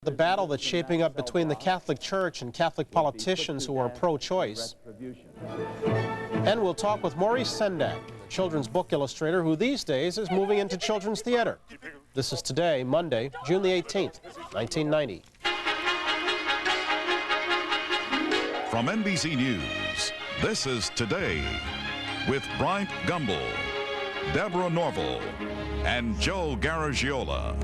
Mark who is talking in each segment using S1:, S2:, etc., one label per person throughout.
S1: The battle that's shaping up between the Catholic Church and Catholic politicians who are pro-choice. And we'll talk with Maurice Sendak, the children's book illustrator who these days is moving into children's theater. This is Today, Monday, June the 18th, 1990.
S2: From NBC News, this is Today with Bryant Gumbel, Deborah Norville, and Joe Garagiola.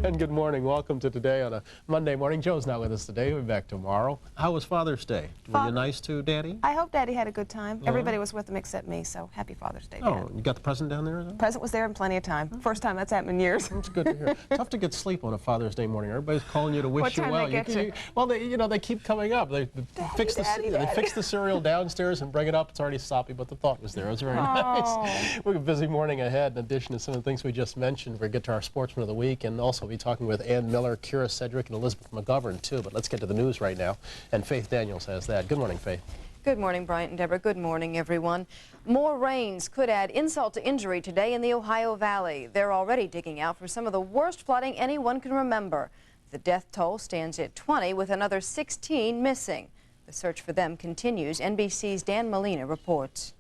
S1: And good morning. Welcome to Today on a Monday morning. Joe's not with us today. We'll be back tomorrow. How was Father's Day? Were you nice to Daddy?
S3: I hope Daddy had a good time. Everybody was with him except me, so happy Father's Day, Dad.
S1: Oh, you got the present down there? Then?
S3: Present was there in plenty of time. First time that's happened in years.
S1: That's good to hear. Tough to get sleep on a Father's Day morning. Everybody's calling you to wish you well.
S3: What time they get you?
S1: Well, they keep coming up. They fix the cereal downstairs and bring it up. It's already soppy, but the thought was there. It was very nice. We have a busy morning ahead. In addition to some of the things we just mentioned, we'll get to our Sportsman of the Week, and also be talking with Ann Miller, Kira Cedric, and Elizabeth McGovern, too. But let's get to the news right now. And Faith Daniels has that. Good morning, Faith.
S4: Good morning, Bryant and Deborah. Good morning, everyone. More rains could add insult to injury today in the Ohio Valley. They're already digging out for some of the worst flooding anyone can remember. The death toll stands at 20, with another 16 missing. The search for them continues. NBC's Dan Molina reports.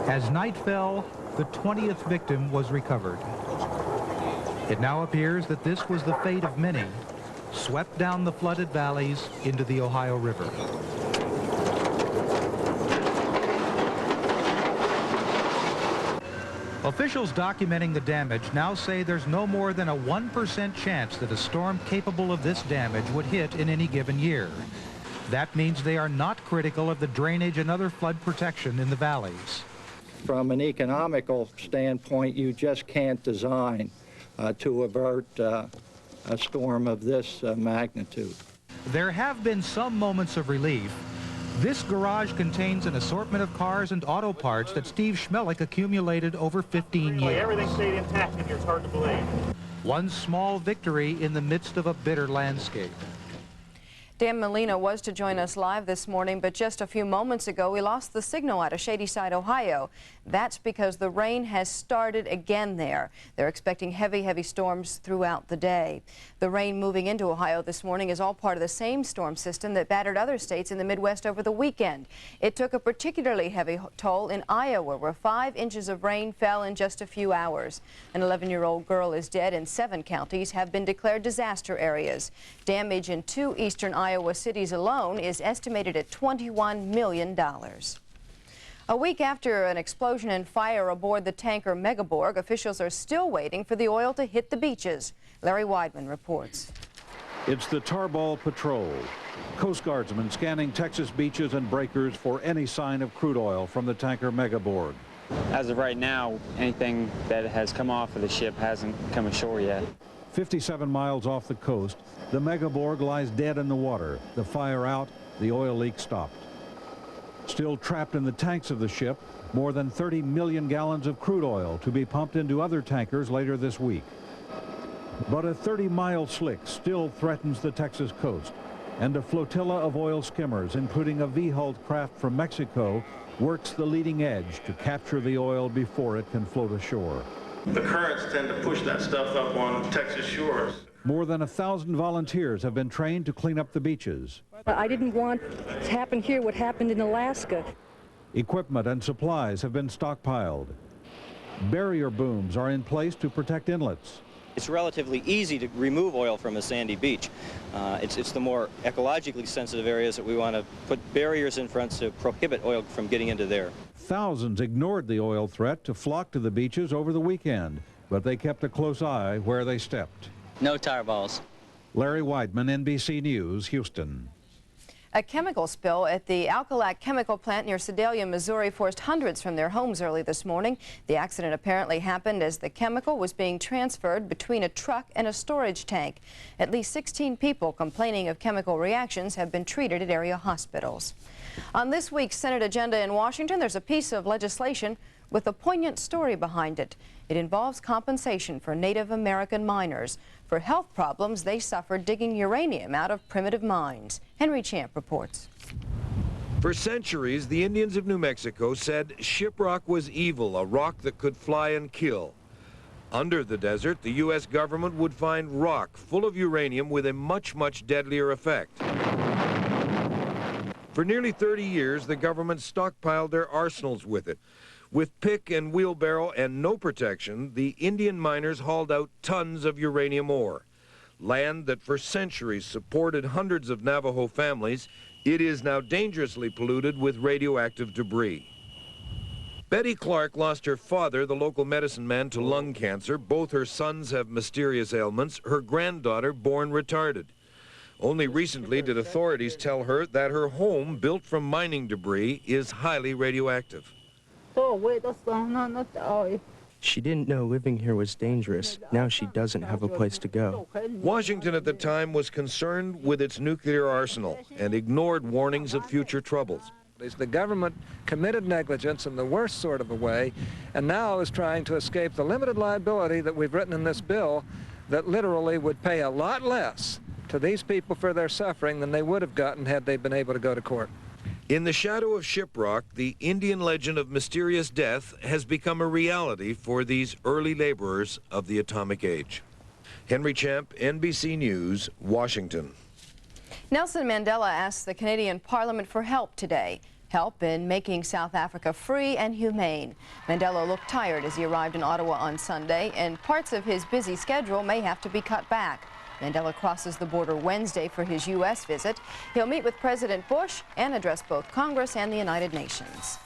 S5: As night fell, the 20th victim was recovered. It now appears that this was the fate of many, swept down the flooded valleys into the Ohio River. Officials documenting the damage now say there's no more than a 1% chance that a storm capable of this damage would hit in any given year. That means they are not critical of the drainage and other flood protection in the valleys.
S6: From an economical standpoint, you just can't design to avert a storm of this magnitude.
S5: There have been some moments of relief. This garage contains an assortment of cars and auto parts that Steve Schmelik accumulated over 15 years.
S7: Everything stayed intact in here, it's hard to believe.
S5: One small victory in the midst of a bitter landscape.
S4: Dan Molina was to join us live this morning, but just a few moments ago we lost the signal out of Shadyside, Ohio. That's because the rain has started again there. They're expecting heavy storms throughout the day. The rain moving into Ohio this morning is all part of the same storm system that battered other states in the Midwest over the weekend. It took a particularly heavy toll in Iowa, where 5 inches of rain fell in just a few hours. An 11-year-old girl is dead, and 7 counties have been declared disaster areas. Damage in 2 eastern Iowa cities alone is estimated at $21 million. A week after an explosion and fire aboard the tanker Megaborg, officials are still waiting for the oil to hit the beaches. Larry Weidman reports.
S8: It's the Tarball Patrol. Coast Guardsmen scanning Texas beaches and breakers for any sign of crude oil from the tanker Megaborg.
S9: As of right now, anything that has come off of the ship hasn't come ashore yet.
S8: 57 miles off the coast, the Megaborg lies dead in the water. The fire out, the oil leak stopped. Still trapped in the tanks of the ship, more than 30 million gallons of crude oil to be pumped into other tankers later this week. But a 30-mile slick still threatens the Texas coast, and a flotilla of oil skimmers, including a V-hulled craft from Mexico, works the leading edge to capture the oil before it can float ashore.
S10: The currents tend to push that stuff up on Texas shores.
S8: More than 1,000 volunteers have been trained to clean up the beaches.
S11: I didn't want to happen here what happened in Alaska.
S8: Equipment and supplies have been stockpiled. Barrier booms are in place to protect inlets.
S12: It's relatively easy to remove oil from a sandy beach. It's the more ecologically sensitive areas that we want to put barriers in front to prohibit oil from getting into there.
S8: Thousands ignored the oil threat to flock to the beaches over the weekend, but they kept a close eye where they stepped.
S12: No tire balls.
S8: Larry Weidman, NBC News, Houston.
S4: A chemical spill at the Alkalac chemical plant near Sedalia, Missouri forced hundreds from their homes early this morning. The accident apparently happened as the chemical was being transferred between a truck and a storage tank. At least 16 people complaining of chemical reactions have been treated at area hospitals. On this week's Senate agenda in Washington, there's a piece of legislation with a poignant story behind it. It involves compensation for Native American miners for health problems they suffered digging uranium out of primitive mines. Henry Champ reports.
S13: For centuries, the Indians of New Mexico said shiprock was evil, a rock that could fly and kill. Under the desert, the U.S. government would find rock full of uranium with a much, much deadlier effect. For nearly 30 years, the government stockpiled their arsenals with it. With pick and wheelbarrow and no protection, the Indian miners hauled out tons of uranium ore. Land that for centuries supported hundreds of Navajo families, it is now dangerously polluted with radioactive debris. Betty Clark lost her father, the local medicine man, to lung cancer. Both her sons have mysterious ailments. Her granddaughter born retarded. Only recently did authorities tell her that her home, built from mining debris, is highly radioactive.
S14: She didn't know living here was dangerous. Now she doesn't have a place to go.
S13: Washington at the time was concerned with its nuclear arsenal and ignored warnings of future troubles.
S15: The government committed negligence in the worst sort of a way, and now is trying to escape the limited liability that we've written in this bill that literally would pay a lot less to these people for their suffering than they would have gotten had they been able to go to court.
S13: In the shadow of Shiprock, the Indian legend of mysterious death has become a reality for these early laborers of the atomic age. Henry Champ, NBC News, Washington.
S4: Nelson Mandela asked the Canadian Parliament for help today. Help in making South Africa free and humane. Mandela looked tired as he arrived in Ottawa on Sunday, and parts of his busy schedule may have to be cut back. Mandela crosses the border Wednesday for his U.S. visit. He'll meet with President Bush and address both Congress and the United Nations.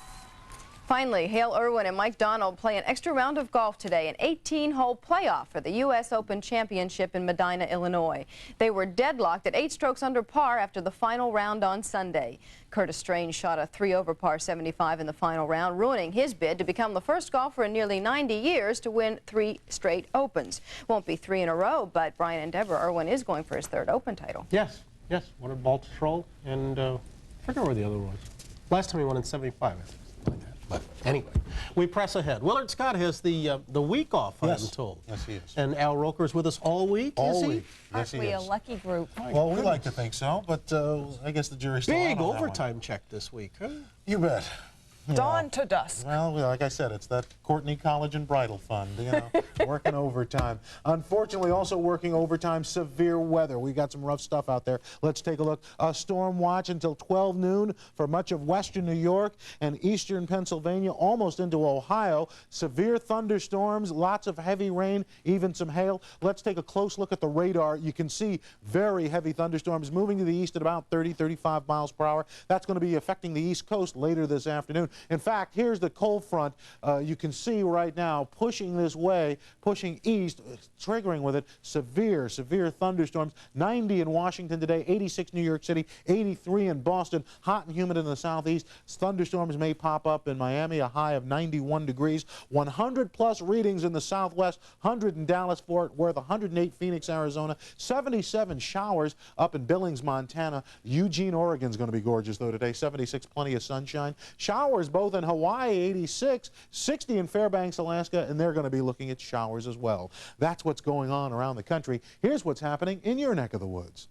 S4: Finally, Hale Irwin and Mike Donald play an extra round of golf today, an 18-hole playoff for the U.S. Open Championship in Medina, Illinois. They were deadlocked at 8 strokes under par after the final round on Sunday. Curtis Strange shot a 3-over par 75 in the final round, ruining his bid to become the first golfer in nearly 90 years to win 3 straight Opens. Won't be 3 in a row, but Brian and Deborah, Irwin is going for his 3rd Open title.
S1: Yes, yes. Won at Baltusrol, and I forget where the other was. Last time he won in 75, I think. But anyway, we press ahead. Willard Scott has the week off,
S16: yes.
S1: I'm told.
S16: Yes, he is.
S1: And Al Roker's with us all week,
S16: all
S1: is
S16: week.
S1: He?
S16: Yes, he is.
S3: Aren't we a lucky group?
S16: Well, we like to think so, but I guess the jury's still out on
S1: Big
S16: that one.
S1: overtime check this week, huh?
S16: You bet.
S3: Dawn to dusk.
S16: Well, like I said, it's that Courtney College and Bridal Fund, you know, working overtime. Unfortunately, also working overtime, severe weather. We got some rough stuff out there. Let's take a look. A storm watch until 12 noon for much of western New York and eastern Pennsylvania, almost into Ohio. Severe thunderstorms, lots of heavy rain, even some hail. Let's take a close look at the radar. You can see very heavy thunderstorms moving to the east at about 30, 35 miles per hour. That's going to be affecting the East Coast later this afternoon. In fact, here's the cold front you can see right now pushing this way, pushing east, triggering with it severe thunderstorms. 90 in Washington today, 86 New York City, 83 in Boston, hot and humid in the southeast. Thunderstorms may pop up in Miami, a high of 91 degrees. 100-plus readings in the southwest, 100 in Dallas, Fort Worth, 108 Phoenix, Arizona, 77 showers up in Billings, Montana. Eugene, Oregon's going to be gorgeous, though, today. 76, plenty of sunshine. Showers both in Hawaii, 86, 60 in Fairbanks, Alaska, and they're going to be looking at showers as well. That's what's going on around the country. Here's what's happening in your neck of the woods.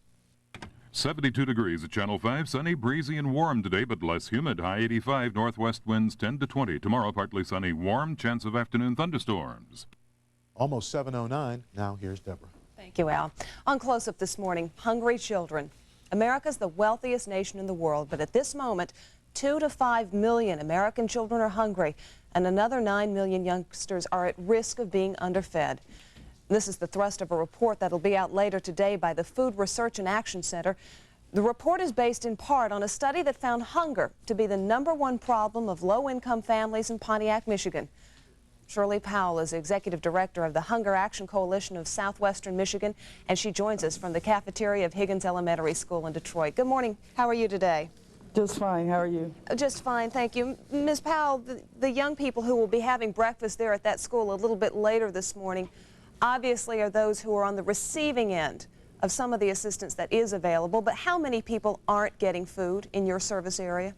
S17: 72 degrees at Channel 5. Sunny, breezy, and warm today, but less humid. High 85. Northwest winds 10 to 20. Tomorrow, partly sunny, warm. Chance of afternoon thunderstorms.
S16: Almost 7:09. Now here's Deborah.
S3: Thank you, Al. On Close-Up this morning, hungry children. America's the wealthiest nation in the world, but at this moment, 2 to 5 million American children are hungry, and another 9 million youngsters are at risk of being underfed. This is the thrust of a report that'll be out later today by the Food Research and Action Center. The report is based in part on a study that found hunger to be the #1 problem of low-income families in Pontiac, Michigan. Shirley Powell is Executive Director of the Hunger Action Coalition of Southwestern Michigan, and she joins us from the cafeteria of Higgins Elementary School in Detroit. Good morning. How are you today?
S18: Just fine. How are you?
S3: Just fine, thank you. Ms. Powell, the young people who will be having breakfast there at that school a little bit later this morning obviously are those who are on the receiving end of some of the assistance that is available, but how many people aren't getting food in your service area?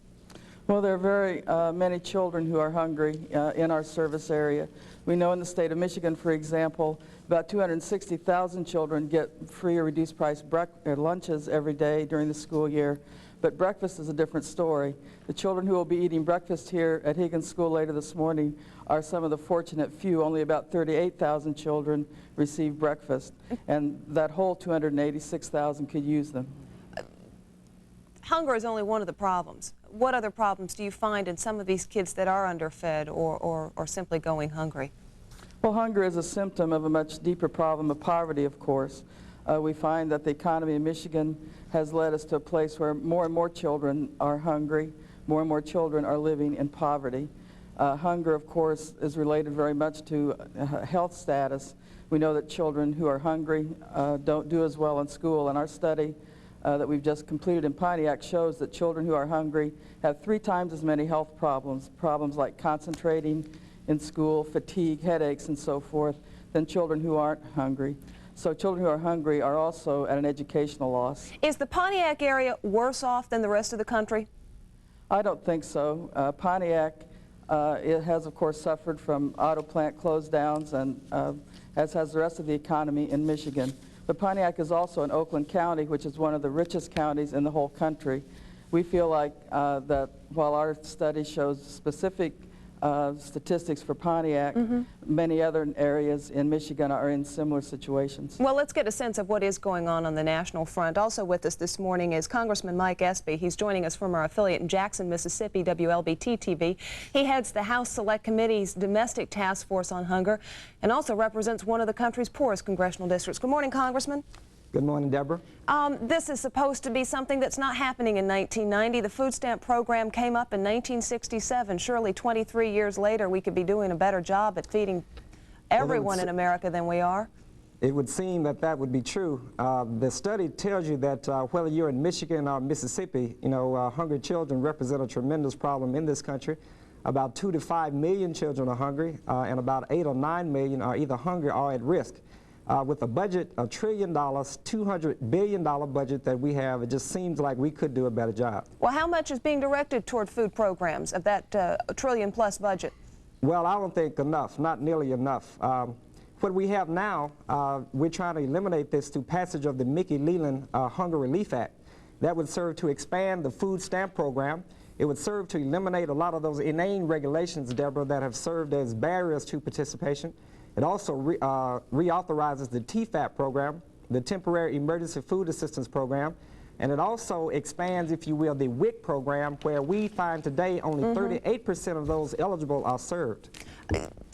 S18: Well, there are very many children who are hungry in our service area. We know in the state of Michigan, for example, about 260,000 children get free or reduced price lunches every day during the school year. but breakfast is a different story. The children who will be eating breakfast here at Higgins School later this morning are some of the fortunate few. Only about 38,000 children receive breakfast, and that whole 286,000 could use them.
S3: Hunger is only one of the problems. What other problems do you find in some of these kids that are underfed or simply going hungry?
S18: Well, hunger is a symptom of a much deeper problem of poverty, of course. We find that the economy in Michigan has led us to a place where more and more children are hungry, more and more children are living in poverty. Hunger, of course, is related very much to health status. We know that children who are hungry don't do as well in school, and our study that we've just completed in Pontiac shows that children who are hungry have 3 times as many health problems like concentrating in school, fatigue, headaches, and so forth, than children who aren't hungry. So children who are hungry are also at an educational loss.
S3: Is the Pontiac area worse off than the rest of the country?
S18: I don't think so. Pontiac it has, of course, suffered from auto plant close downs, and as has the rest of the economy in Michigan. But Pontiac is also in Oakland County, which is one of the richest counties in the whole country. We feel like that while our study shows specific statistics for Pontiac, many other areas in Michigan are in similar situations.
S3: Well, let's get a sense of what is going on the national front. Also with us this morning is Congressman Mike Espy. He's joining us from our affiliate in Jackson, Mississippi, WLBT-TV. He heads the House Select Committee's Domestic Task Force on Hunger and also represents one of the country's poorest congressional districts. Good morning, Congressman.
S19: Good morning, Deborah.
S3: This is supposed to be something that's not happening in 1990. The food stamp program came up in 1967. Surely 23 years later, we could be doing a better job at feeding everyone in America than we are.
S19: It would seem that that would be true. The study tells you that whether you're in Michigan or Mississippi, you know, hungry children represent a tremendous problem in this country. About 2 to 5 million children are hungry, and about 8 or 9 million are either hungry or at risk. With a budget, $1 trillion, $200 billion budget that we have, it just seems like we could do a better job.
S3: Well, how much is being directed toward food programs of that $1 trillion-plus budget?
S19: Well, I don't think enough, not nearly enough. What we have now, we're trying to eliminate this through passage of the Mickey Leland Hunger Relief Act. That would serve to expand the food stamp program. It would serve to eliminate a lot of those inane regulations, Deborah, that have served as barriers to participation. It also reauthorizes the TFAP program, the Temporary Emergency Food Assistance Program, and it also expands, if you will, the WIC program, where we find today only 38% of those eligible are served.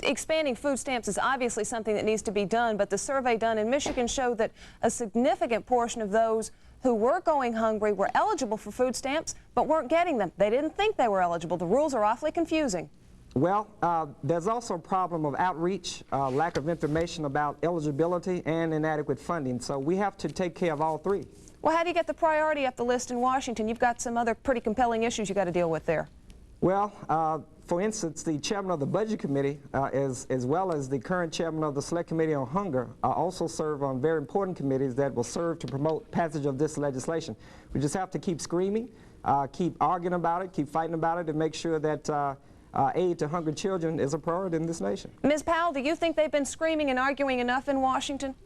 S3: Expanding food stamps is obviously something that needs to be done, but the survey done in Michigan showed that a significant portion of those who were going hungry were eligible for food stamps, but weren't getting them. They didn't think they were eligible. The rules are awfully confusing.
S19: Well, there's also a problem of outreach, lack of information about eligibility, and inadequate funding. So we have to take care of all 3.
S3: Well, how do you get the priority up the list in Washington? You've got some other pretty compelling issues you got to deal with there.
S19: Well, for instance, the chairman of the Budget Committee, as well as the current chairman of the Select Committee on Hunger, also serve on very important committees that will serve to promote passage of this legislation. We just have to keep screaming, keep arguing about it, keep fighting about it, and make sure that aid to hungry children is a priority in this nation.
S3: Ms. Powell, do you think they've been screaming and arguing enough in Washington?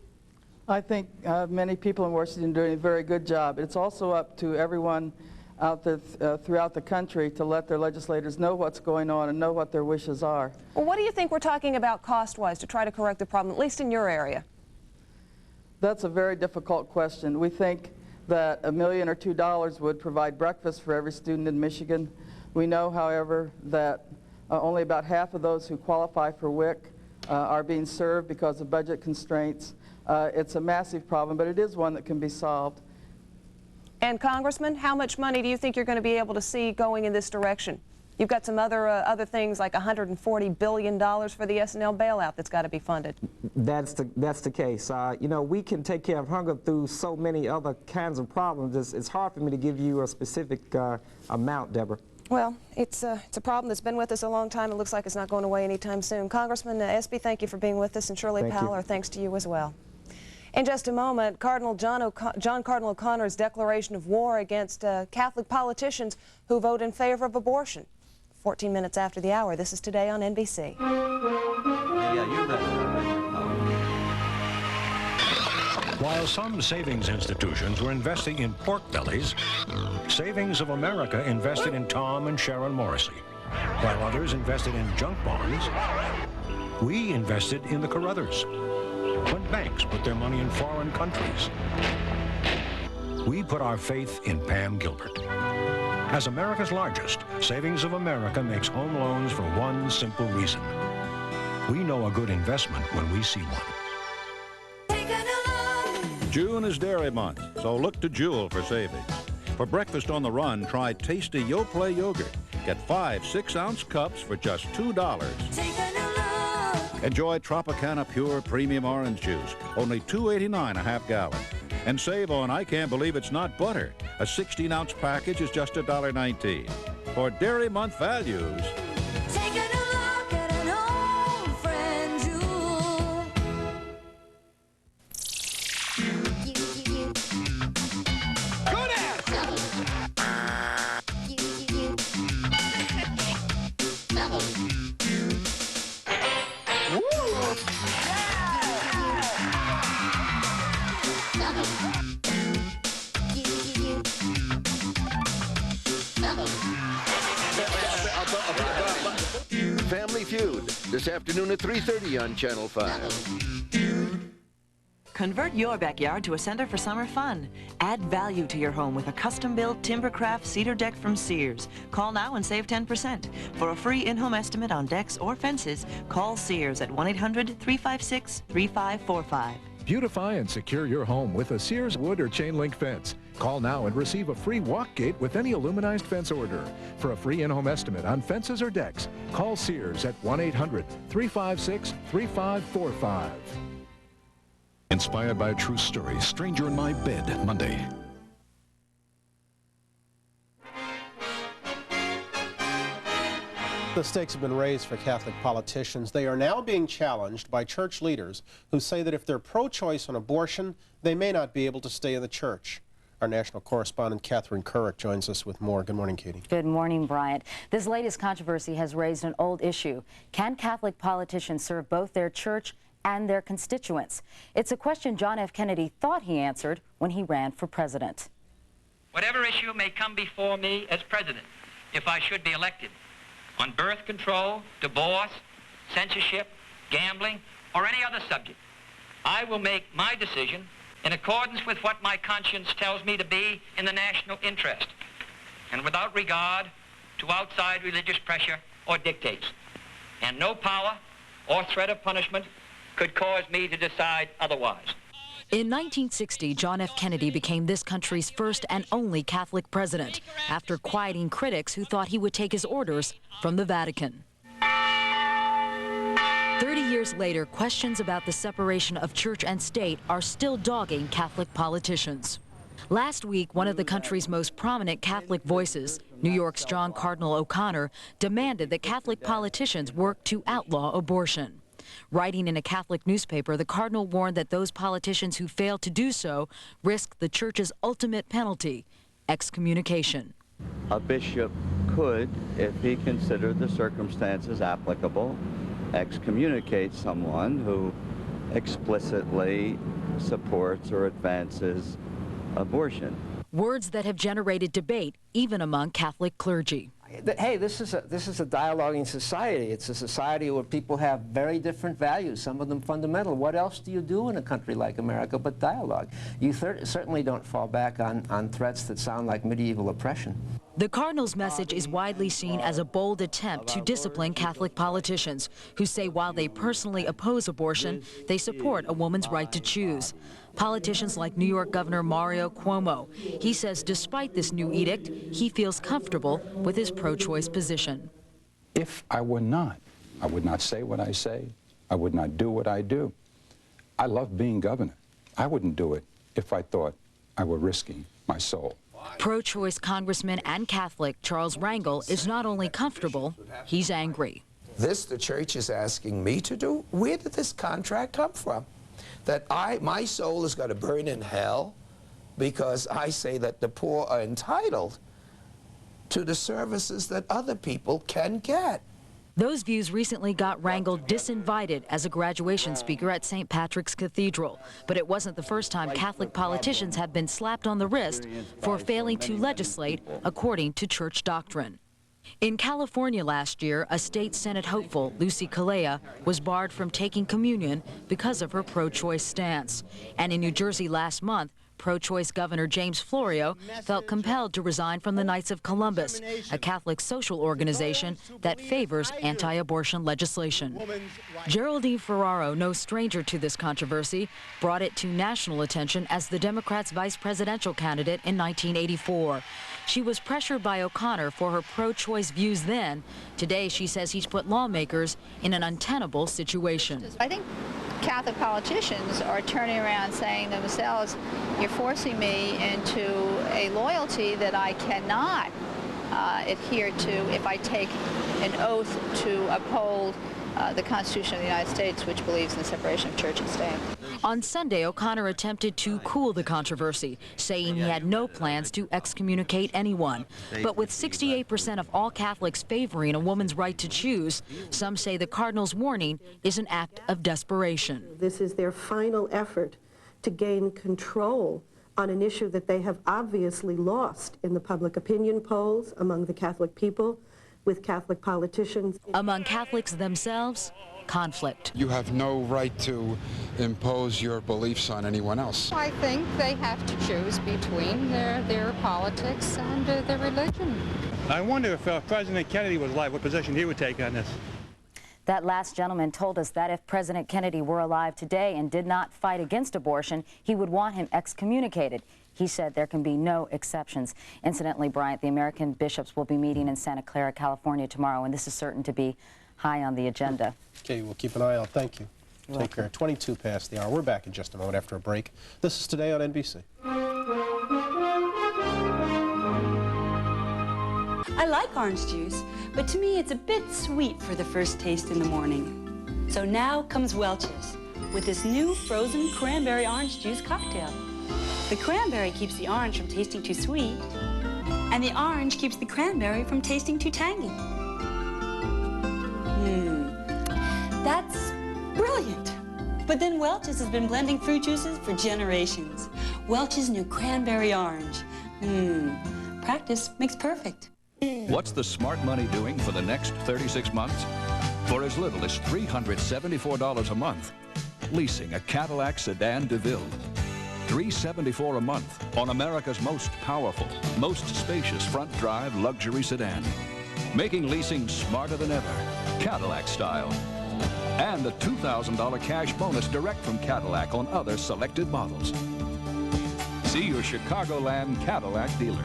S18: I think many people in Washington are doing a very good job. It's also up to everyone out there throughout the country to let their legislators know what's going on and know what their wishes are.
S3: Well, what do you think we're talking about cost-wise to try to correct the problem, at least in your area?
S18: That's a very difficult question. We think that $1 million or $2 would provide breakfast for every student in Michigan. We know, however, that only about half of those who qualify for WIC are being served because of budget constraints. It's a massive problem, but it is one that can be solved.
S3: And Congressman, how much money do you think you're going to be able to see going in this direction? You've got some other things like $140 billion for the S&L bailout that's got to be funded.
S19: That's the case. You know, we can take care of hunger through so many other kinds of problems. It's hard for me to give you a specific amount, Deborah.
S3: Well, it's a problem that's been with us a long time. It looks like it's not going away anytime soon. Congressman Espy, thank you for being with us, and Shirley Powell, our thanks to you as well. In just a moment, Cardinal John Cardinal O'Connor's declaration of war against Catholic politicians who vote in favor of abortion. 14 minutes after the hour, this is Today on NBC.
S20: Yeah, you're While some savings institutions were investing in pork bellies, Savings of America invested in Tom and Sharon Morrissey. While others invested in junk bonds, we invested in the Carruthers. When banks put their money in foreign countries, we put our faith in Pam Gilbert. As America's largest, Savings of America makes home loans for one simple reason. We know a good investment when we see one.
S21: June is Dairy Month, so look to Jewel for savings. For breakfast on the run, try tasty Yoplait yogurt. Get 5 6-ounce cups for just $2. Enjoy Tropicana Pure Premium Orange Juice, only $2.89 a half gallon. And save on I Can't Believe It's Not Butter. A 16-ounce package is just $1.19. For Dairy Month values,
S22: Family Feud, this afternoon at 3:30 on Channel 5.
S23: Convert your backyard to a center for summer fun. Add value to your home with a custom-built Timbercraft cedar deck from Sears. Call now and save 10%. For a free in-home estimate on decks or fences, call Sears at 1-800-356-3545.
S24: Beautify and secure your home with a Sears wood or chain link fence. Call now and receive a free walk gate with any aluminized fence order. For a free in-home estimate on fences or decks, call Sears at 1-800-356-3545.
S17: Inspired by a true story, Stranger in My Bed, Monday.
S1: The stakes have been raised for Catholic politicians. They are now being challenged by church leaders who say that if they're pro-choice on abortion, they may not be able to stay in the church. Our national correspondent Catherine Couric joins us with more. Good morning, Katie.
S25: Good morning, Bryant. This latest controversy has raised an old issue. Can Catholic politicians serve both their church and their constituents? It's a question John F. Kennedy thought he answered when he ran for president.
S26: Whatever issue may come before me as president, if I should be elected, on birth control, divorce, censorship, gambling, or any other subject, I will make my decision in accordance with what my conscience tells me to be in the national interest, and without regard to outside religious pressure or dictates. And no power or threat of punishment could cause me to decide otherwise.
S27: In 1960, John F. Kennedy became this country's first and only Catholic president, after quieting critics who thought he would take his orders from the Vatican. 30 years later, questions about the separation of church and state are still dogging Catholic politicians. Last week, one of the country's most prominent Catholic voices, New York's John Cardinal O'Connor, demanded that Catholic politicians work to outlaw abortion. Writing in a Catholic newspaper, the cardinal warned that those politicians who fail to do so risk the church's ultimate penalty, excommunication.
S28: A bishop could, if he considered the circumstances applicable, excommunicate someone who explicitly supports or advances abortion.
S27: Words that have generated debate even among Catholic clergy.
S29: Hey, this is a dialoguing society. It's a society where people have very different values, some of them fundamental. What else do you do in a country like America but dialogue? You certainly don't fall back on threats that sound like medieval oppression.
S27: The cardinal's message is widely seen as a bold attempt to discipline Catholic politicians who say while they personally oppose abortion, they support a woman's right to choose. Politicians like New York Governor Mario Cuomo. He says despite this new edict, he feels comfortable with his pro-choice position.
S30: If I were not, I would not say what I say. I would not do what I do. I love being governor. I wouldn't do it if I thought I were risking my soul.
S27: Pro-choice Congressman and Catholic Charles Rangel is not only comfortable, he's angry.
S31: This the church is asking me to do? Where did this contract come from? That my soul is going to burn in hell because I say that the poor are entitled to the services that other people can get.
S27: Those views recently got Rangel disinvited as a graduation speaker at St. Patrick's Cathedral. But it wasn't the first time Catholic politicians have been slapped on the wrist for failing to legislate according to church doctrine. In California last year, a state Senate hopeful, Lucy Calea, was barred from taking communion because of her pro-choice stance. And in New Jersey last month, pro-choice Governor James Florio felt compelled to resign from the Knights of Columbus, a Catholic social organization that favors anti-abortion legislation. Geraldine Ferraro, no stranger to this controversy, brought it to national attention as the Democrats' vice presidential candidate in 1984. She was pressured by O'Connor for her pro-choice views then. Today, she says he's put lawmakers in an untenable situation.
S2: I think Catholic politicians are turning around saying to themselves, you're forcing me into a loyalty that I cannot adhere to if I take an oath to uphold the Constitution of the United States, which believes in the separation of church and state.
S27: On Sunday, O'Connor attempted to cool the controversy, saying he had no plans to excommunicate anyone. But with 68% of all Catholics favoring a woman's right to choose, some say the Cardinal's warning is an act of desperation.
S5: This is their final effort to gain control on an issue that they have obviously lost in the public opinion polls among the Catholic people, with Catholic politicians.
S27: Among Catholics themselves, conflict.
S6: You have no right to impose your beliefs on anyone else.
S7: I think they have to choose between their politics and their religion.
S8: I wonder if President Kennedy was alive, what position he would take on this.
S25: That last gentleman told us that if President Kennedy were alive today and did not fight against abortion, he would want him excommunicated. He said there can be no exceptions. Incidentally, Bryant, the American bishops will be meeting in Santa Clara, California tomorrow, and this is certain to be high on the agenda.
S1: Okay, we'll keep an eye out. Thank you. Take care. 22 past the hour. We're back in just a moment after a break. This is Today on NBC.
S9: I like orange juice, but to me it's a bit sweet for the first taste in the morning. So now comes Welch's with this new frozen cranberry orange juice cocktail. The cranberry keeps the orange from tasting too sweet, and the orange keeps the cranberry from tasting too tangy. That's brilliant. But then Welch's has been blending fruit juices for generations. Welch's new cranberry orange. Practice makes perfect.
S10: What's the smart money doing for the next 36 months? For as little as $374 a month, leasing a Cadillac sedan DeVille. $374 a month on America's most powerful, most spacious front drive luxury sedan. Making leasing smarter than ever, Cadillac style. And a $2,000 cash bonus direct from Cadillac on other selected models. See your Chicagoland Cadillac dealer.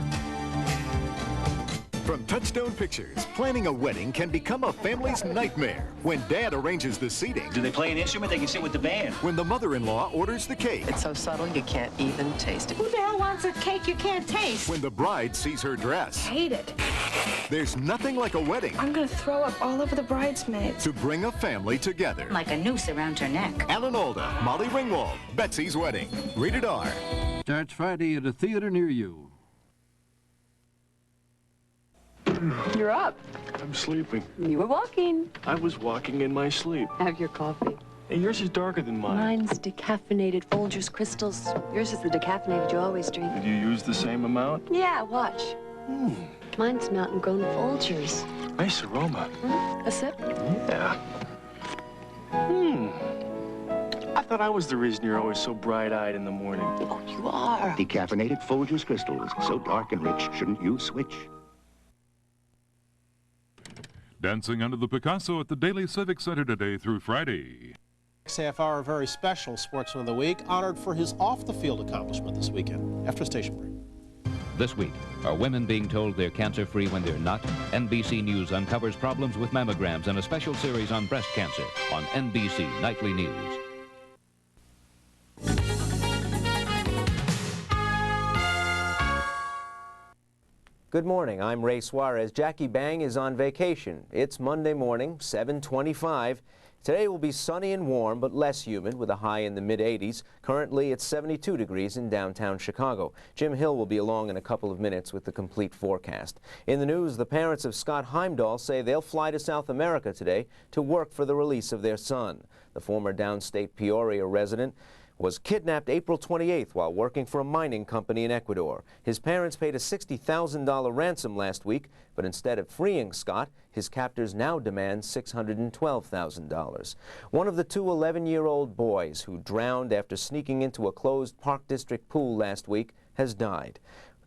S11: From Touchstone Pictures, planning a wedding can become a family's nightmare when Dad arranges the seating.
S12: Do they play an instrument? They can sit with the band.
S11: When the mother-in-law orders the cake.
S14: It's so subtle you can't even taste it.
S15: Who the hell wants a cake you can't taste?
S11: When the bride sees her dress.
S15: Hate it.
S11: There's nothing like a wedding.
S15: I'm gonna throw up all over the bridesmaids.
S11: To bring a family together.
S15: Like a noose around her neck.
S11: Alan Alda, Molly Ringwald, Betsy's Wedding. Rated R.
S32: Starts Friday at a theater near you.
S33: You're up.
S34: I'm sleeping.
S33: You were walking.
S34: I was walking in my sleep.
S33: Have your coffee.
S34: Hey, yours is darker than mine.
S33: Mine's decaffeinated Folgers crystals. Yours is the decaffeinated you always drink.
S34: Did you use the same amount?
S33: Yeah, watch. Mine's mountain grown Folgers.
S34: Nice aroma.
S33: A sip?
S34: Yeah. I thought I was the reason you're always so bright-eyed in the morning.
S33: Oh, you are.
S35: Decaffeinated Folgers crystals. So dark and rich, shouldn't you switch?
S17: Dancing under the Picasso at the Daily Civic Center today through Friday.
S1: Next half hour, a very special Sportsman of the Week, honored for his off-the-field accomplishment this weekend. After a station break.
S36: This week, are women being told they're cancer-free when they're not? NBC News uncovers problems with mammograms and a special series on breast cancer on NBC Nightly News.
S37: Good morning, I'm Ray Suarez. Jackie Bang is on vacation. It's Monday morning, 7:25. Today will be sunny and warm, but less humid, with a high in the mid-80s. Currently, it's 72 degrees in downtown Chicago. Jim Hill will be along in a couple of minutes with the complete forecast. In the news, the parents of Scott Heimdall say they'll fly to South America today to work for the release of their son. The former downstate Peoria resident was kidnapped April 28th while working for a mining company in Ecuador. His parents paid a $60,000 ransom last week, but instead of freeing Scott, his captors now demand $612,000. One of the two 11-year-old boys who drowned after sneaking into a closed Park District pool last week has died.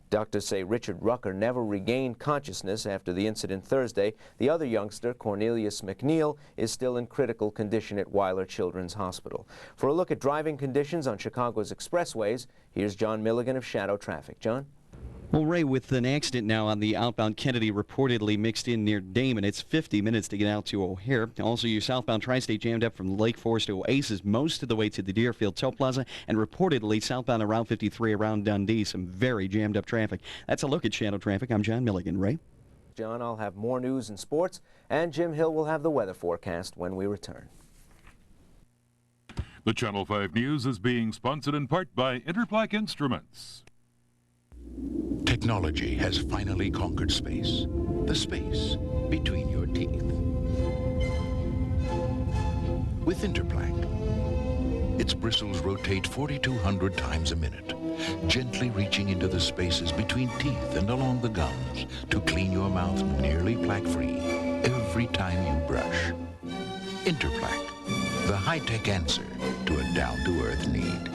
S37: Doctors say Richard Rucker never regained consciousness after the incident Thursday. The other youngster, Cornelius McNeil, is still in critical condition at Weiler Children's Hospital. For a look at driving conditions on Chicago's expressways, here's John Milligan of Shadow Traffic. John?
S2: Well, Ray, with an accident now on the outbound Kennedy reportedly mixed in near Damon, it's 50 minutes to get out to O'Hare. Also, your southbound Tri-State jammed up from Lake Forest to Oasis most of the way to the Deerfield Toll Plaza, and reportedly southbound around 53 around Dundee, some very jammed up traffic. That's a look at Shadow Traffic. I'm John Milligan. Ray?
S37: John, I'll have more news and sports, and Jim Hill will have the weather forecast when we return.
S17: The Channel 5 News is being sponsored in part by Interplaque Instruments.
S35: Technology has finally conquered space, the space between your teeth. With Interplaque, its bristles rotate 4,200 times a minute, gently reaching into the spaces between teeth and along the gums to clean your mouth nearly plaque-free every time you brush. Interplaque, the high-tech answer to a down-to-earth need.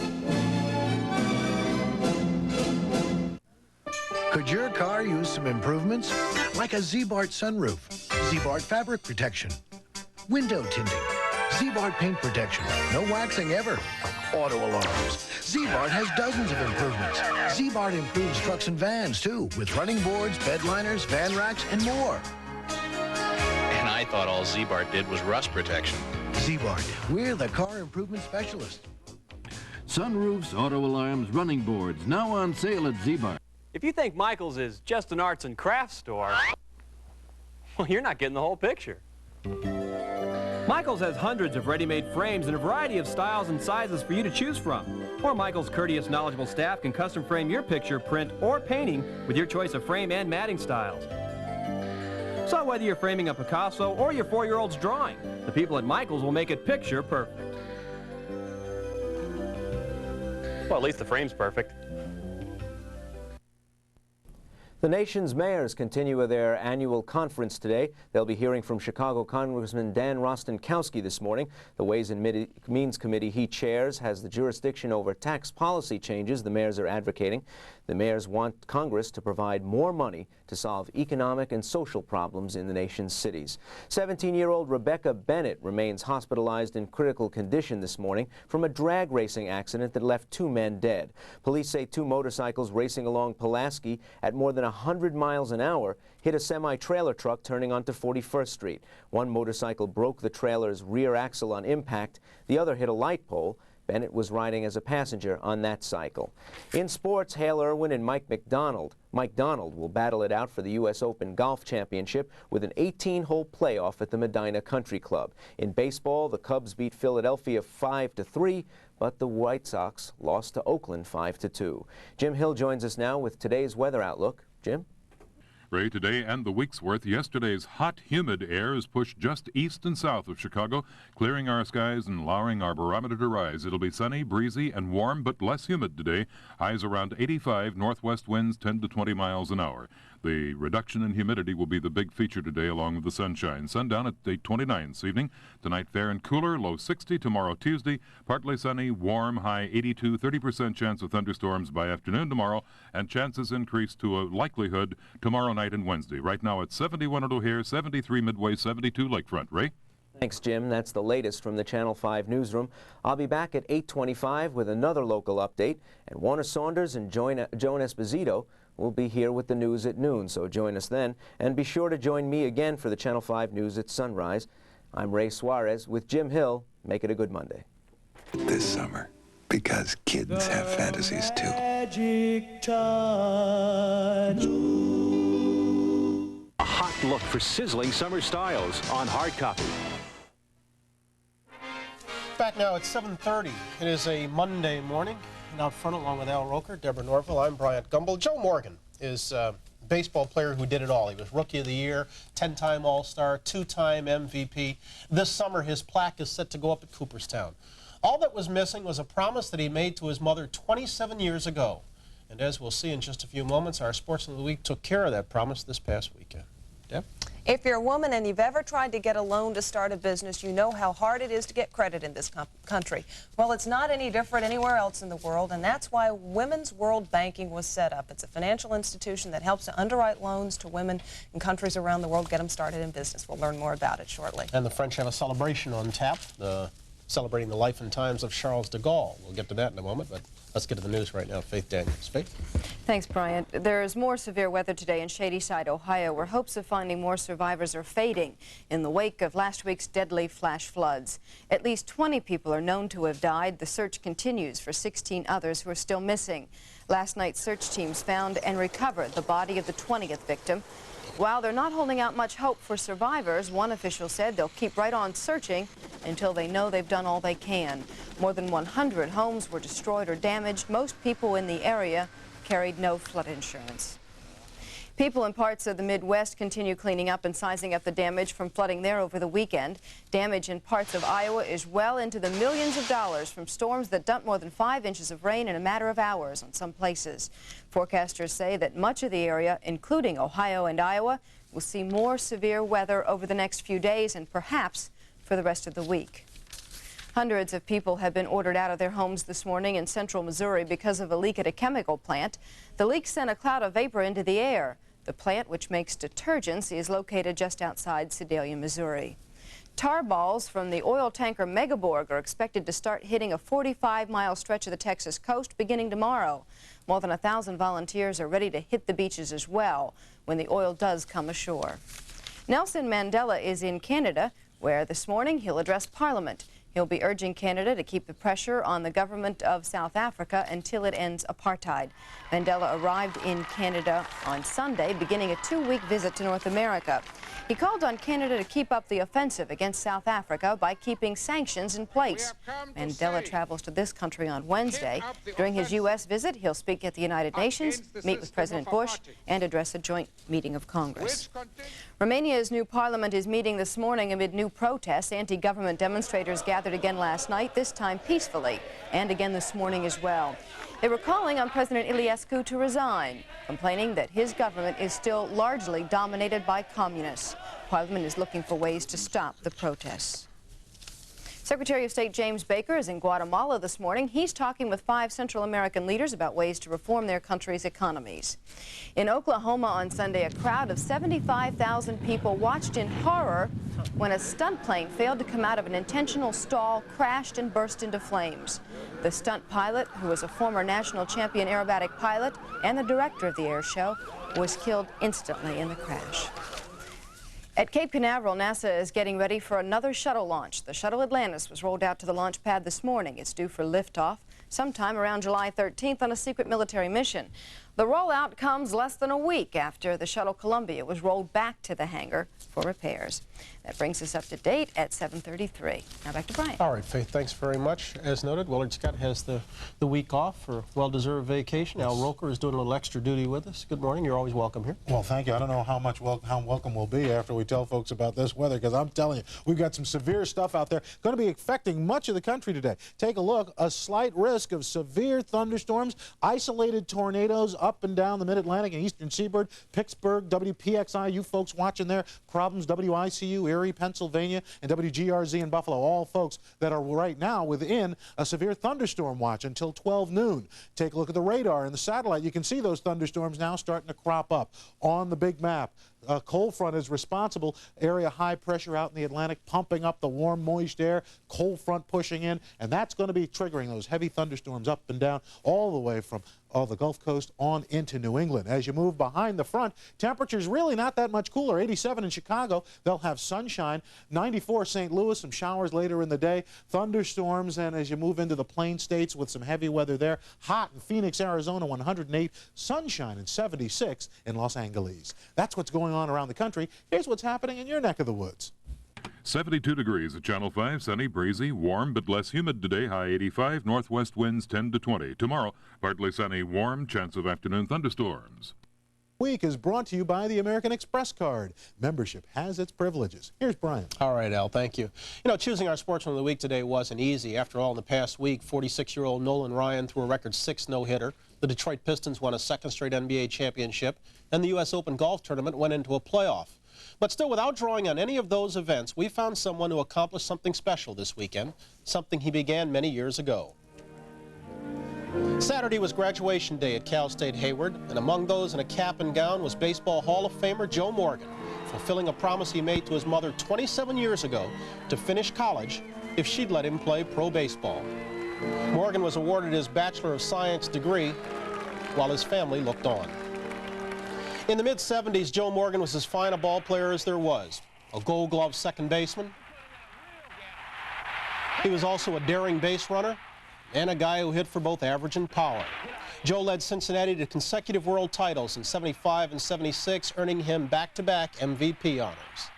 S3: Could your car use some improvements? Like a Z-Bart sunroof, Z-Bart fabric protection, window tinting, Z-Bart paint protection, no waxing ever, auto alarms. Z-Bart has dozens of improvements. Z-Bart improves trucks and vans, too, with running boards, bed liners, van racks, and more.
S12: And I thought all Z-Bart did was rust protection.
S3: Z-Bart, we're the car improvement specialists.
S32: Sunroofs, auto alarms, running boards, now on sale at Z-Bart.
S4: If you think Michael's is just an arts and crafts store, well, you're not getting the whole picture. Michael's has hundreds of ready-made frames in a variety of styles and sizes for you to choose from. Or Michael's courteous, knowledgeable staff can custom frame your picture, print, or painting with your choice of frame and matting styles. So whether you're framing a Picasso or your 4-year-old's drawing, the people at Michael's will make it picture perfect. Well, at least the frame's perfect.
S37: The nation's mayors continue their annual conference today. They'll be hearing from Chicago Congressman Dan Rostenkowski this morning. The Ways and Means Committee he chairs has the jurisdiction over tax policy changes the mayors are advocating. The mayors want Congress to provide more money to solve economic and social problems in the nation's cities. 17-year-old Rebecca Bennett remains hospitalized in critical condition this morning from a drag racing accident that left 2 men dead. Police say 2 motorcycles racing along Pulaski at more than 100 miles an hour hit a semi-trailer truck turning onto 41st Street. One motorcycle broke the trailer's rear axle on impact. The other hit a light pole. Bennett was riding as a passenger on that cycle. In sports, Hale Irwin and Mike Donald will battle it out for the U.S. Open Golf Championship with an 18-hole playoff at the Medina Country Club. In baseball, the Cubs beat Philadelphia 5-3, but the White Sox lost to Oakland 5-2. Jim Hill joins us now with today's weather outlook. Jim?
S17: Ray, today and the week's worth, yesterday's hot, humid air is pushed just east and south of Chicago, clearing our skies and allowing our barometer to rise. It'll be sunny, breezy, and warm, but less humid today. Highs around 85, northwest winds 10 to 20 miles an hour. The reduction in humidity will be the big feature today, along with the sunshine. Sundown at 8:29 this evening. Tonight, fair and cooler, low 60. Tomorrow, Tuesday, partly sunny, warm, high 82, 30% chance of thunderstorms by afternoon tomorrow, and chances increase to a likelihood tomorrow night and Wednesday. Right now, it's 71 at O'Hare, 73 Midway, 72 Lakefront. Ray?
S37: Thanks, Jim. That's the latest from the Channel 5 newsroom. I'll be back at 8:25 with another local update, and Warner Saunders and Joan Esposito will be here with the news at noon, so join us then. And be sure to join me again for the Channel 5 News at sunrise. I'm Ray Suarez with Jim Hill. Make it a good Monday.
S6: This summer, because kids have fantasies too.
S13: Magic touch.
S16: A hot look for sizzling summer styles on hard copy.
S1: Back now at 7:30. It is a Monday morning, and out front along with Al Roker, Deborah Norville, I'm Bryant Gumbel. Joe Morgan is a baseball player who did it all. He was Rookie of the Year, 10-time All-Star, 2-time MVP. This summer, his plaque is set to go up at Cooperstown. All that was missing was a promise that he made to his mother 27 years ago. And as we'll see in just a few moments, our Sports of the Week took care of that promise this past weekend. Deb?
S5: If you're a woman and you've ever tried to get a loan to start a business, you know how hard it is to get credit in this country. Well, it's not any different anywhere else in the world, and that's why Women's World Banking was set up. It's a financial institution that helps to underwrite loans to women in countries around the world, get them started in business. We'll learn more about it shortly.
S1: And the French have a celebration on tap, celebrating the life and times of Charles de Gaulle. We'll get to that in a moment, but let's get to the news right now. Faith Daniels. Faith?
S7: Thanks, Bryant. There's more severe weather today in Shadyside, Ohio, where hopes of finding more survivors are fading in the wake of last week's deadly flash floods. At least 20 people are known to have died. The search continues for 16 others who are still missing. Last night, search teams found and recovered the body of the 20th victim. While they're not holding out much hope for survivors, one official said they'll keep right on searching until they know they've done all they can. More than 100 homes were destroyed or damaged. Most people in the area carried no flood insurance. People in parts of the Midwest continue cleaning up and sizing up the damage from flooding there over the weekend. Damage in parts of Iowa is well into the millions of dollars from storms that dumped more than 5 inches of rain in a matter of hours on some places. Forecasters say that much of the area, including Ohio and Iowa, will see more severe weather over the next few days and perhaps for the rest of the week. Hundreds of people have been ordered out of their homes this morning in central Missouri because of a leak at a chemical plant. The leak sent a cloud of vapor into the air. The plant, which makes detergents, is located just outside Sedalia, Missouri. Tar balls from the oil tanker Megaborg are expected to start hitting a 45-mile stretch of the Texas coast beginning tomorrow. More than 1,000 volunteers are ready to hit the beaches as well when the oil does come ashore. Nelson Mandela is in Canada, where this morning he'll address Parliament. He'll be urging Canada to keep the pressure on the government of South Africa until it ends apartheid. Mandela arrived in Canada on Sunday, beginning a 2-week visit to North America. He called on Canada to keep up the offensive against South Africa by keeping sanctions in place. Mandela travels to this country on Wednesday. During his U.S. visit, he'll speak at the United Nations, meet with President Bush, and address a joint meeting of Congress. Romania's new parliament is meeting this morning amid new protests. Anti-government demonstrators gathered again last night, this time peacefully, and again this morning as well. They were calling on President Iliescu to resign, complaining that his government is still largely dominated by communists. Parliament is looking for ways to stop the protests. Secretary of State James Baker is in Guatemala this morning. He's talking with 5 Central American leaders about ways to reform their country's economies. In Oklahoma on Sunday, a crowd of 75,000 people watched in horror when a stunt plane failed to come out of an intentional stall, crashed and burst into flames. The stunt pilot, who was a former national champion aerobatic pilot and the director of the air show, was killed instantly in the crash. At Cape Canaveral, NASA is getting ready for another shuttle launch. The shuttle Atlantis was rolled out to the launch pad this morning. It's due for liftoff sometime around July 13th on a secret military mission. The rollout comes less than a week after the shuttle Columbia was rolled back to the hangar for repairs. That brings us up to date at 7:33. Now back to Brian.
S1: All right, Faith, thanks very much. As noted, Willard Scott has the week off for well-deserved vacation. Al Roker is doing a little extra duty with us. Good morning. You're always welcome here.
S8: Well, thank you. I don't know how welcome we'll be after we tell folks about this weather, because I'm telling you, we've got some severe stuff out there going to be affecting much of the country today. Take a look. A slight risk of severe thunderstorms, isolated tornadoes up and down the mid-Atlantic and eastern seaboard. Pittsburgh, WPXI, you folks watching there, Problems, WICU, Erie, Pennsylvania, and WGRZ in Buffalo, all folks that are right now within a severe thunderstorm watch until 12 noon. Take a look at the radar and the satellite. You can see those thunderstorms now starting to crop up on the big map. A cold front is responsible. Area high pressure out in the Atlantic pumping up the warm, moist air. Cold front pushing in, and that's going to be triggering those heavy thunderstorms up and down all the way from the Gulf Coast on into New England. As you move behind the front, temperatures really not that much cooler. 87 in Chicago. They'll have sunshine. 94 St. Louis, some showers later in the day. Thunderstorms, and as you move into the Plain States with some heavy weather there. Hot in Phoenix, Arizona, 108. Sunshine in 76 in Los Angeles. That's what's going on around the country. Here's what's happening in your neck of the woods.
S17: 72 degrees at Channel 5, sunny, breezy, warm but less humid today, high 85, northwest winds 10 to 20. Tomorrow, partly sunny, warm, chance of afternoon thunderstorms.
S8: Week is brought to you by the American Express card. Membership has its privileges. Here's Brian.
S1: All right, Al, thank you. You know, choosing our Sportsman of the Week today wasn't easy. After all, in the past week, 46-year-old Nolan Ryan threw a record 6 no-hitter. The Detroit Pistons won a second straight NBA championship, and the U.S. Open golf tournament went into a playoff. But still, without drawing on any of those events, we found someone who accomplished something special this weekend, something he began many years ago. Saturday was graduation day at Cal State Hayward, and among those in a cap and gown was Baseball Hall of Famer Joe Morgan, fulfilling a promise he made to his mother 27 years ago to finish college if she'd let him play pro baseball. Morgan was awarded his Bachelor of Science degree while his family looked on. In the mid-70s, Joe Morgan was as fine a ball player as there was, a Gold Glove second baseman. He was also a daring base runner and a guy who hit for both average and power. Joe led Cincinnati to consecutive world titles in '75 and '76, earning him back-to-back MVP honors.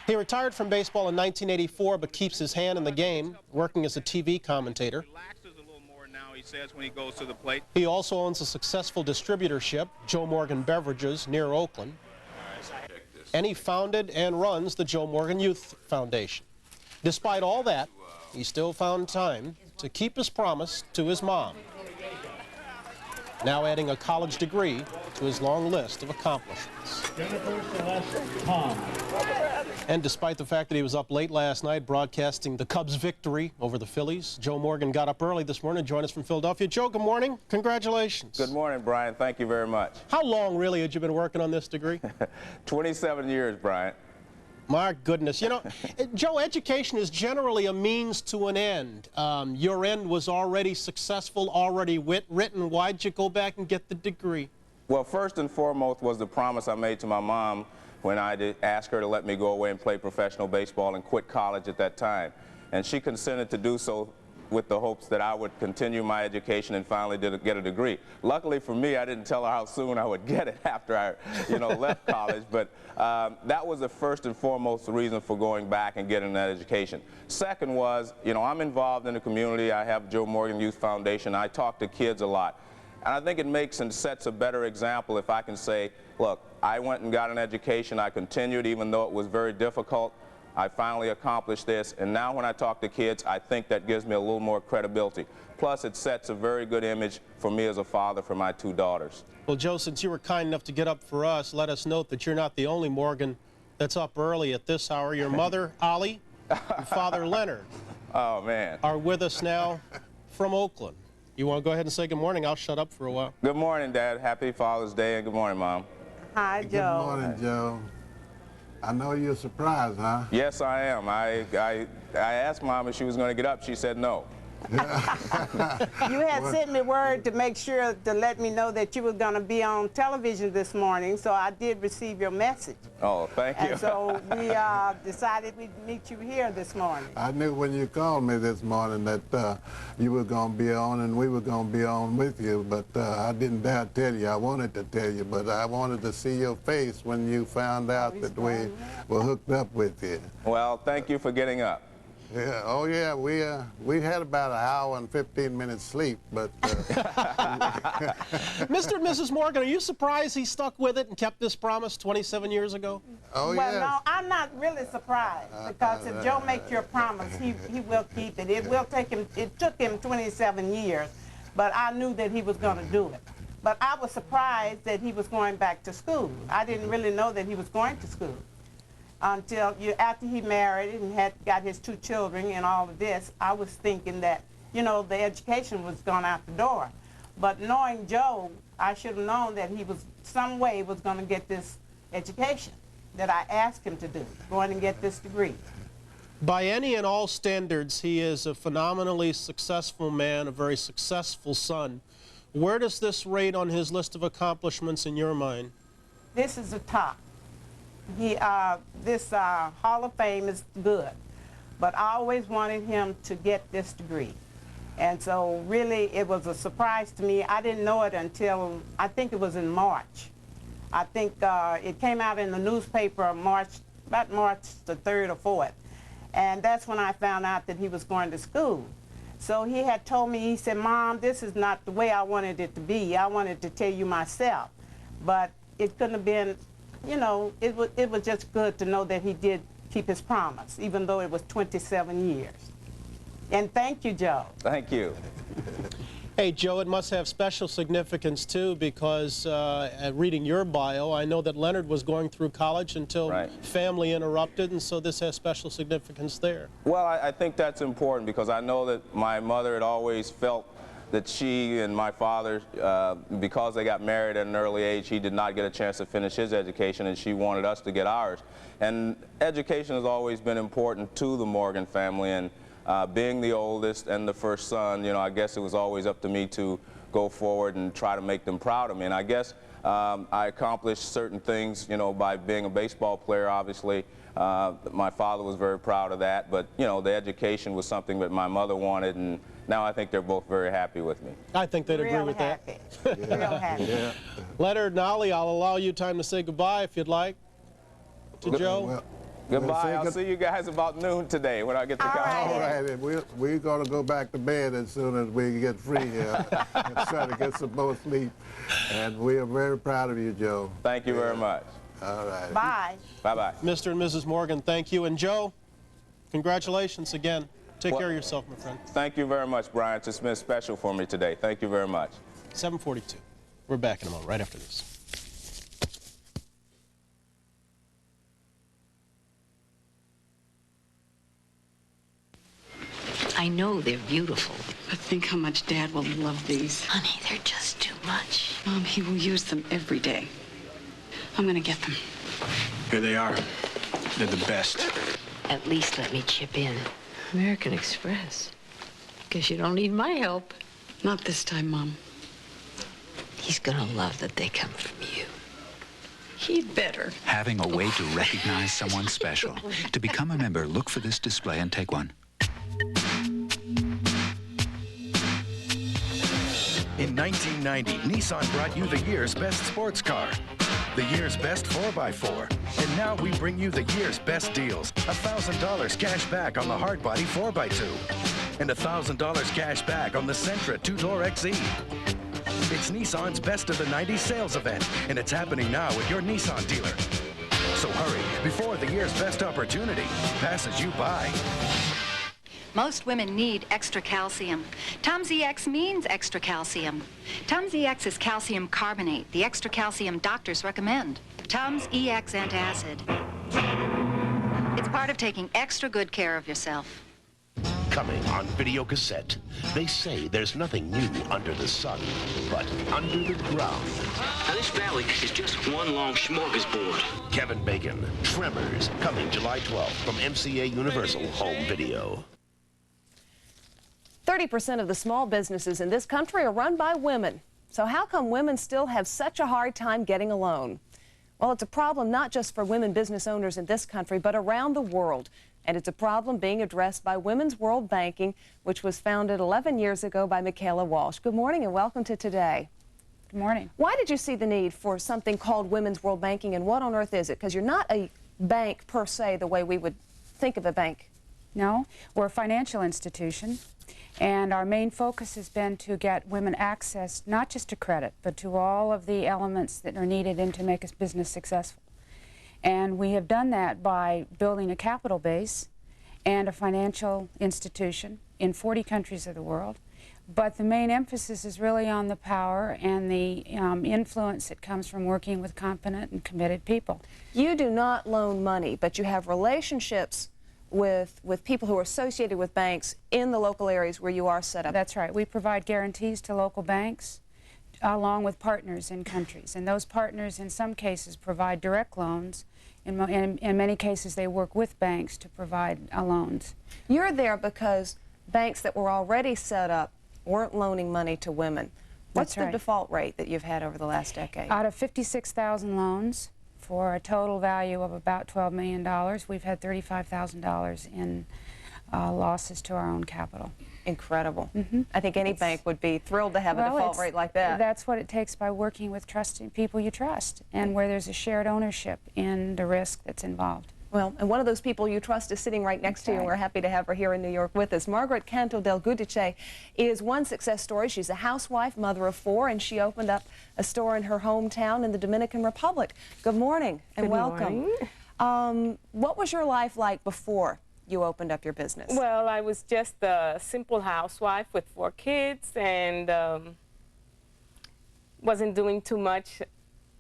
S1: He retired from baseball in 1984, but keeps his hand in the game, working as a TV commentator.
S9: He says when he goes to the plate.
S1: He also owns a successful distributorship, Joe Morgan Beverages, near Oakland. And he founded and runs the Joe Morgan Youth Foundation. Despite all that, he still found time to keep his promise to his mom, now adding a college degree to his long list of accomplishments. And despite the fact that he was up late last night broadcasting the Cubs' victory over the Phillies, Joe Morgan got up early this morning to join us from Philadelphia. Joe, good morning. Congratulations.
S9: Good morning, Brian. Thank you very much.
S1: How long, really, had you been working on this degree?
S9: 27 years, Brian.
S1: My goodness. You know, Joe, education is generally a means to an end. Your end was already successful, already written. Why'd you go back and get the degree?
S9: Well, first and foremost was the promise I made to my mom when I asked her to let me go away and play professional baseball and quit college at that time. And she consented to do so with the hopes that I would continue my education and finally get a degree. Luckily for me, I didn't tell her how soon I would get it after I, left college, but that was the first and foremost reason for going back and getting that education. Second was, I'm involved in the community. I have Joe Morgan Youth Foundation. I talk to kids a lot. And I think it makes and sets a better example if I can say, look, I went and got an education. I continued even though it was very difficult. I finally accomplished this, and now when I talk to kids, I think that gives me a little more credibility. Plus, it sets a very good image for me as a father for my 2 daughters.
S1: Well, Joe, since you were kind enough to get up for us, let us note that you're not the only Morgan that's up early at this hour. Your mother, Ollie, and father, Leonard, are with us now from Oakland. You want to go ahead and say good morning? I'll shut up for a while.
S9: Good morning, Dad. Happy Father's Day, and good morning, Mom.
S10: Hi, Joe.
S16: Good morning, Joe. I know you're surprised, huh?
S9: Yes, I am. I asked Mom if she was going to get up. She said no.
S10: You had sent me word to make sure to let me know that you were going to be on television this morning, so I did receive your message.
S9: Oh, thank you.
S10: And so we decided we'd meet you here this morning.
S16: I knew when you called me this morning that you were going to be on and we were going to be on with you, but I didn't dare tell you. I wanted to tell you, but I wanted to see your face when you found out that we were hooked up with you.
S9: Well, thank you for getting up.
S16: Yeah, oh yeah, we had about an hour and 15 minutes sleep, but...
S1: Mr. and Mrs. Morgan, are you surprised he stuck with it and kept this promise 27 years ago?
S16: Oh,
S10: well, no, I'm not really surprised, because if Joe makes you a promise, he will keep it. It took him 27 years, but I knew that he was going to do it. But I was surprised that he was going back to school. I didn't really know that he was going to school. Until after he married and had got his 2 children and all of this, I was thinking that, the education was gone out the door. But knowing Joe, I should have known that he was, some way was going to get this education that I asked him to do, going and get this degree.
S1: By any and all standards, he is a phenomenally successful man, a very successful son. Where does this rate on his list of accomplishments in your mind?
S10: This is the top. This Hall of Fame is good, but I always wanted him to get this degree. And so really it was a surprise to me. I didn't know it until, I think it was in March. I think it came out in the newspaper about March the 3rd or 4th. And that's when I found out that he was going to school. So he had told me, he said, Mom, this is not the way I wanted it to be. I wanted to tell you myself. But it couldn't have been, you know, it was just good to know that he did keep his promise, even though it was 27 years. And thank you, Joe.
S9: Thank you.
S1: Hey, Joe, it must have special significance, too, because reading your bio, I know that Leonard was going through college until family interrupted, and so this has special significance there.
S9: Well, I think that's important because I know that my mother had always felt that she and my father, because they got married at an early age, he did not get a chance to finish his education, and she wanted us to get ours. And education has always been important to the Morgan family, and being the oldest and the first son, you know, I guess it was always up to me to go forward and try to make them proud of me. And I guess I accomplished certain things, you know, by being a baseball player, obviously. My father was very proud of that, but, you know, the education was something that my mother wanted, and now I think they're both very happy with me.
S1: I think they'd agree with that.
S10: Real happy.
S1: Yeah. Leonard and Ollie, I'll allow you time to say goodbye if you'd like to Joe.
S16: Well,
S9: goodbye. I'll see you guys about noon today when I get to college.
S16: All right, we're going to go back to bed as soon as we get free here and try to get some more sleep. And we are very proud of you, Joe.
S9: Thank you very much.
S16: All right.
S10: Bye.
S9: Bye-bye.
S1: Mr. and Mrs. Morgan, thank you. And Joe, congratulations again. Take care of yourself, my friend.
S9: Thank you very much, Brian. It's been special for me today. Thank you very much.
S1: 7:42. We're back in a moment, right after this.
S11: I know they're beautiful.
S14: But think how much Dad will love these.
S11: Honey, they're just too much.
S14: Mom, he will use them every day. I'm gonna get them.
S12: Here they are. They're the best.
S11: At least let me chip in. American Express. Guess you don't need my help.
S14: Not this time, Mom.
S11: He's gonna love that they come from you.
S14: He'd better.
S15: Having a way to recognize someone special. To become a member, look for this display and take one.
S18: In 1990, Nissan brought you the year's best sports car, the year's best 4x4. And now we bring you the year's best deals. $1,000 cash back on the hardbody 4x2. And $1,000 cash back on the Sentra 2-door XE. It's Nissan's Best of the 90s sales event, and it's happening now at your Nissan dealer. So hurry, before the year's best opportunity passes you by.
S19: Most women need extra calcium. Tums EX means extra calcium. Tums EX is calcium carbonate, the extra calcium doctors recommend. Tums EX antacid. It's part of taking extra good care of yourself.
S20: Coming on video cassette. They say there's nothing new under the sun, but under the ground.
S12: Now this valley is just one long smorgasbord.
S20: Kevin Bacon, Tremors, coming July 12th from MCA Universal Home Video.
S5: 30% of the small businesses in this country are run by women. So how come women still have such a hard time getting a loan? Well, it's a problem not just for women business owners in this country, but around the world. And it's a problem being addressed by Women's World Banking, which was founded 11 years ago by Michaela Walsh. Good morning and welcome to Today.
S21: Good morning.
S5: Why did you see the need for something called Women's World Banking, and what on earth is it? Because you're not a bank per se the way we would think of a bank.
S21: No, we're a financial institution, and our main focus has been to get women access not just to credit, but to all of the elements that are needed in to make a business successful. And we have done that by building a capital base and a financial institution in 40 countries of the world. But the main emphasis is really on the power and the influence that comes from working with competent and committed people.
S5: You do not loan money, but you have relationships with people who are associated with banks in the local areas where you are set up.
S21: That's right. We provide guarantees to local banks along with partners in countries. And those partners in some cases provide direct loans. In many cases they work with banks to provide loans.
S5: You're there because banks that were already set up weren't loaning money to women. What's the default rate that you've had over the last decade?
S21: Out of 56,000 loans, for a total value of about $12 million, we've had $35,000 in losses to our own capital.
S5: Incredible. I think any bank would be thrilled to have a default rate like that.
S21: That's what it takes by working with trusting people you trust and where there's a shared ownership in the risk that's involved.
S5: Well, and one of those people you trust is sitting right next to you, and we're happy to have her here in New York with us. Margaret Canto del Gudice is one success story. She's a housewife, mother of 4, and she opened up a store in her hometown in the Dominican Republic. Good morning and welcome. What was your life like before you opened up your business?
S2: Well, I was just a simple housewife with 4 kids and wasn't doing too much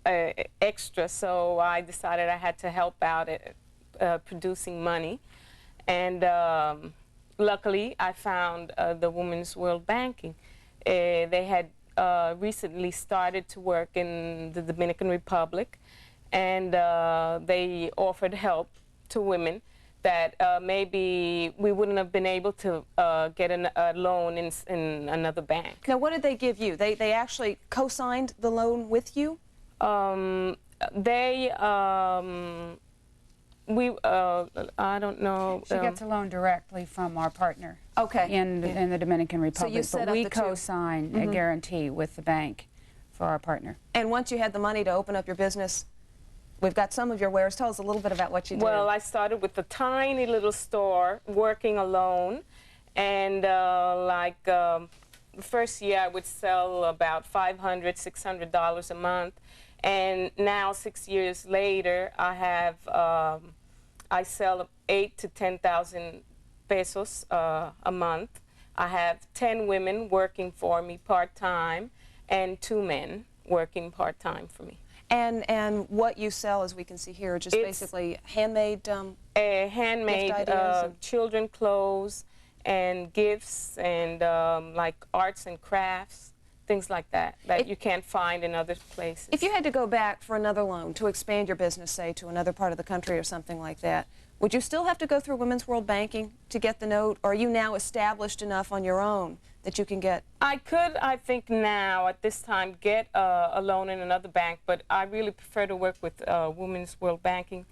S2: extra, so I decided I had to help out at producing money. And luckily, I found the Women's World Banking. They had recently started to work in the Dominican Republic, and they offered help to women that maybe we wouldn't have been able to get a loan in another bank.
S5: Now, what did they give you? They actually co-signed the loan with you?
S2: I don't know.
S21: She gets a loan directly from our partner.
S5: Okay.
S21: In the Dominican Republic.
S5: So you set
S21: but we
S5: up the
S21: co-sign a guarantee with the bank for our partner.
S5: And once you had the money to open up your business, we've got some of your wares. Tell us a little bit about what you did.
S2: Well, I started with a tiny little store, working alone, and the first year I would sell about $500, $600 a month. And now, 6 years later, I sell 8,000 to 10,000 pesos a month. I have 10 women working for me part-time and 2 men working part-time for me.
S5: And what you sell, as we can see here, just basically handmade
S2: handmade children clothes and gifts and like arts and crafts. Things like that you can't find in other places.
S5: If you had to go back for another loan to expand your business, say, to another part of the country or something like that, would you still have to go through Women's World Banking to get the note, or are you now established enough on your own that you can get?
S2: I could, I think now, at this time, get a loan in another bank, but I really prefer to work with Women's World Banking.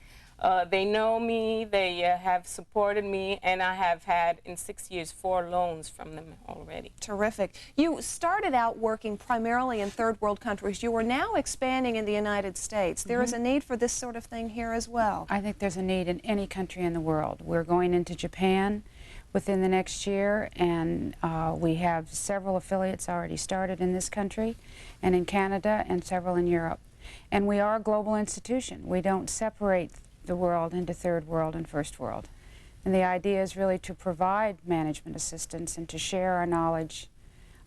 S2: They know me, they have supported me, and I have had, in 6 years, 4 loans from them already.
S5: Terrific. You started out working primarily in third world countries. You are now expanding in the United States. There is a need for this sort of thing here as well.
S21: I think there's a need in any country in the world. We're going into Japan within the next year, and we have several affiliates already started in this country, and in Canada, and several in Europe. And we are a global institution. We don't separate the world into third world and first world. And the idea is really to provide management assistance and to share our knowledge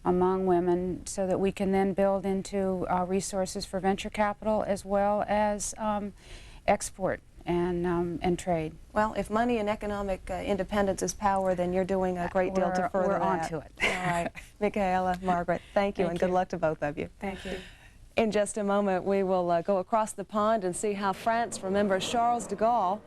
S21: among women so that we can then build into resources for venture capital as well as export and trade.
S5: Well, if money and economic independence is power, then you're doing a great deal to further that.
S21: We're on to it.
S5: All right. Michaela, Margaret, thank you, and good luck to both of you.
S2: Thank you.
S5: In just a moment, we will go across the pond and see how France remembers Charles de Gaulle.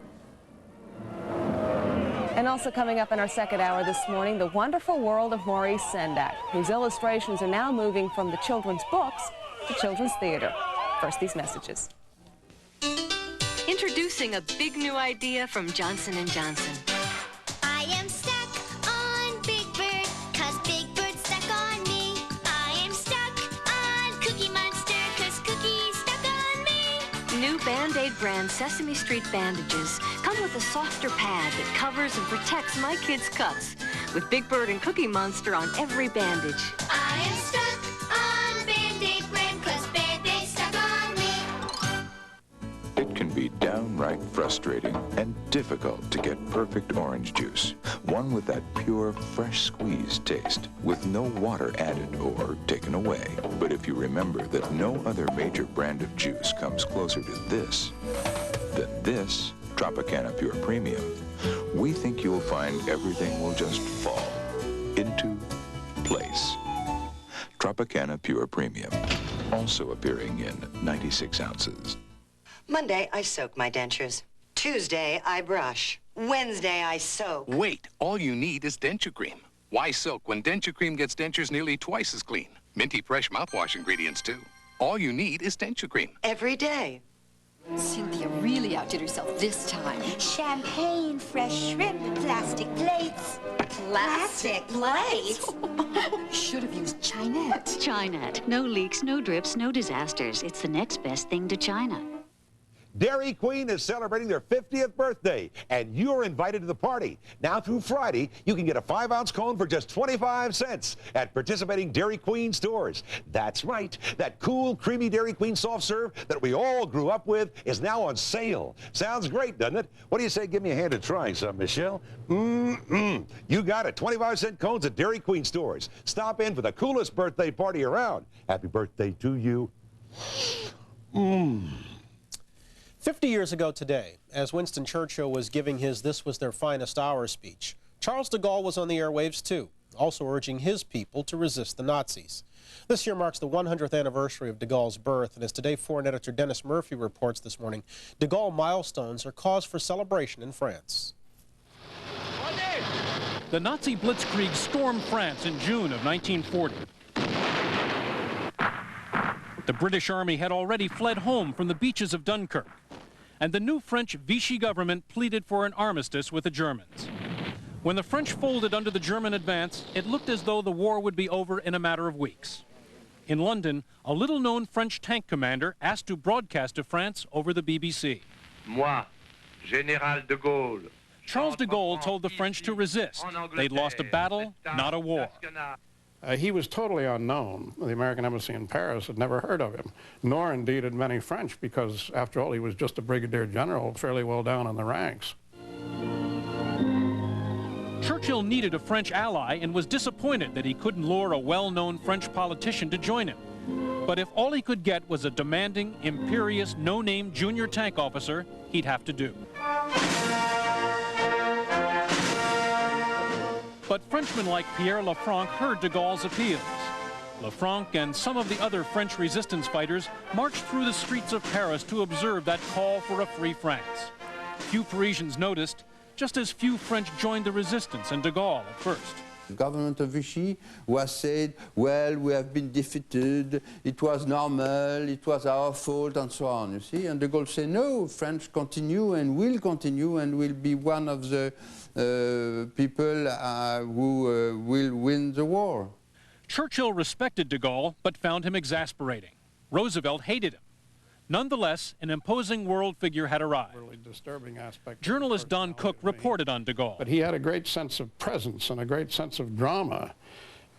S5: And also coming up in our second hour this morning, the wonderful world of Maurice Sendak, whose illustrations are now moving from the children's books to children's theater. First, these messages.
S3: Introducing a big new idea from Johnson & Johnson.
S22: I am stuck on Big Bird, 'cause Big Bird's stuck on me. I am stuck on Cookie Monster, 'cause Cookie's stuck on me.
S3: New Band-Aid brand Sesame Street bandages come with a softer pad that covers and protects my kids' cuts. With Big Bird and Cookie Monster on every bandage.
S22: I am stuck on Band-Aid brand, 'cause Band-Aid's stuck on me.
S23: It can be downright frustrating and difficult to get perfect orange juice. One with that pure, fresh squeezed taste, with no water added or taken away. But if you remember that no other major brand of juice comes closer to this, then this, Tropicana Pure Premium, we think you'll find everything will just fall into place. Tropicana Pure Premium, also appearing in 96 ounces.
S24: Monday, I soak my dentures. Tuesday, I brush. Wednesday, I soak.
S25: Wait, all you need is denture cream. Why soak when denture cream gets dentures nearly twice as clean? Minty fresh mouthwash ingredients, too. All you need is denture cream.
S24: Every day.
S26: Cynthia really outdid herself this time.
S22: Champagne, fresh shrimp, plastic plates. Plastic plates?
S26: Should have used Chinette.
S27: Chinette. No leaks, no drips, no disasters. It's the next best thing to China.
S4: Dairy Queen is celebrating their 50th birthday, and you're invited to the party. Now through Friday, you can get a 5-ounce cone for just 25 cents at participating Dairy Queen stores. That's right. That cool, creamy Dairy Queen soft serve that we all grew up with is now on sale. Sounds great, doesn't it? What do you say? Give me a hand at trying some, Michelle. You got it. 25-cent cones at Dairy Queen stores. Stop in for the coolest birthday party around. Happy birthday to you.
S1: 50 years ago today, as Winston Churchill was giving his "This Was Their Finest Hour" speech, Charles de Gaulle was on the airwaves too, also urging his people to resist the Nazis. This year marks the 100th anniversary of de Gaulle's birth, and as Today foreign editor Dennis Murphy reports this morning, de Gaulle milestones are cause for celebration in France.
S6: The Nazi blitzkrieg stormed France in June of 1940. The British Army had already fled home from the beaches of Dunkirk, and the new French Vichy government pleaded for an armistice with the Germans. When the French folded under the German advance, it looked as though the war would be over in a matter of weeks. In London, a little-known French tank commander asked to broadcast to France over the BBC.
S7: Moi, Général de Gaulle.
S6: Charles de Gaulle told the French to resist. They'd lost a battle, not a war.
S8: He was totally unknown. The American embassy in Paris had never heard of him, nor indeed had many French, because after all, he was just a brigadier general, fairly well down in the ranks.
S6: Churchill needed a French ally and was disappointed that he couldn't lure a well-known French politician to join him. But if all he could get was a demanding, imperious, no-name junior tank officer, he'd have to do. But Frenchmen like Pierre Lafranc heard de Gaulle's appeals. Lafranc and some of the other French resistance fighters marched through the streets of Paris to observe that call for a free France. Few Parisians noticed, just as few French joined the resistance and de Gaulle at first.
S13: The government of Vichy was said, well, we have been defeated, it was normal, it was our fault, and so on, you see. And de Gaulle said, no, French continue and will be one of the people who will win the war.
S6: Churchill respected de Gaulle, but found him exasperating. Roosevelt hated him. Nonetheless, an imposing world figure had arrived.
S8: Really disturbing aspect.
S6: Journalist Don Cook reported on de Gaulle.
S8: But he had a great sense of presence and a great sense of drama,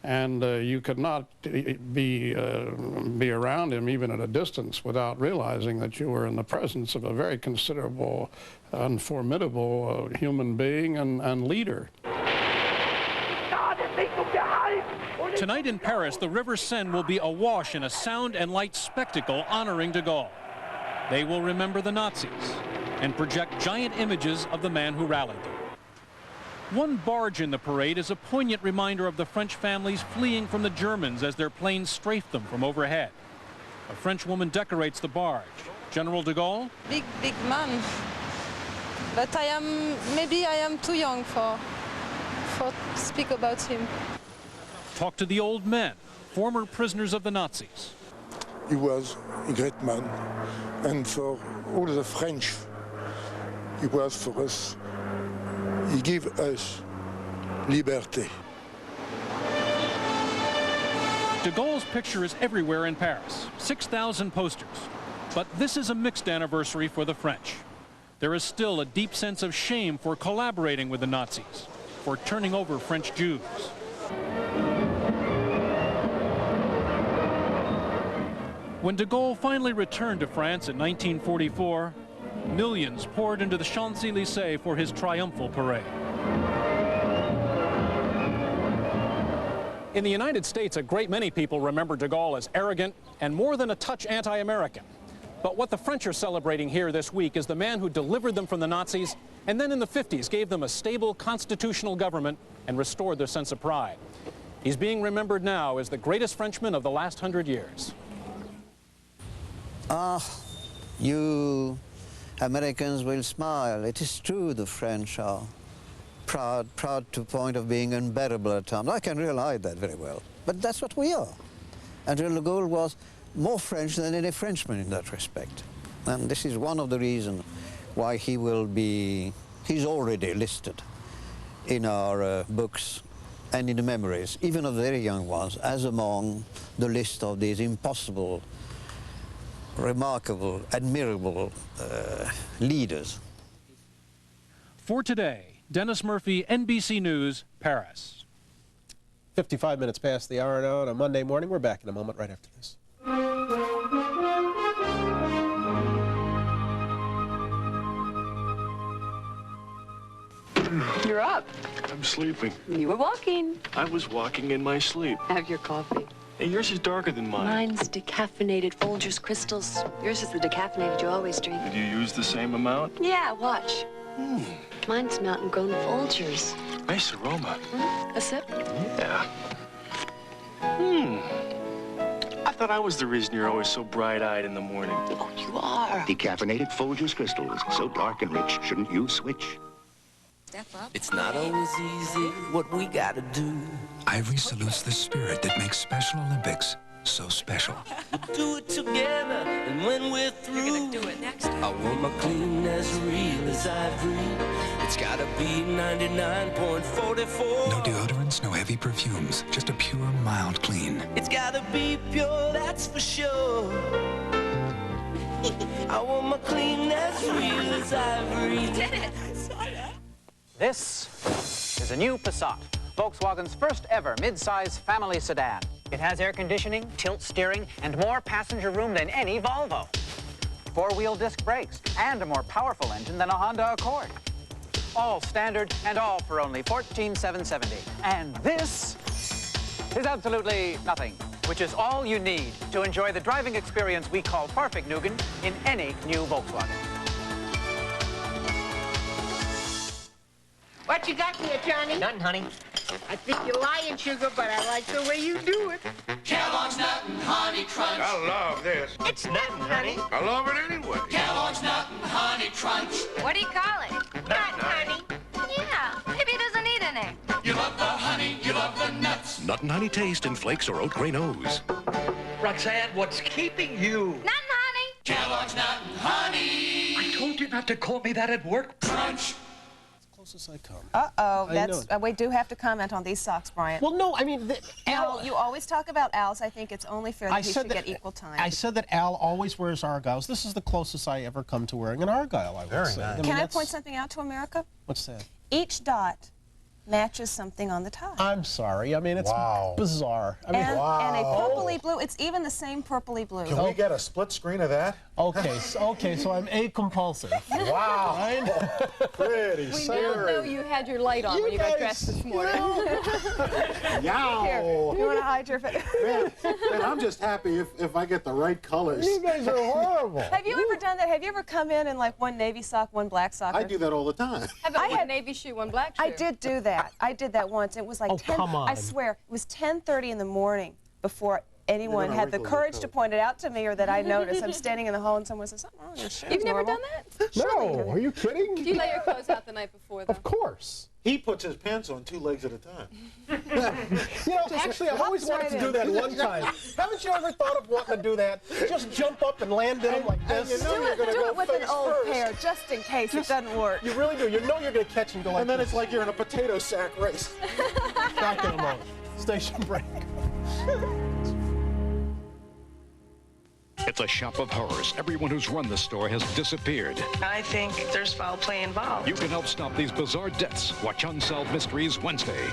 S8: and you could not be around him even at a distance without realizing that you were in the presence of a very considerable and formidable human being and leader.
S6: Tonight in Paris, the River Seine will be awash in a sound and light spectacle honoring de Gaulle. They will remember the Nazis and project giant images of the man who rallied them. One barge in the parade is a poignant reminder of the French families fleeing from the Germans as their planes strafe them from overhead. A French woman decorates the barge. General de Gaulle?
S17: Big man. But maybe I am too young for speak about him.
S6: Talk to the old men, former prisoners of the Nazis.
S27: He was a great man, and for all the French, he was for us. He gave us liberty.
S6: De Gaulle's picture is everywhere in Paris, 6,000 posters. But this is a mixed anniversary for the French. There is still a deep sense of shame for collaborating with the Nazis, for turning over French Jews. When de Gaulle finally returned to France in 1944, millions poured into the Champs-Élysées for his triumphal parade.
S28: In the United States, a great many people remember de Gaulle as arrogant and more than a touch anti-American. But what the French are celebrating here this week is the man who delivered them from the Nazis and then in the 50s gave them a stable constitutional government and restored their sense of pride. He's being remembered now as the greatest Frenchman of the last 100 years.
S29: You Americans will smile. It is true the French are proud to the point of being unbearable at times. I can realize that very well. But that's what we are. And de Gaulle was more French than any Frenchman in that respect. And this is one of the reasons why he will be, he's already listed in our books and in the memories, even of the very young ones, as among the list of these impossible remarkable, admirable leaders.
S6: For today, Dennis Murphy, NBC News, Paris.
S1: 55 minutes past the hour now on a Monday morning. We're back in a moment right after this.
S9: You're up.
S10: I'm sleeping.
S9: You were walking.
S10: I was walking in my sleep.
S9: Have your coffee.
S10: Hey, yours is darker than mine.
S9: Mine's decaffeinated Folgers crystals. Yours is the decaffeinated you always drink.
S10: Did you use the same amount?
S9: Yeah, watch. Mine's mountain grown Folgers.
S10: Nice aroma.
S9: A sip?
S10: Yeah. I thought I was the reason you're always so bright-eyed in the morning.
S9: Oh, you are.
S20: Decaffeinated Folgers crystals, so dark and rich. Shouldn't you switch?
S9: Step up.
S11: It's not always easy what we gotta do.
S12: Ivory salutes the spirit that makes Special Olympics so special.
S11: We do it together, and when we're through, you're gonna do it next time. I want my clean as real as ivory. It's gotta be 99.44.
S12: No deodorants, no heavy perfumes, just a pure, mild clean.
S11: It's gotta be pure, that's for sure. I want my clean as real as ivory.
S9: You did it. I saw that.
S14: This is a new Passat, Volkswagen's first ever mid-size family sedan. It has air conditioning, tilt steering, and more passenger room than any Volvo. Four-wheel disc brakes, and a more powerful engine than a Honda Accord. All standard and all for only $14,770. And this is absolutely nothing, which is all you need to enjoy the driving experience we call Farfignugan in any new Volkswagen.
S15: What you got there, Johnny?
S11: Nothing, honey.
S15: I think you're lying, Sugar, but I like the way you do it.
S11: Kellogg's Nut and Honey Crunch.
S7: I love this.
S15: It's nothing, honey.
S7: I love it anyway.
S11: Kellogg's Nut and Honey Crunch.
S15: What do you call it? Nut, honey.
S16: Yeah, maybe it doesn't need a name.
S11: You love the honey, you love the nuts.
S20: Nut and honey taste in flakes or oat grain O's.
S15: Roxanne, what's keeping you?
S16: Nut and honey.
S11: Kellogg's Nut and Honey.
S15: I told you not to call me that at work.
S11: Crunch.
S1: Closest I come.
S5: We do have to comment on these socks, Brian.
S1: Well, no, I mean,
S5: Al, you always talk about Al's. I think it's only fair that he should get equal time.
S1: I said that Al always wears Argyles. This is the closest I ever come to wearing an Argyle, I would say.
S5: Nice. Can I point something out to America?
S1: What's that?
S5: Each dot matches something on the tie.
S1: I'm sorry. I mean, it's bizarre. I mean,
S5: and a purpley blue. It's even the same purpley blue.
S18: Can we get a split screen of that?
S1: Okay, so I'm a-compulsive.
S18: Wow. Pretty
S17: We
S18: scary.
S17: now know you had your light on when you got dressed this morning.
S18: Yow.
S5: Here, you want to hide your face?
S18: Man, I'm just happy if I get the right colors.
S1: You guys are horrible.
S5: Have you ever done that? Have you ever come in like one navy sock, one black sock?
S18: I do that all the time.
S17: How about one navy shoe, one black shoe?
S5: I did do that. I did that once. It was like 10.
S1: Come on.
S5: I swear, it was 10:30 in the morning before anyone had the courage to point it out to me or that I noticed. I'm standing in the hall and someone says, something wrong with your shirt.
S17: You've never done that?
S1: No, are you kidding?
S17: Do you lay your clothes out the night before, though?
S1: Of course.
S18: He puts his pants on 2 legs at a time.
S1: You know, actually, I've always wanted to do that one time. Haven't you ever thought of wanting to do that? Just jump up and land in them like this.
S18: You know you're going to
S5: Do
S18: go
S5: it with
S18: face
S5: an old
S18: first.
S5: pair, just in case it doesn't work.
S1: You really do. You know you're going to catch and go like
S18: And then
S1: this.
S18: it's like you're in a potato sack race.
S1: Back in a moment. Station break.
S16: It's a shop of horrors. Everyone who's run the store has disappeared.
S19: I think there's foul play involved.
S16: You can help stop these bizarre deaths. Watch Unsolved Mysteries Wednesday.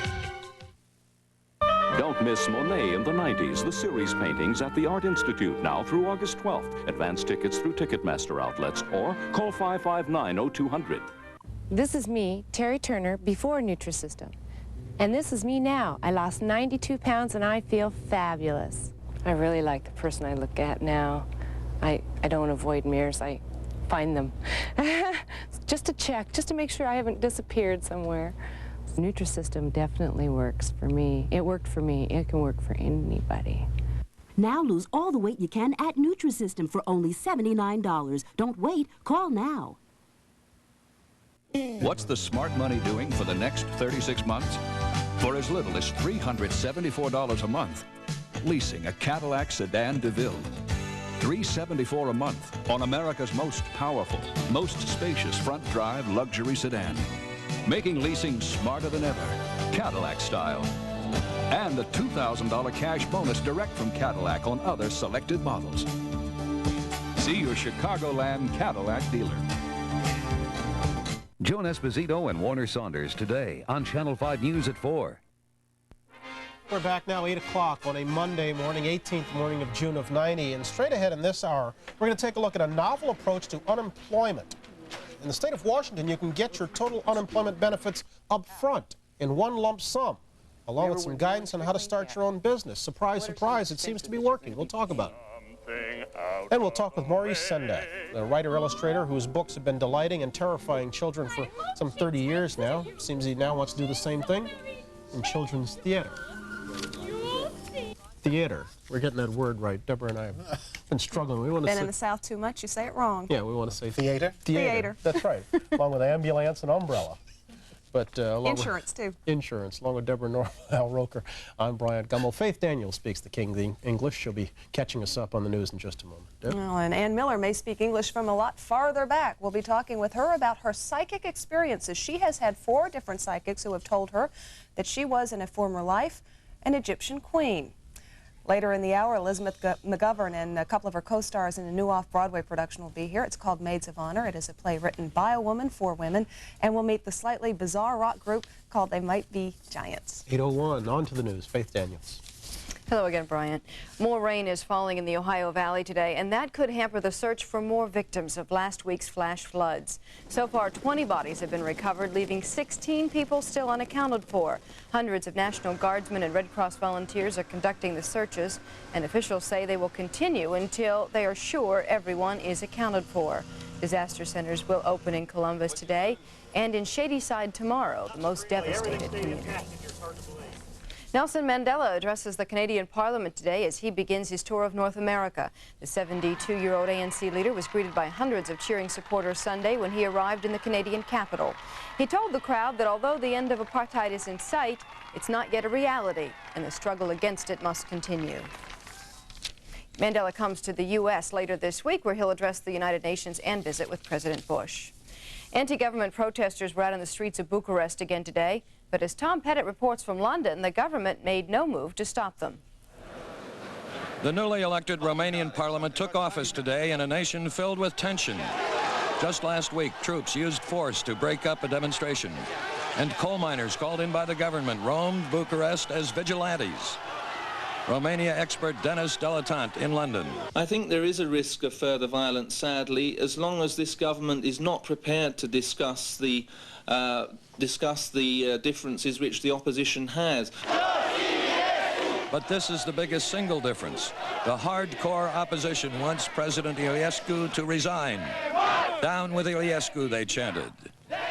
S30: Don't miss Monet in the 90s, the series paintings at the Art Institute now through August 12th. Advance tickets through Ticketmaster outlets or call 559-0200.
S31: This is me, Terry Turner, before Nutrisystem. And this is me now. I lost 92 pounds and I feel fabulous. I really like the person I look at now. I don't avoid mirrors, I find them. Just to check, just to make sure I haven't disappeared somewhere. Nutrisystem definitely works for me. It worked for me. It can work for anybody.
S32: Now lose all the weight you can at Nutrisystem for only $79. Don't wait. Call now.
S33: What's the smart money doing for the next 36 months? For as little as $374 a month, leasing a Cadillac Sedan DeVille. $374 a month on America's most powerful, most spacious front-drive luxury sedan. Making leasing smarter than ever, Cadillac style. And a $2,000 cash bonus direct from Cadillac on other selected models. See your Chicagoland Cadillac dealer.
S2: Joan Esposito and Warner Saunders today on Channel 5 News at 4.
S1: We're back now, 8 o'clock on a Monday morning, 18th morning of June of '90. And straight ahead in this hour, we're going to take a look at a novel approach to unemployment. In the state of Washington, you can get your total unemployment benefits up front in one lump sum, along with some guidance on how to start your own business. Surprise, surprise, it seems to be working. We'll talk about it. And we'll talk with Maurice Sendak, the writer-illustrator whose books have been delighting and terrifying children for some 30 years now. Seems he now wants to do the same thing in children's theater. Theater. We're getting that word right. Deborah and I have been struggling. We want to
S5: been in the South too much, you say it wrong.
S1: Yeah, we want to say
S18: theater.
S5: Theater.
S1: That's right. Along with ambulance and umbrella. But
S5: insurance, too.
S1: Insurance, along with Deborah, Norville, Al Roker. I'm Brian Gumbel. Faith Daniels speaks the King English. She'll be catching us up on the news in just a moment. Deb?
S5: Well, and Ann Miller may speak English from a lot farther back. We'll be talking with her about her psychic experiences. She has had 4 different psychics who have told her that she was, in a former life, an Egyptian queen. Later in the hour, Elizabeth McGovern and a couple of her co-stars in a new off-Broadway production will be here. It's called Maids of Honor. It is a play written by a woman for women, and we'll meet the slightly bizarre rock group called They Might Be Giants.
S1: 8:01, on to the news. Faith Daniels.
S3: Hello again, Brian. More rain is falling in the Ohio Valley today, and that could hamper the search for more victims of last week's flash floods. So far, 20 bodies have been recovered, leaving 16 people still unaccounted for. Hundreds of National Guardsmen and Red Cross volunteers are conducting the searches, and officials say they will continue until they are sure everyone is accounted for. Disaster centers will open in Columbus today and in Shadyside tomorrow, the most devastated community. Nelson Mandela addresses the Canadian Parliament today as he begins his tour of North America. The 72-year-old ANC leader was greeted by hundreds of cheering supporters Sunday when he arrived in the Canadian capital. He told the crowd that although the end of apartheid is in sight, it's not yet a reality, and the struggle against it must continue. Mandela comes to the U.S. later this week, where he'll address the United Nations and visit with President Bush. Anti-government protesters were out on the streets of Bucharest again today. But as Tom Pettit reports from London, the government made no move to stop them.
S4: The newly elected Romanian parliament took office today in a nation filled with tension. Just last week, troops used force to break up a demonstration, and coal miners called in by the government roamed Bucharest as vigilantes. Romania expert Dennis Dilettant in London.
S8: I think there is a risk of further violence, sadly, as long as this government is not prepared to discuss the differences which the opposition has.
S4: But this is the biggest single difference. The hardcore opposition wants President Iliescu to resign. Down with Iliescu, they chanted.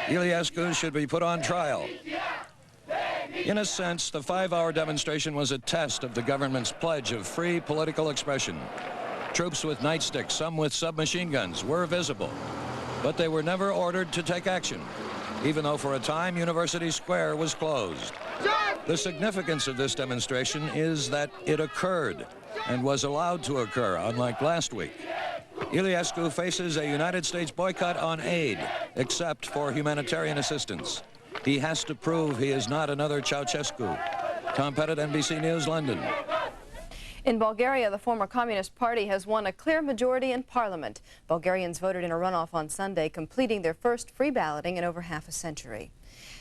S4: Iliescu should be put on trial. In a sense, the 5-hour demonstration was a test of the government's pledge of free political expression. Troops with nightsticks, some with submachine guns, were visible, but they were never ordered to take action, even though for a time University Square was closed. The significance of this demonstration is that it occurred and was allowed to occur, unlike last week. Iliescu faces a United States boycott on aid, except for humanitarian assistance. He has to prove he is not another Ceausescu. Tom Pettit, NBC News, London.
S3: In Bulgaria, the former Communist Party has won a clear majority in parliament. Bulgarians voted in a runoff on Sunday, completing their first free balloting in over half a century.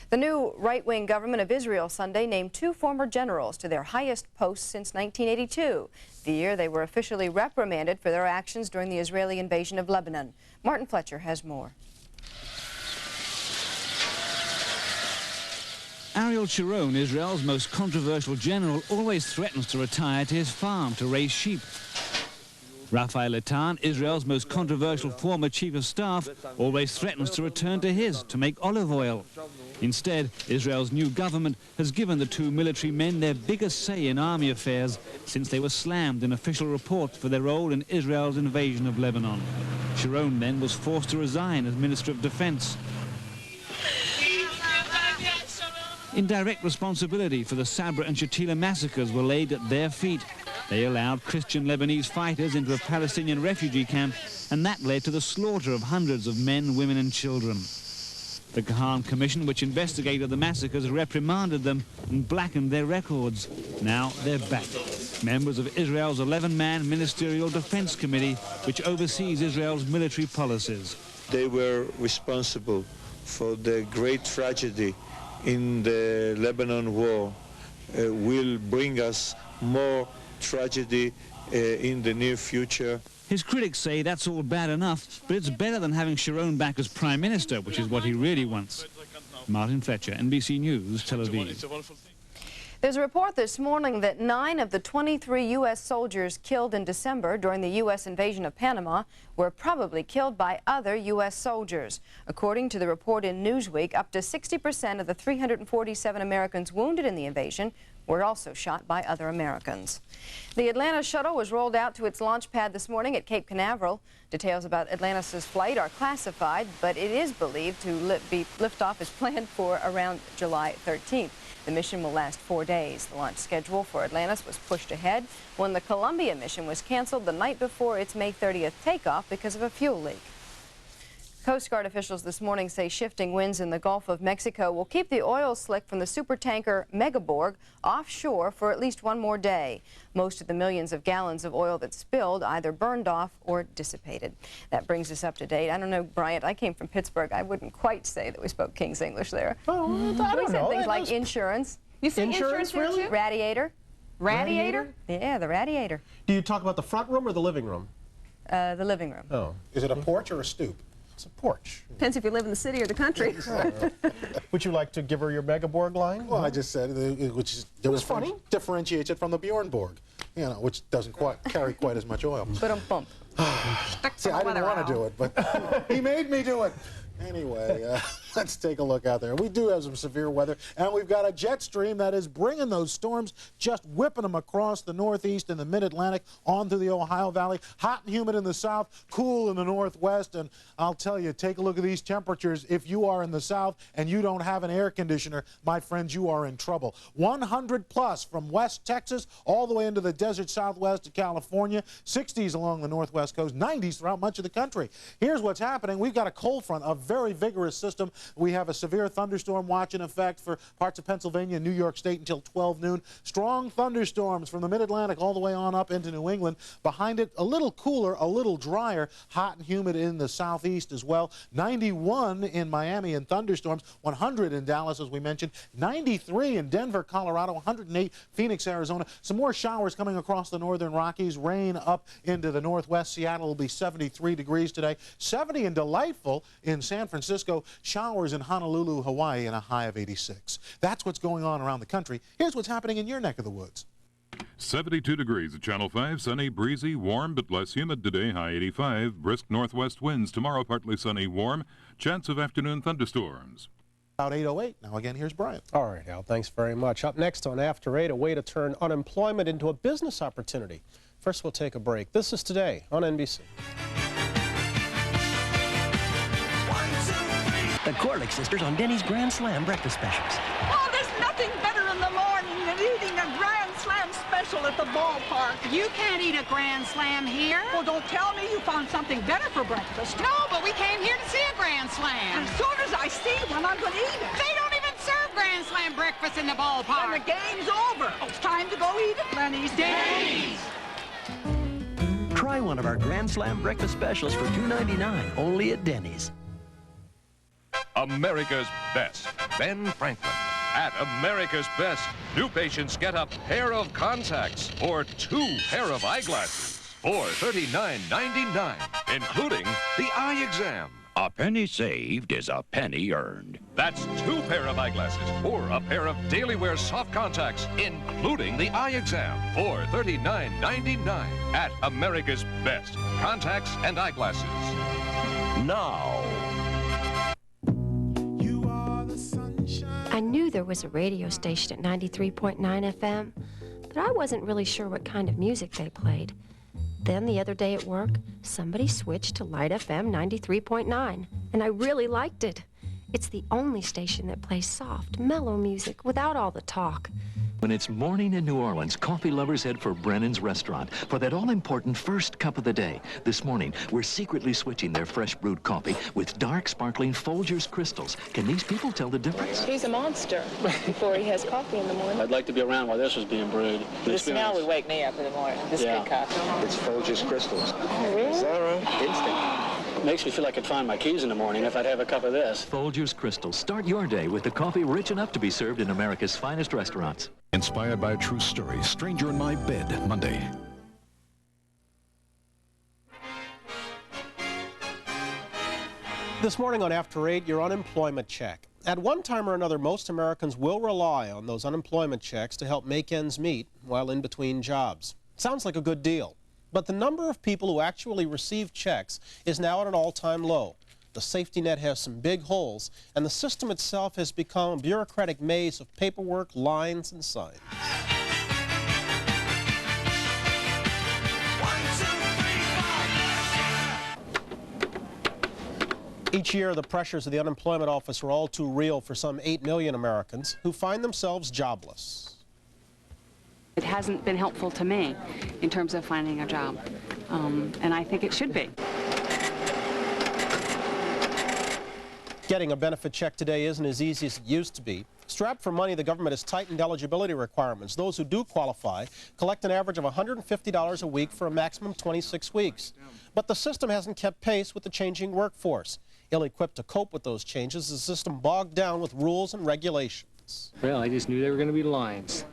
S3: The new right-wing government of Israel Sunday named 2 former generals to their highest posts since 1982, the year they were officially reprimanded for their actions during the Israeli invasion of Lebanon. Martin Fletcher has more.
S13: Ariel Sharon, Israel's most controversial general, always threatens to retire to his farm to raise sheep. Raphael Eitan, Israel's most controversial former chief of staff, always threatens to return to his to make olive oil. Instead, Israel's new government has given the 2 military men their biggest say in army affairs since they were slammed in official reports for their role in Israel's invasion of Lebanon. Sharon then was forced to resign as Minister of Defense. Indirect responsibility for the Sabra and Shatila massacres were laid at their feet. They allowed Christian Lebanese fighters into a Palestinian refugee camp, and that led to the slaughter of hundreds of men, women and children. The Kahan Commission, which investigated the massacres, reprimanded them and blackened their records. Now they're back. members of Israel's 11-man Ministerial Defense Committee, which oversees Israel's military policies.
S6: They were responsible for the great tragedy in the Lebanon war. Will bring us more tragedy in the near future.
S13: His critics say that's all bad enough, but it's better than having Sharon back as Prime Minister, which is what he really wants. Martin Fletcher, NBC News, Tel Aviv.
S3: There's a report this morning that 9 of the 23 U.S. soldiers killed in December during the U.S. invasion of Panama were probably killed by other U.S. soldiers. According to the report in Newsweek, up to 60% of the 347 Americans wounded in the invasion were also shot by other Americans. The Atlantis shuttle was rolled out to its launch pad this morning at Cape Canaveral. Details about Atlantis' flight are classified, but it is believed to liftoff is planned for around July 13th. The mission will last 4 days. The launch schedule for Atlantis was pushed ahead when the Columbia mission was canceled the night before its May 30th takeoff because of a fuel leak. Coast Guard officials this morning say shifting winds in the Gulf of Mexico will keep the oil slick from the supertanker Megaborg offshore for at least one more day. Most of the millions of gallons of oil that spilled either burned off or dissipated. That brings us up to date. I don't know, Bryant, I came from Pittsburgh. I wouldn't quite say that we spoke King's English there.
S1: Oh, I don't know.
S3: Things like insurance.
S5: You say
S1: insurance really?
S3: Radiator.
S5: Radiator?
S3: Yeah, the radiator.
S1: Do you talk about the front room or the living room?
S3: The living room.
S1: Oh.
S18: Is it a porch or a stoop?
S1: It's a porch.
S5: Depends if you live in the city or the country.
S1: Would you like to give her your Megaborg line?
S18: Well, I just said, which is
S1: funny.
S18: Differentiates it from the Bjornborg, you know, which doesn't carry quite as much oil.
S3: But bump.
S18: See, I didn't want to do it, but he made me do it. Anyway, let's take a look out there. We do have some severe weather, and we've got a jet stream that is bringing those storms, just whipping them across the northeast and the mid-Atlantic onto the Ohio Valley. Hot and humid in the south, cool in the northwest, and I'll tell you, take a look at these temperatures. If you are in the south and you don't have an air conditioner, my friends, you are in trouble. 100 plus from West Texas all the way into the desert southwest of California, 60s along the northwest coast, 90s throughout much of the country. Here's what's happening. We've got a cold front, a very vigorous system. We have a severe thunderstorm watch in effect for parts of Pennsylvania and New York State until 12 noon. Strong thunderstorms from the mid-Atlantic all the way on up into New England. Behind it, a little cooler, a little drier, hot and humid in the southeast as well. 91 in Miami and thunderstorms, 100 in Dallas, as we mentioned, 93 in Denver, Colorado, 108 Phoenix, Arizona. Some more showers coming across the northern Rockies, rain up into the northwest. Seattle will be 73 degrees today, 70 and delightful in San Francisco, showers in Honolulu, Hawaii, and a high of 86. That's what's going on around the country. Here's what's happening in your neck of the woods.
S9: 72 degrees at Channel 5, sunny, breezy, warm, but less humid today, high 85. Brisk northwest winds tomorrow, partly sunny, warm. Chance of afternoon thunderstorms.
S18: About 8:08. Now again, here's Brian.
S1: All right, Al, thanks very much. Up next on After 8, a way to turn unemployment into a business opportunity. First, we'll take a break. This is Today on NBC.
S10: The Gorlick sisters on Denny's Grand Slam breakfast specials.
S15: Oh, there's nothing better in the morning than eating a Grand Slam special at the ballpark. You can't eat a Grand Slam here. Well, don't tell me you found something better for breakfast. No, but we came here to see a Grand Slam. As soon as I see one, I'm going to eat it. They don't even serve Grand Slam breakfast in the ballpark. And the game's over. It's time to go eat at Lenny's. Denny's!
S10: Try one of our Grand Slam breakfast specials for $2.99, only at Denny's.
S16: America's Best, Ben Franklin. At America's Best, new patients get a pair of contacts or 2 pair of eyeglasses for $39.99, including the eye exam.
S12: A penny saved is a penny earned.
S16: That's 2 pair of eyeglasses or a pair of daily wear soft contacts, including the eye exam for $39.99 at America's Best, contacts and eyeglasses.
S10: Now.
S31: I knew there was a radio station at 93.9 FM, but I wasn't really sure what kind of music they played. Then the other day at work, somebody switched to Light FM 93.9, and I really liked it. It's the only station that plays soft, mellow music without all the talk.
S7: When it's morning in New Orleans, coffee lovers head for Brennan's Restaurant for that all-important first cup of the day. This morning, we're secretly switching their fresh brewed coffee with dark, sparkling Folgers crystals. Can these people tell the difference?
S19: He's a monster before he has coffee in the morning.
S11: I'd like to be around while this was being brewed.
S19: The smell would wake me up in the morning, this good coffee.
S11: It's Folgers crystals.
S19: Oh, really?
S11: Is that right? Instant. Makes me feel like I'd find my keys in the morning if I'd have a cup of this.
S7: Folgers crystals. Start your day with the coffee rich enough to be served in America's finest restaurants.
S30: Inspired by a true story, Stranger in My Bed, Monday.
S1: This morning on After 8, your unemployment check. At one time or another, most Americans will rely on those unemployment checks to help make ends meet while in between jobs. Sounds like a good deal. But the number of people who actually receive checks is now at an all-time low. The safety net has some big holes, and the system itself has become a bureaucratic maze of paperwork, lines, and signs. Each year, the pressures of the unemployment office are all too real for some 8 million Americans who find themselves jobless.
S14: It hasn't been helpful to me in terms of finding a job, and I think it should be.
S1: Getting a benefit check today isn't as easy as it used to be. Strapped for money, the government has tightened eligibility requirements. Those who do qualify collect an average of $150 a week for a maximum of 26 weeks. But the system hasn't kept pace with the changing workforce. Ill-equipped to cope with those changes, the system bogged down with rules and regulations.
S11: Well, I just knew there were going to be lines.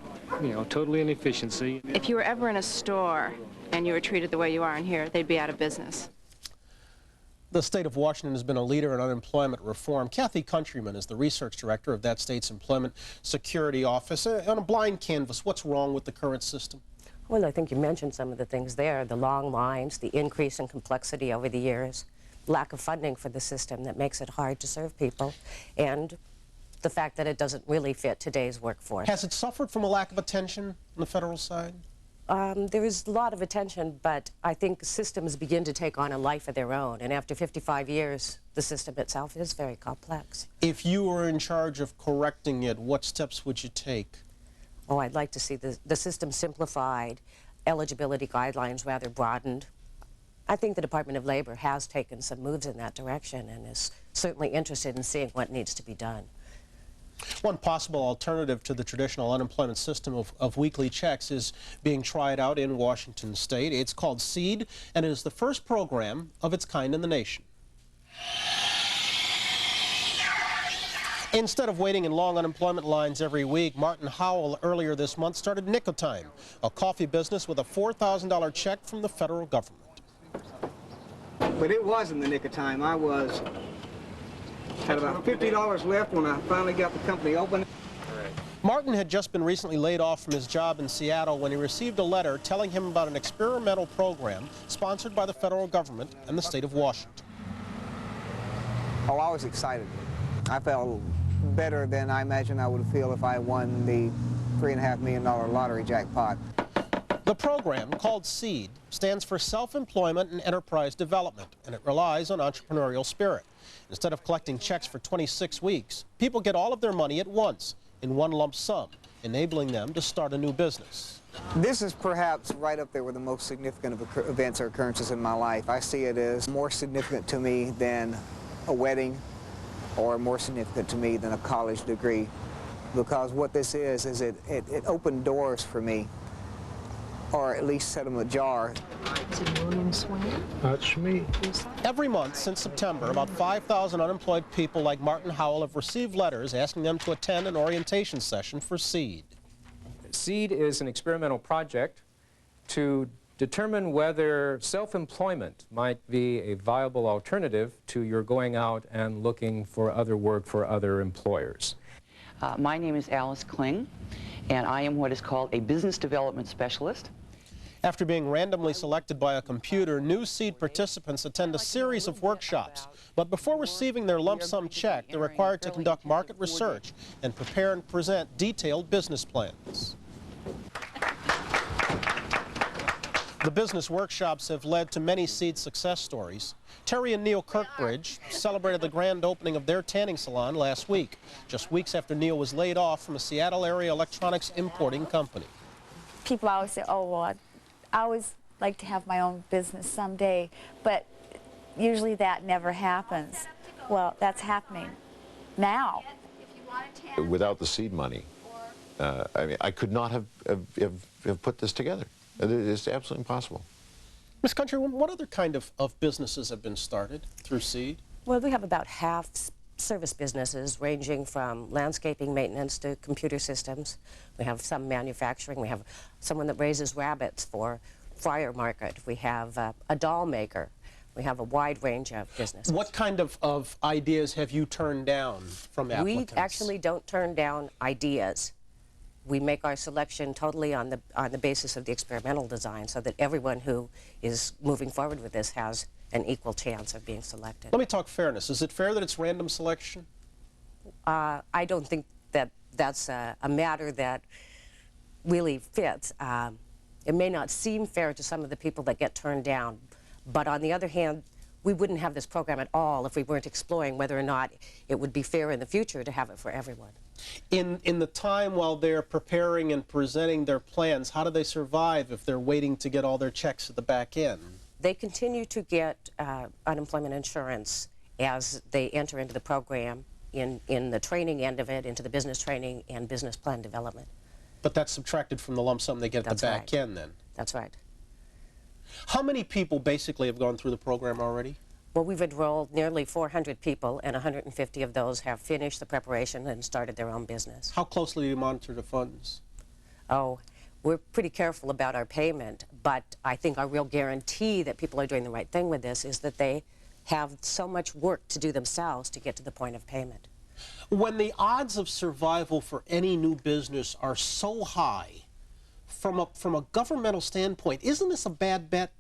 S11: You know, totally inefficiency.
S3: If you were ever in a store and you were treated the way you are in here, they'd be out of business.
S1: The state of Washington has been a leader in unemployment reform. Kathy Countryman is the research director of that state's Employment Security Office. On a blind canvas, what's wrong with the current system?
S20: Well, I think you mentioned some of the things there, the long lines, the increase in complexity over the years, lack of funding for the system that makes it hard to serve people, and the fact that it doesn't really fit today's workforce.
S1: Has it suffered from a lack of attention on the federal side?
S20: There is a lot of attention, but I think systems begin to take on a life of their own, and after 55 years, the system itself is very complex.
S1: If you were in charge of correcting it, what steps would you take?
S20: Oh, I'd like to see the system simplified, eligibility guidelines rather broadened. I think the Department of Labor has taken some moves in that direction and is certainly interested in seeing what needs to be done.
S1: One possible alternative to the traditional unemployment system of weekly checks is being tried out in Washington state. It's called SEED, and it is the first program of its kind in the nation. Instead of waiting in long unemployment lines every week, Martin Howell earlier this month started Nicotime, a coffee business with a $4,000 check from the federal government.
S21: But it wasn't the nick of time. I had about $50 left when I finally got the company open.
S1: Martin had just been recently laid off from his job in Seattle when he received a letter telling him about an experimental program sponsored by the federal government and the state of Washington.
S22: Oh, I was excited. I felt better than I imagined I would feel if I won the $3.5 million lottery jackpot.
S1: The program, called SEED, stands for Self-Employment and Enterprise Development, and it relies on entrepreneurial spirit. Instead of collecting checks for 26 weeks, people get all of their money at once, in one lump sum, enabling them to start a new business.
S22: This is perhaps right up there with the most significant of events or occurrences in my life. I see it as more significant to me than a wedding, or more significant to me than a college degree, because what this is it opened doors for me, or at least set them ajar.
S1: That's me. Every month since September, about 5,000 unemployed people like Martin Howell have received letters asking them to attend an orientation session for SEED.
S23: SEED is an experimental project to determine whether self-employment might be a viable alternative to your going out and looking for other work for other employers.
S24: My name is Alice Kling, and I am what is called a business development specialist.
S1: After being randomly selected by a computer, new SEED participants attend a series of workshops. But before receiving their lump sum check, they're required to conduct market research and prepare and present detailed business plans. The business workshops have led to many seed success stories. Terry and Neil Kirkbridge celebrated the grand opening of their tanning salon last week, just weeks after Neil was laid off from a Seattle area electronics importing company.
S2: People always say, oh, well, I always like to have my own business someday, but usually that never happens. Well, that's happening now.
S4: Without the seed money, I mean, I could not have put this together. It's absolutely impossible.
S1: Ms. Country, what other kind of businesses have been started through seed?
S20: Well, we have about half service businesses ranging from landscaping maintenance to computer systems. We have some manufacturing. We have someone that raises rabbits for Fryer Market. We have a doll maker. We have a wide range of businesses. What
S1: kind of ideas have you turned down from applicants?
S20: We actually don't turn down ideas. We make our selection totally on the basis of the experimental design so that everyone who is moving forward with this has an equal chance of being selected.
S1: Let me talk fairness. Is it fair that it's random selection?
S20: I don't think that that's a matter that really fits. It may not seem fair to some of the people that get turned down, but on the other hand, we wouldn't have this program at all if we weren't exploring whether or not it would be fair in the future to have it for everyone.
S1: In the time while they're preparing and presenting their plans, how do they survive if they're waiting to get all their checks at the back end?
S20: They continue to get unemployment insurance as they enter into the program in the training end of it, into the business training and business plan development.
S1: But that's subtracted from the lump sum they get at the back end then?
S20: That's right.
S1: How many people basically have gone through the program already?
S20: Well, we've enrolled nearly 400 people, and 150 of those have finished the preparation and started their own business.
S1: How closely do you monitor the funds?
S20: Oh, we're pretty careful about our payment, but I think our real guarantee that people are doing the right thing with this is that they have so much work to do themselves to get to the point of payment.
S1: When the odds of survival for any new business are so high, from a governmental standpoint, isn't this a bad bet?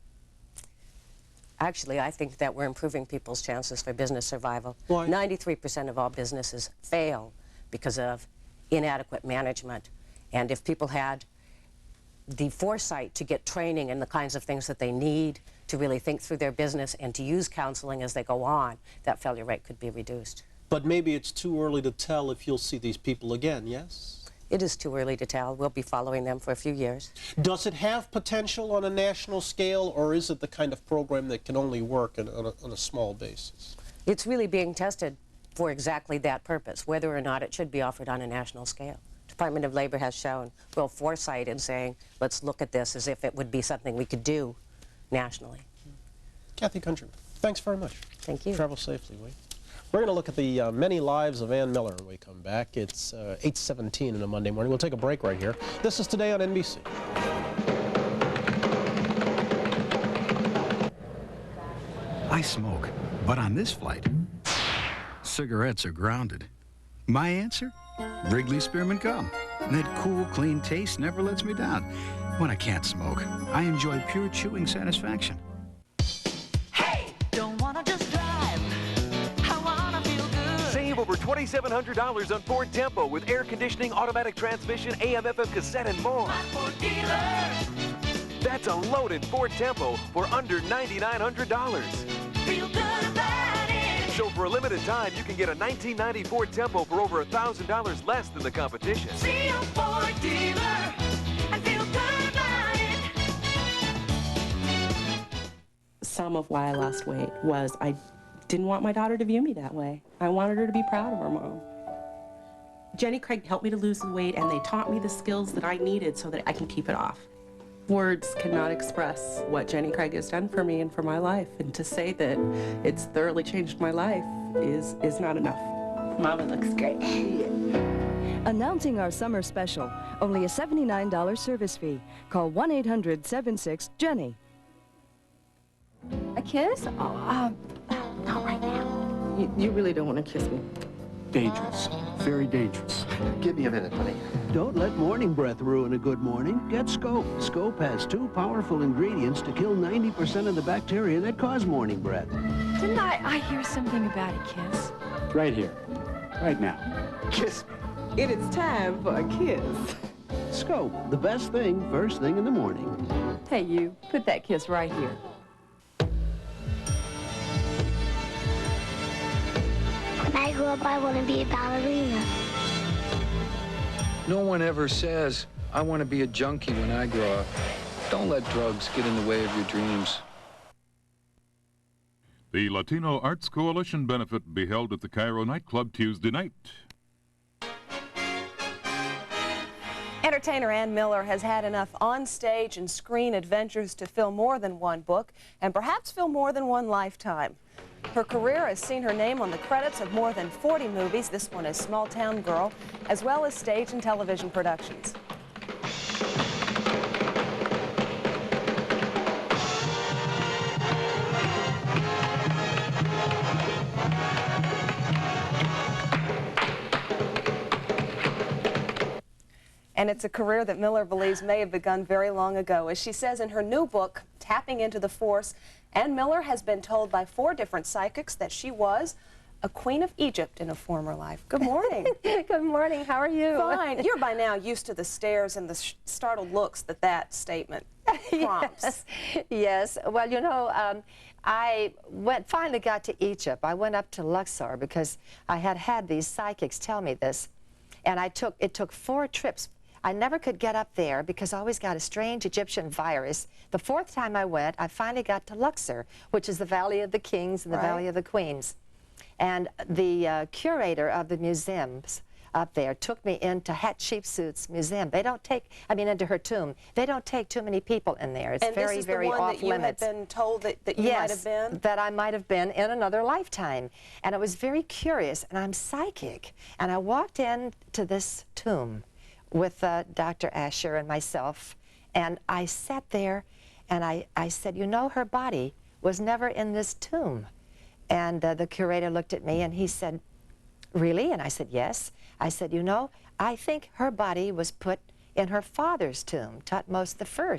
S20: Actually, I think that we're improving people's chances for business survival.
S1: Why?
S20: 93% of all businesses fail because of inadequate management. And if people had the foresight to get training and the kinds of things that they need to really think through their business and to use counseling as they go on, that failure rate could be reduced.
S1: But maybe it's too early to tell if you'll see these people again, yes?
S20: It is too early to tell. We'll be following them for a few years.
S1: Does it have potential on a national scale, or is it the kind of program that can only work on a small basis?
S20: It's really being tested for exactly that purpose, whether or not it should be offered on a national scale. Department of Labor has shown real foresight in saying, let's look at this as if it would be something we could do nationally.
S1: Kathy Countryman, thanks very much.
S20: Thank you.
S1: Travel safely, will you? We're going to look at the many lives of Ann Miller when we come back. It's 8:17 on a Monday morning. We'll take a break right here. This is Today on NBC.
S6: I smoke, but on this flight, cigarettes are grounded. My answer? Wrigley Spearmint Gum. That cool, clean taste never lets me down. When I can't smoke, I enjoy pure chewing satisfaction.
S8: Save over $2,700 on Ford Tempo with air conditioning, automatic transmission, AM/FM cassette, and more. That's a loaded Ford Tempo for under $9,900. Feel good about it. So for a limited time, you can get a 1990 Ford Tempo for over $1,000 less than the competition.
S13: See a Ford dealer and feel good about it.
S17: Some of why I lost weight was I didn't want my daughter to view me that way. I wanted her to be proud of her mom. Jenny Craig helped me to lose the weight, and they taught me the skills that I needed so that I can keep it off. Words cannot express what Jenny Craig has done for me and for my life, and to say that it's thoroughly changed my life is not enough. Mama looks great.
S25: Announcing our summer special, only a $79 service fee. Call 1-800-76-JENNY.
S17: A kiss? Oh, not right now. You really don't want to kiss me.
S26: Dangerous. Very dangerous.
S10: Give me a minute, honey.
S26: Don't let morning breath ruin a good morning. Get Scope. Scope has 2 powerful ingredients to kill 90% of the bacteria that cause morning breath.
S31: Didn't I hear something about a kiss?
S26: Right here. Right now.
S10: Kiss me.
S17: It is time for a kiss.
S26: Scope, the best thing first thing in the morning.
S5: Hey, you, put that kiss right here.
S7: When I grow up, I want to be a ballerina.
S9: No one ever says, I want to be a junkie when I grow up. Don't let drugs get in the way of your dreams.
S12: The Latino Arts Coalition benefit will be held at the Cairo nightclub Tuesday night.
S15: Entertainer Ann Miller has had enough on-stage and screen adventures to fill more than one book and perhaps fill more than one lifetime. Her career has seen her name on the credits of more than 40 movies, this one is Small Town Girl, as well as stage and television productions. And it's a career that Miller believes may have begun very long ago. As she says in her new book, Tapping into the Force, Ann Miller has been told by 4 different psychics that she was a queen of Egypt in a former life. Good morning.
S16: Good morning. How are you?
S15: Fine. You're by now used to the stares and the startled looks that statement prompts.
S16: Yes. Well, you know, I finally got to Egypt. I went up to Luxor because I had these psychics tell me this, and it took 4 trips. I never could get up there because I always got a strange Egyptian virus. The 4th time I went, I finally got to Luxor, which is the Valley of the Kings and the Valley of the Queens. And the curator of the museums up there took me into Hatshepsut's museum. They don't take, into her tomb. They don't take too many people in there. It's very, very off limits.
S15: And this is the one that you had been told that you might have been?
S16: Yes, that I might have been in another lifetime. And I was very curious, and I'm psychic. And I walked into this tomb with Dr. Asher and myself, and I sat there, and I said, you know, her body was never in this tomb. And the curator looked at me, and he said, really? And I said, yes. I said, you know, I think her body was put in her father's tomb, Tutmos I.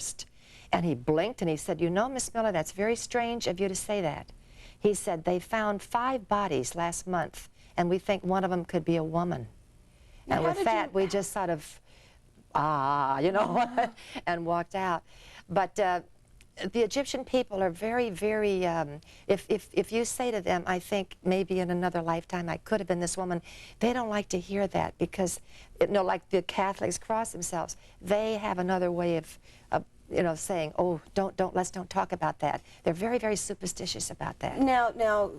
S16: And he blinked, and he said, you know, Miss Miller, that's very strange of you to say that. He said, they found 5 bodies last month, and we think one of them could be a woman. And with that, we just sort of, you know, and walked out. But the Egyptian people are very, very, if you say to them, I think maybe in another lifetime I could have been this woman, they don't like to hear that because, you know, like the Catholics cross themselves, they have another way of you know, saying, oh, let's don't talk about that. They're very, very superstitious about that.
S15: Now,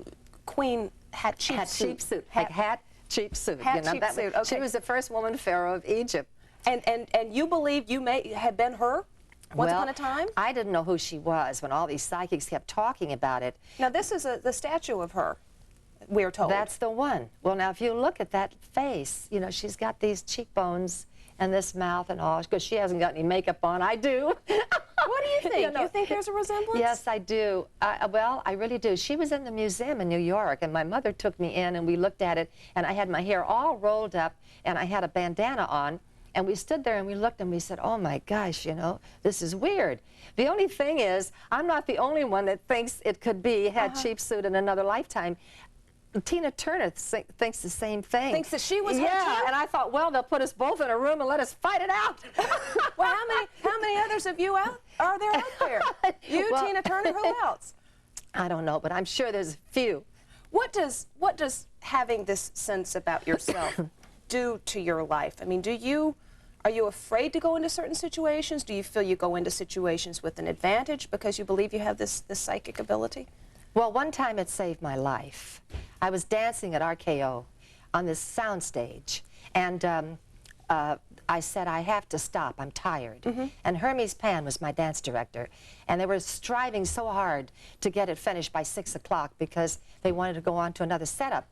S15: Queen Hatshepsut.
S16: Hatshepsut.
S15: Hatshepsut, okay.
S16: She was the first woman pharaoh of Egypt.
S15: And you believe you may have been her once upon a time?
S16: I didn't know who she was when all these psychics kept talking about it.
S15: Now, this is the statue of her, we're told.
S16: That's the one. Well, now, if you look at that face, you know, she's got these cheekbones and this mouth and all, because she hasn't got any makeup on. I do.
S15: What do you think?
S16: You know,
S15: you think there's a resemblance?
S16: Yes, I do. Well, I really do. She was in the museum in New York, and my mother took me in, and we looked at it, and I had my hair all rolled up, and I had a bandana on, and we stood there, and we looked, and we said, oh, my gosh, you know, this is weird. The only thing is, I'm not the only one that thinks it could be Hatshepsut in another lifetime. Tina Turner thinks the same thing.
S15: Thinks that she was her
S16: Yeah,
S15: too?
S16: and I thought, well, they'll put us both in a room and let us fight it out.
S15: Well, how many others of you are there out there? You,
S16: Well,
S15: Tina Turner, who else?
S16: I don't know, but I'm sure there's a few.
S15: What does having this sense about yourself do to your life? I mean, are you afraid to go into certain situations? Do you feel you go into situations with an advantage because you believe you have this psychic ability?
S16: Well, one time it saved my life. I was dancing at RKO on this sound stage, and I said, I have to stop, I'm tired. And Hermes Pan was my dance director, and they were striving so hard to get it finished by 6 o'clock because they wanted to go on to another setup.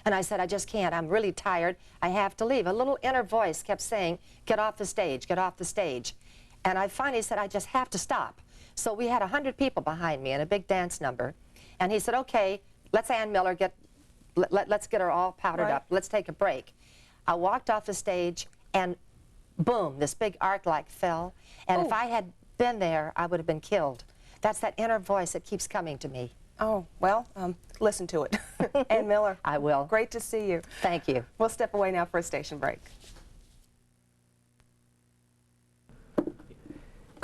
S16: And I said, I just can't, I'm really tired, I have to leave. A little inner voice kept saying, get off the stage, get off the stage. And I finally said, I just have to stop. So we had 100 people behind me in a big dance number. And he said, okay, let's Ann Miller let's get her all powdered up. Let's take a break. I walked off the stage, and boom, this big arc light fell. And if I had been there, I would have been killed. That's that inner voice that keeps coming to me.
S15: Oh, well, listen to it. Ann Miller.
S16: I will.
S15: Great to see you.
S16: Thank you.
S15: We'll step away now for a station break.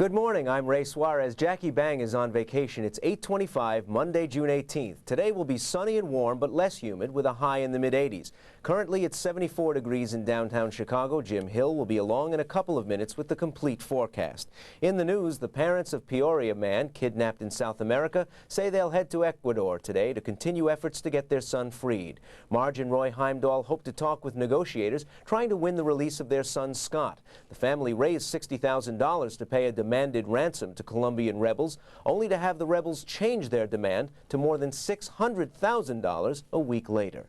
S3: Good morning, I'm Ray Suarez. Jackie Bang is on vacation. It's 8:25, Monday, June 18th. Today will be sunny and warm, but less humid, with a high in the mid-80s. Currently, it's 74 degrees in downtown Chicago. Jim Hill will be along in a couple of minutes with the complete forecast. In the news, the parents of Peoria man kidnapped in South America say they'll head to Ecuador today to continue efforts to get their son freed. Marge and Roy Heimdahl hope to talk with negotiators trying to win the release of their son Scott. The family raised $60,000 to pay a demanded ransom to Colombian rebels, only to have the rebels change their demand to more than $600,000 a week later.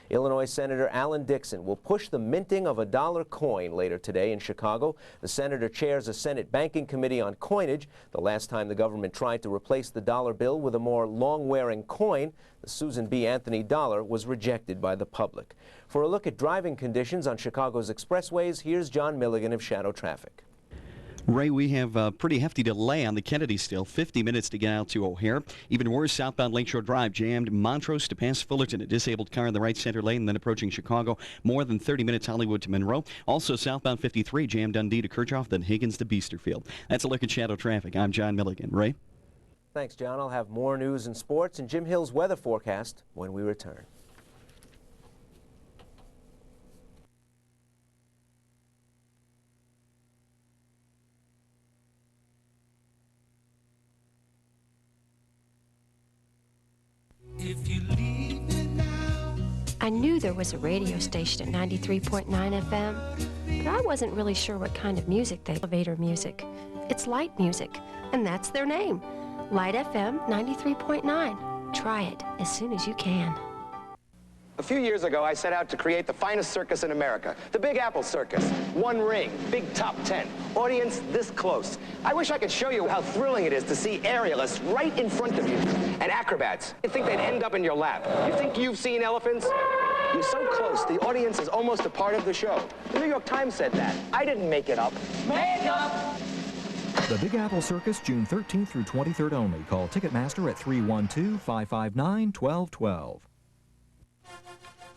S3: Illinois Senator Alan Dixon will push the minting of a dollar coin later today in Chicago. The senator chairs a Senate Banking Committee on coinage. The last time the government tried to replace the dollar bill with a more long-wearing coin, the Susan B. Anthony dollar was rejected by the public. For a look at driving conditions on Chicago's expressways, here's John Milligan of Shadow Traffic.
S11: Ray, we have a pretty hefty delay on the Kennedy still, 50 minutes to get out to O'Hare. Even worse, southbound Lakeshore Drive jammed Montrose to past Fullerton. A disabled car in the right center lane, then approaching Chicago. More than 30 minutes Hollywood to Monroe. Also southbound 53 jammed Dundee to Kirchhoff, then Higgins to Beesterfield. That's a look at Shadow Traffic. I'm John Milligan. Ray?
S3: Thanks, John. I'll have more news and sports and Jim Hill's weather forecast when we return.
S31: I knew there was a radio station at 93.9 FM, but I wasn't really sure what kind of music they elevator music. It's light music, and that's their name. Light FM 93.9. Try it as soon as you can.
S14: A few years ago, I set out to create the finest circus in America, the Big Apple Circus. One ring, big top 10, audience this close. I wish I could show you how thrilling it is to see aerialists right in front of you, and acrobats. You think they'd end up in your lap. You think you've seen elephants? You're so close, the audience is almost a part of the show. The New York Times said that. I didn't make it up. Make up!
S18: The Big Apple Circus, June 13th through 23rd only. Call Ticketmaster at 312-559-1212.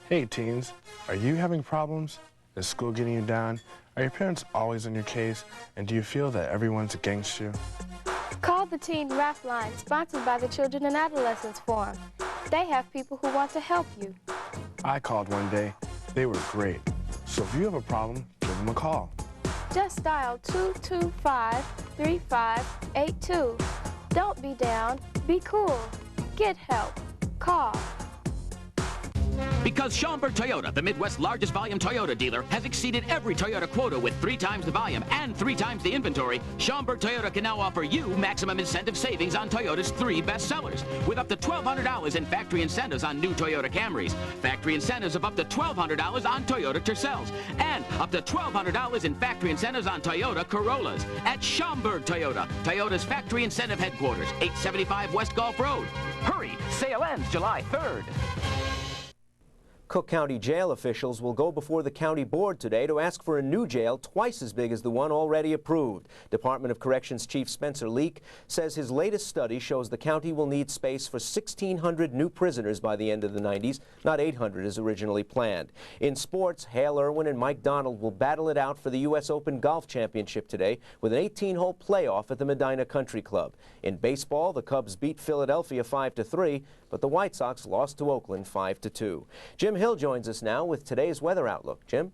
S19: Hey teens, are you having problems? Is school getting you down? Are your parents always on your case? And do you feel that everyone's against you?
S21: Call the Teen Rap Line, sponsored by the Children and Adolescents Forum. They have people who want to help you.
S19: I called one day. They were great. So if you have a problem, give them a call.
S21: Just dial 225-3582. Don't be down, be cool. Get help. Call.
S22: Because Schaumburg Toyota, the Midwest's largest volume Toyota dealer, has exceeded every Toyota quota with 3 times the volume and 3 times the inventory, Schaumburg Toyota can now offer you maximum incentive savings on Toyota's 3 best sellers, with up to $1,200 in factory incentives on new Toyota Camrys, factory incentives of up to $1,200 on Toyota Tercels, and up to $1,200 in factory incentives on Toyota Corollas at Schaumburg Toyota, Toyota's factory incentive headquarters, 875 West Gulf Road. Hurry, sale ends July 3rd.
S3: Cook County jail officials will go before the county board today to ask for a new jail twice as big as the one already approved. Department of Corrections Chief Spencer Leak says his latest study shows the county will need space for 1,600 new prisoners by the end of the 90s, not 800 as originally planned. In sports, Hale Irwin and Mike Donald will battle it out for the U.S. Open Golf Championship today with an 18-hole playoff at the Medina Country Club. In baseball, the Cubs beat Philadelphia 5-3, but the White Sox lost to Oakland 5-2. Jim Hill joins us now with today's weather outlook. Jim?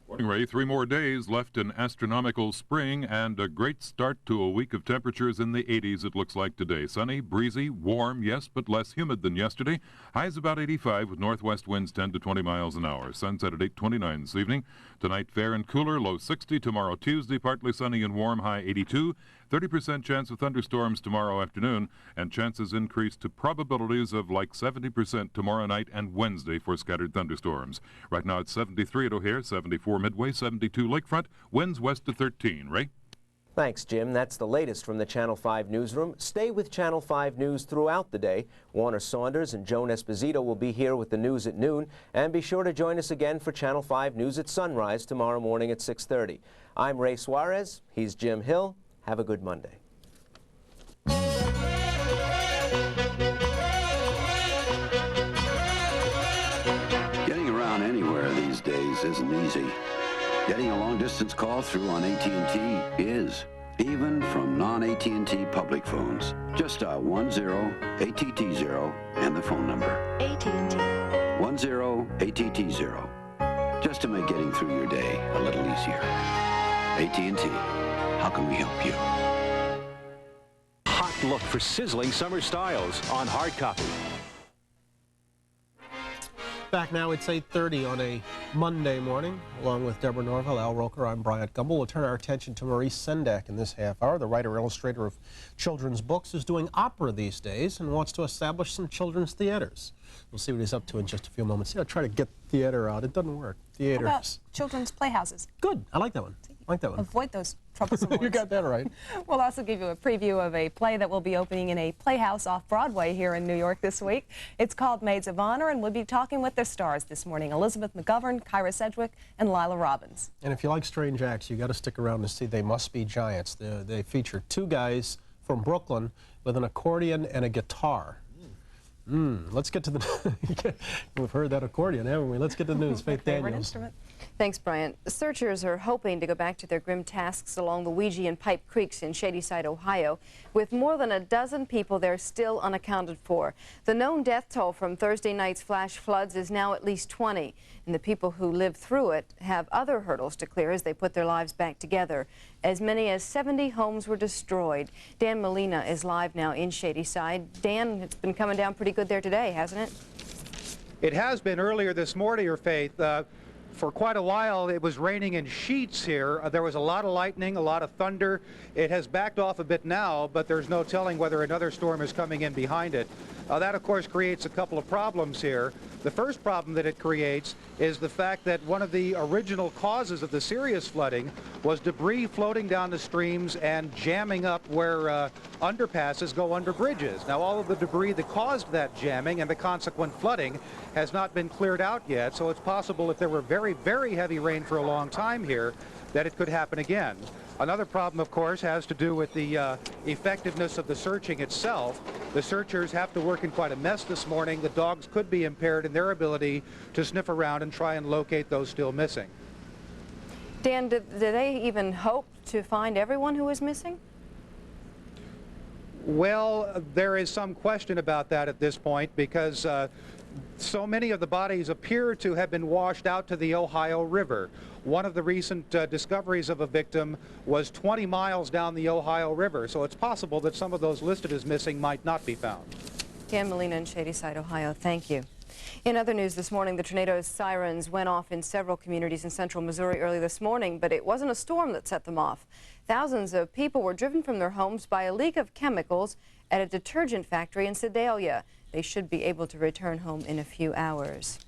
S12: Morning, Ray. 3 more days left in astronomical spring and a great start to a week of temperatures in the 80s, it looks like today. Sunny, breezy, warm, yes, but less humid than yesterday. Highs about 85 with northwest winds 10 to 20 miles an hour. Sunset at 8:29 this evening. Tonight, fair and cooler, low 60. Tomorrow, Tuesday, partly sunny and warm, high 82. 30% chance of thunderstorms tomorrow afternoon, and chances increase to probabilities of like 70% tomorrow night and Wednesday for scattered thunderstorms. Right now it's 73 at O'Hare, 74 Midway, 72 Lakefront, winds west to 13. Ray?
S3: Thanks, Jim. That's the latest from the Channel 5 newsroom. Stay with Channel 5 News throughout the day. Warner Saunders and Joan Esposito will be here with the news at noon. And be sure to join us again for Channel 5 News at sunrise tomorrow morning at 6:30. I'm Ray Suarez. He's Jim Hill. Have a good Monday.
S27: Getting around anywhere these days isn't easy. Getting a long-distance call through on AT&T is. even from non-AT&T public phones. Just dial 10-ATT-0 and the phone number.
S16: AT&T.
S27: 10-ATT-0. Just to make getting through your day a little easier. AT&T. How can we help you?
S1: Hot look for sizzling summer styles on hard copy.
S2: Back now, it's 8:30 on a Monday morning. Along with Deborah Norville, Al Roker, I'm Bryant Gumbel. We'll turn our attention to Maurice Sendak in this half hour. The writer-illustrator of children's books is doing opera these days and wants to establish some children's theaters. We'll see what he's up to in just a few moments. Try to get theater out. It doesn't work. Theaters.
S15: How about children's playhouses?
S2: Good. I like that one. I like that one.
S15: Avoid those troublesome ones.
S2: You got that right.
S15: We'll also give you a preview of a play that will be opening in a playhouse off Broadway here in New York this week. It's called Maids of Honor, and we'll be talking with their stars this morning, Elizabeth McGovern, Kyra Sedgwick, and Lila Robbins.
S2: And if you like strange acts, you got to stick around to see They Must Be Giants. They feature two guys from Brooklyn with an accordion and a guitar. Let's get to the... We've heard that accordion, haven't we? Let's get to the news. Faith Daniels.
S4: Thanks, Bryant. Searchers are hoping to go back to their grim tasks along the Ouija and Pipe Creeks in Shadyside, Ohio. With more than a dozen people there still unaccounted for. The known death toll from Thursday night's flash floods is now at least 20. And the people who lived through it have other hurdles to clear as they put their lives back together. As many as 70 homes were destroyed. Dan Molina is live now in Shadyside. Dan, it's been coming down pretty good there today, hasn't it?
S6: It has been earlier this morning, your Faith. For quite a while, it was raining in sheets here. There was a lot of lightning, a lot of thunder. It has backed off a bit now, but there's no telling whether another storm is coming in behind it. That, of course, creates a couple of problems here. The first problem that it creates is the fact that one of the original causes of the serious flooding was debris floating down the streams and jamming up where underpasses go under bridges. Now, all of the debris that caused that jamming and the consequent flooding has not been cleared out yet, so it's possible if there were very, very heavy rain for a long time here that it could happen again. Another problem, of course, has to do with the effectiveness of the searching itself. The searchers have to work in quite a mess this morning. The dogs could be impaired in their ability to sniff around and try and locate those still missing.
S4: Dan, did they even hope to find everyone who is missing?
S6: Well, there is some question about that at this point because so many of the bodies appear to have been washed out to the Ohio River. One of the recent discoveries of a victim was 20 miles down the Ohio River, so it's possible that some of those listed as missing might not be found.
S4: Dan Molina in Shadyside, Ohio, thank you. In other news this morning, the tornado's sirens went off in several communities in central Missouri early this morning, but it wasn't a storm that set them off. Thousands of people were driven from their homes by a leak of chemicals at a detergent factory in Sedalia. They should be able to return home in a few hours.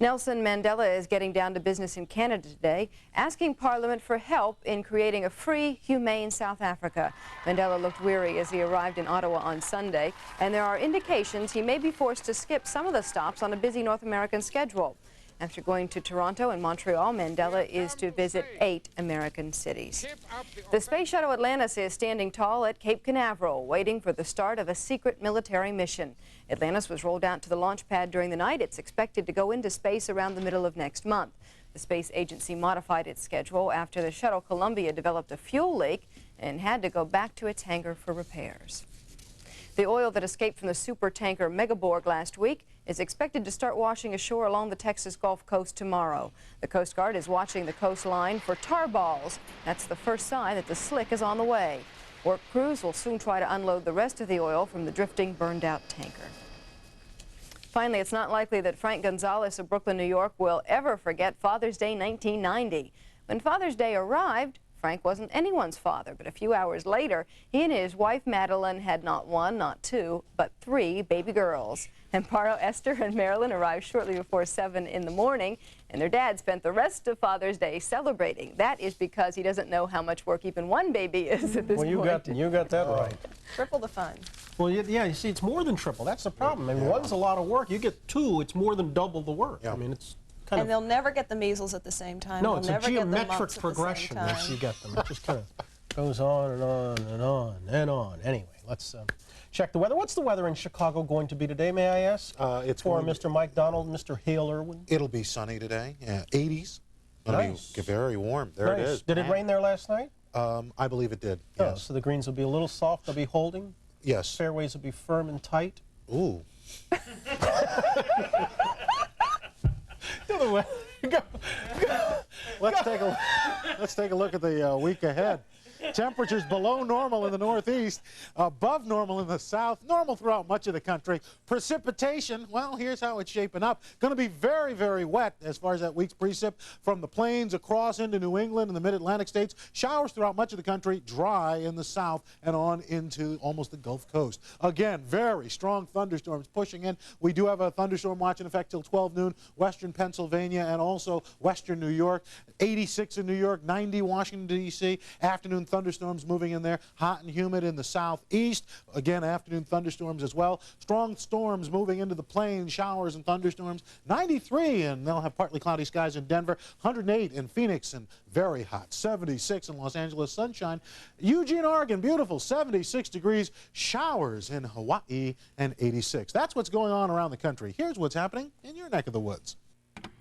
S4: Nelson Mandela is getting down to business in Canada today, asking Parliament for help in creating a free, humane South Africa. Mandela looked weary as he arrived in Ottawa on Sunday, and there are indications he may be forced to skip some of the stops on a busy North American schedule. After going to Toronto and Montreal, Mandela is to visit 8 American cities. The space shuttle Atlantis is standing tall at Cape Canaveral, waiting for the start of a secret military mission. Atlantis was rolled out to the launch pad during the night. It's expected to go into space around the middle of next month. The space agency modified its schedule after the shuttle Columbia developed a fuel leak and had to go back to its hangar for repairs. The oil that escaped from the supertanker Megaborg last week is expected to start washing ashore along the Texas Gulf Coast tomorrow. The Coast Guard is watching the coastline for tar balls. That's the first sign that the slick is on the way. Work crews will soon try to unload the rest of the oil from the drifting, burned-out tanker. Finally, it's not likely that Frank Gonzalez of Brooklyn, New York will ever forget Father's Day 1990. When Father's Day arrived, Frank wasn't anyone's father, but a few hours later, he and his wife Madeline had not 1, not 2, but 3 baby girls. Amparo, Esther, and Marilyn arrived shortly before 7 in the morning, and their dad spent the rest of Father's Day celebrating. That is because he doesn't know how much work even one baby is at this point.
S2: You got that right.
S15: Triple the fun.
S2: Well, yeah, you see, it's more than triple. That's the problem. I mean, one's a lot of work. You get 2, it's more than double the work. I mean, it's kind of...
S15: And they'll never get the measles at the same time.
S2: No, it's
S15: they'll
S2: a
S15: never
S2: geometric progression once you get them. It just kind of goes on and on and on and on. Anyway, let's check the weather. What's the weather in Chicago going to be today, may I ask?
S8: It's
S2: for Mr. Mike Donald, Mr. Hale Irwin.
S8: It'll be sunny today. 80s. It'll
S2: Nice.
S8: be very warm. There it is.
S2: Did it rain there last night?
S8: I believe it did,
S2: Oh,
S8: yes.
S2: so the greens will be a little soft, they'll be holding?
S8: Yes.
S2: Fairways will be firm and tight?
S8: Ooh. Let's take a look at the week ahead. Temperatures below normal in the northeast, above normal in the south, normal throughout much of the country. Precipitation, well, here's how it's shaping up. Going to be very, very wet as far as that week's precip from the plains across into New England and the mid-Atlantic states. Showers throughout much of the country, dry in the south and on into almost the Gulf Coast. Again, very strong thunderstorms pushing in. We do have a thunderstorm watch in effect till 12 noon, western Pennsylvania and also western New York. 86 in New York, 90 Washington, D.C. Afternoon thunderstorms moving in there, hot and humid in the southeast. Again, afternoon thunderstorms as well. Strong storms moving into the plains, showers and thunderstorms. 93, and they'll have partly cloudy skies in Denver. 108 in Phoenix, and very hot. 76 in Los Angeles, sunshine. Eugene, Oregon, beautiful. 76 degrees. Showers in Hawaii, and 86. That's what's going on around the country. Here's what's happening in your neck of the woods.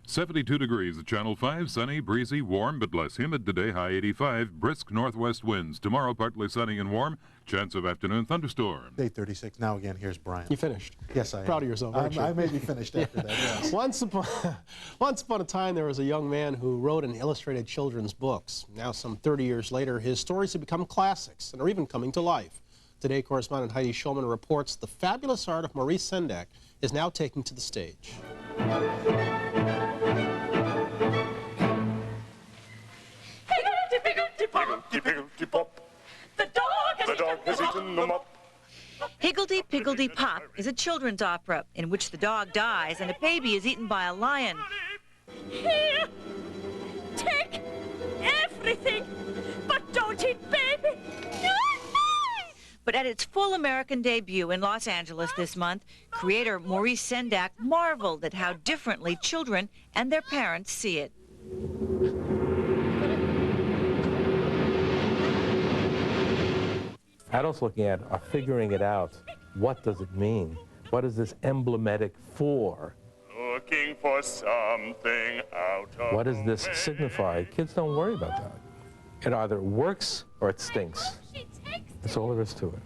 S12: 72 degrees at Channel 5, sunny, breezy, warm, but less humid today, high 85, brisk northwest winds. Tomorrow, partly sunny and warm, chance of afternoon thunderstorms.
S8: 8:36. Now again, here's Brian.
S2: You finished?
S8: Yes, I am.
S2: Proud of yourself, aren't you?
S8: I may be finished after that, yes.
S2: Once upon a time, there was a young man who wrote and illustrated children's books. Now, some 30 years later, his stories have become classics and are even coming to life. Today, correspondent Heidi Schulman reports the fabulous art of Maurice Sendak is now taking to the stage.
S10: The dog has eaten them up. Higgledy Piggledy Pop is a children's opera in which the dog dies and a baby is eaten by a lion.
S13: Here, take everything, but don't eat baby.
S10: But at its full American debut in Los Angeles this month, creator Maurice Sendak marveled at how differently children and their parents see it.
S17: Adults looking at it are figuring it out. What does it mean? What is this emblematic for?
S13: Looking for something out of
S17: What does this signify? Kids don't worry about that. It either works or it stinks. That's all there is to it.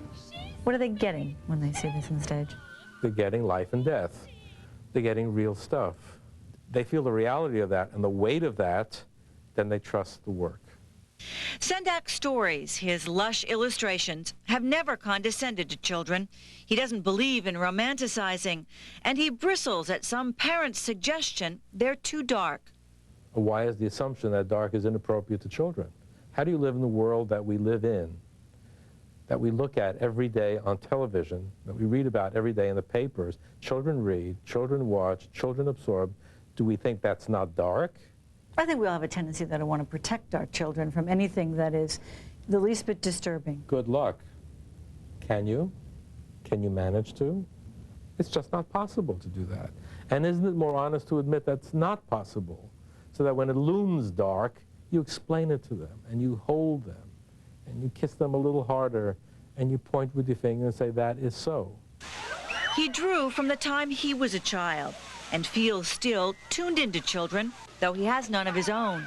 S10: What are they getting when they see this on stage?
S17: They're getting life and death. They're getting real stuff. They feel the reality of that and the weight of that, then they trust the work.
S10: Sendak's stories, his lush illustrations, have never condescended to children. He doesn't believe in romanticizing, and he bristles at some parent's suggestion they're too dark.
S17: Why is the assumption that dark is inappropriate to children? How do you live in the world that we live in, that we look at every day on television, that we read about every day in the papers? Children read, children watch, children absorb. Do we think that's not dark?
S10: I think we all have a tendency that to want to protect our children from anything that is the least bit disturbing.
S17: Good luck. Can you? Can you manage to? It's just not possible to do that. And isn't it more honest to admit that's not possible? So that when it looms dark, you explain it to them, and you hold them, and you kiss them a little harder, and you point with your finger and say, that is so.
S10: He drew from the time he was a child, and feels still tuned into children, though he has none of his own.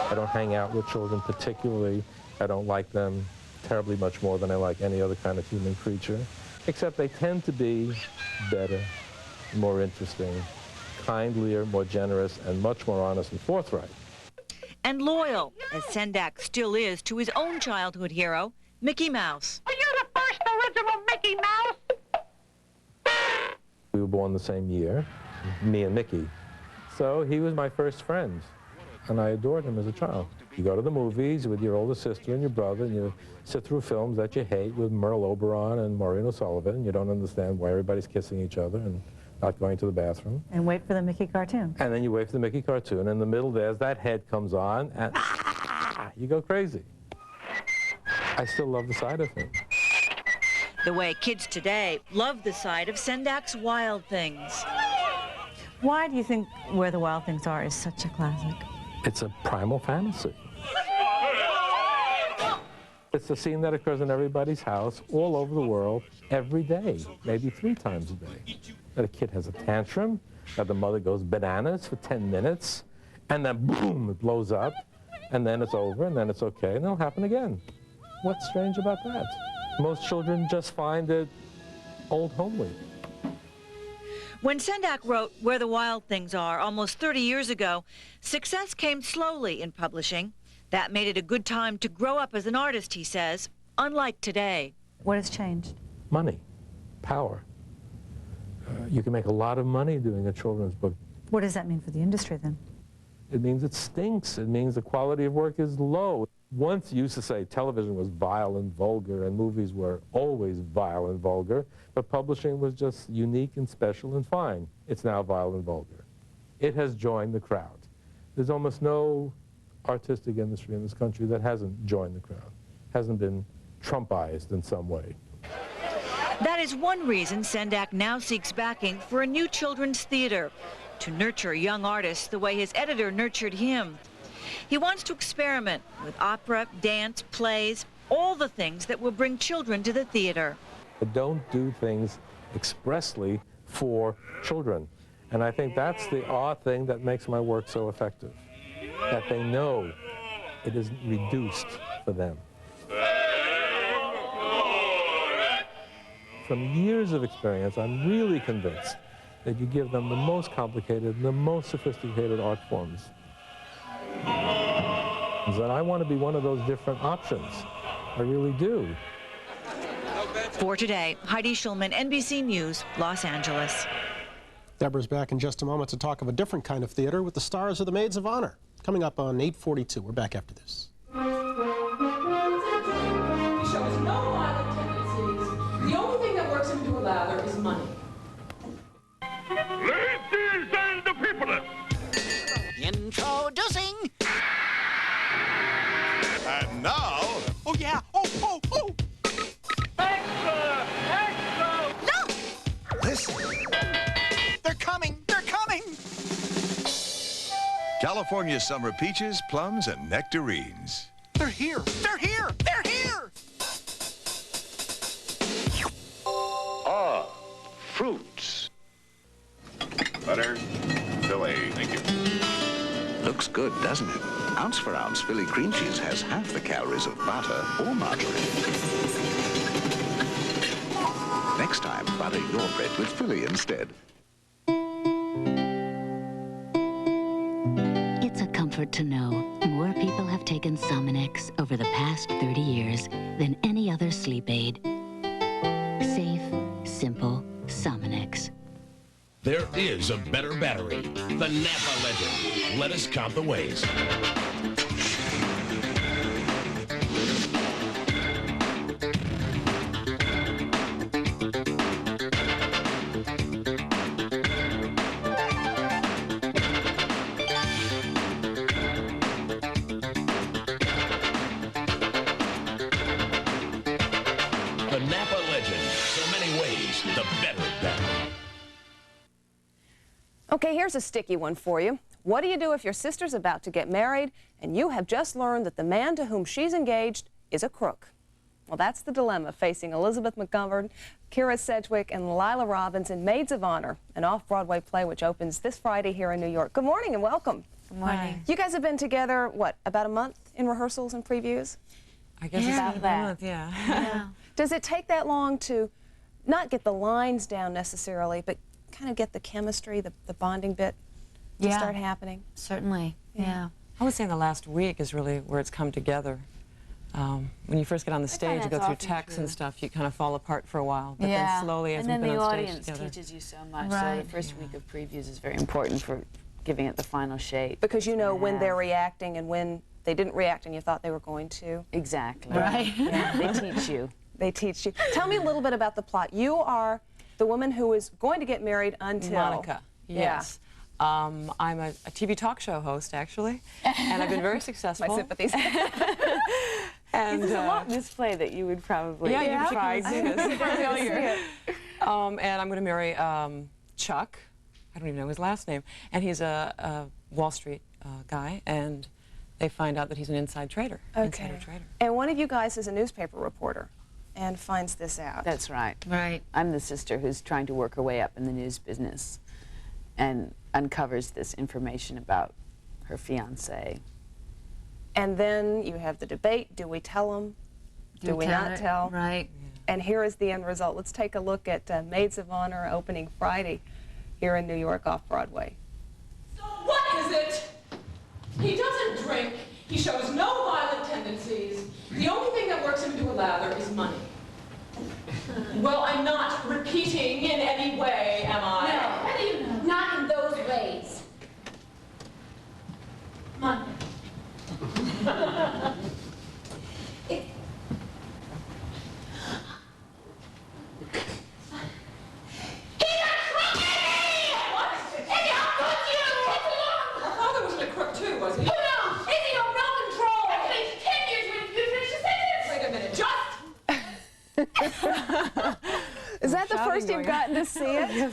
S17: I don't hang out with children particularly. I don't like them terribly much more than I like any other kind of human creature, except they tend to be better, more interesting, kindlier, more generous, and much more honest and forthright.
S10: And loyal, as Sendak still is to his own childhood hero, Mickey Mouse.
S13: Are you the first original Mickey Mouse?
S17: We were born the same year, me and Mickey. So he was my first friend, and I adored him as a child. You go to the movies with your older sister and your brother, and you sit through films that you hate with Merle Oberon and Maureen O'Sullivan, and you don't understand why everybody's kissing each other and not going to the bathroom.
S10: And wait for the Mickey cartoon. And
S17: then you wait for the Mickey cartoon, and in the middle there's that head comes on, and you go crazy. I still love the sight of him.
S10: The way kids today love the sight of Sendak's Wild Things. Why do you think Where the Wild Things Are is such a classic?
S17: It's a primal fantasy. It's a scene that occurs in everybody's house all over the world every day, maybe 3 times a day. That a kid has a tantrum, that the mother goes bananas for 10 minutes, and then boom, it blows up, and then it's over, and then it's okay, and it'll happen again. What's strange about that? Most children just find it old homely.
S10: When Sendak wrote Where the Wild Things Are almost 30 years ago, success came slowly in publishing. That made it a good time to grow up as an artist, he says, unlike today.
S5: What has changed?
S17: Money, power. You can make a lot of money doing a children's book.
S5: What does that mean for the industry then?
S17: It means it stinks. It means the quality of work is low. Once you used to say television was vile and vulgar and movies were always vile and vulgar, but publishing was just unique and special and fine. It's now vile and vulgar. It has joined the crowd. There's almost no artistic industry in this country that hasn't joined the crowd, hasn't been Trumpized in some way.
S10: That is one reason Sendak now seeks backing for a new children's theater, to nurture young artists the way his editor nurtured him. He wants to experiment with opera, dance, plays, all the things that will bring children to the theater.
S17: I don't do things expressly for children. And I think that's the odd thing that makes my work so effective, that they know it isn't reduced for them. From years of experience, I'm really convinced that you give them the most complicated and the most sophisticated art forms. That I want to be one of those different options. I really do.
S10: For Today, Heidi Schulman, NBC News, Los Angeles.
S2: Deborah's back in just a moment to talk of a different kind of theater with the stars of the Maids of Honor. Coming up on 8:42. We're back after this.
S7: He shows no violent tendencies. The only thing that works him to a lather is money.
S13: Ladies and the people,
S9: introducing.
S13: And now,
S9: Oh yeah, oh.
S13: extra, extra.
S9: No! Listen, they're coming.
S20: California summer peaches, plums, and nectarines.
S9: They're here.
S13: Ah, fruits. Butter, fillet, thank you.
S27: Looks good, doesn't it? Ounce for ounce, Philly cream cheese has half the calories of butter or margarine. Next time, butter your bread with Philly instead.
S23: It's a comfort to know more people have taken Sominex over the past 30 years than any other sleep aid. Safe, simple Sominex.
S24: There is a better battery, the Napa Legend. Let us count the ways. The Napa Legend, so many ways, the better battery.
S15: Okay, here's a sticky one for you. What do you do if your sister's about to get married and you have just learned that the man to whom she's engaged is a crook? Well, that's the dilemma facing Elizabeth Montgomery, Kira Sedgwick, and Lila Robbins in Maids of Honor, an off-Broadway play which opens this Friday here in New York. Good morning and welcome.
S25: Good morning.
S15: You guys have been together, what, about a month in rehearsals and previews?
S25: I guess it's about that. Month, yeah.
S15: Does it take that long to not get the lines down necessarily, but kind of get the chemistry, the bonding bit to start happening?
S25: Certainly, yeah.
S31: I would say the last week is really where it's come together. When you first get on the stage, you go through texts and stuff, you kind of fall apart for a while. But then slowly, as we've been on stage together.
S25: And then the audience teaches you so much. Right. So the first week of previews is very important for giving it the final shape.
S15: Because you know when they're reacting and when they didn't react and you thought they were going to.
S25: Exactly. Right. Yeah. They teach you.
S15: They teach you. Tell me a little bit about the plot. You are the woman who is going to get married until...
S31: Monica, yes. I'm a TV talk show host, actually, and I've been very successful.
S15: My sympathies.
S25: And there's a lot in this play that you would probably
S31: try to see this. And I'm going to marry Chuck. I don't even know his last name. And he's a Wall Street guy, and they find out that he's an inside trader.
S15: Okay.
S31: Insider trader.
S15: And one of you guys is a newspaper reporter and finds this out.
S25: That's right. Right. I'm the sister who's trying to work her way up in the news business and uncovers this information about her fiancé.
S15: And then you have the debate. Do we tell them? Do we not tell?
S3: Right.
S15: And here is the end result. Let's take a look at Maids of Honor opening Friday here in New York off Broadway.
S7: So what is it? He doesn't drink. He shows no violent tendencies. The only thing that works him into a lather is money. Well, I'm not repeating in any way, am I?
S11: No, how do you know? Not in those ways. Money.
S15: Is that the first you've gotten to see it?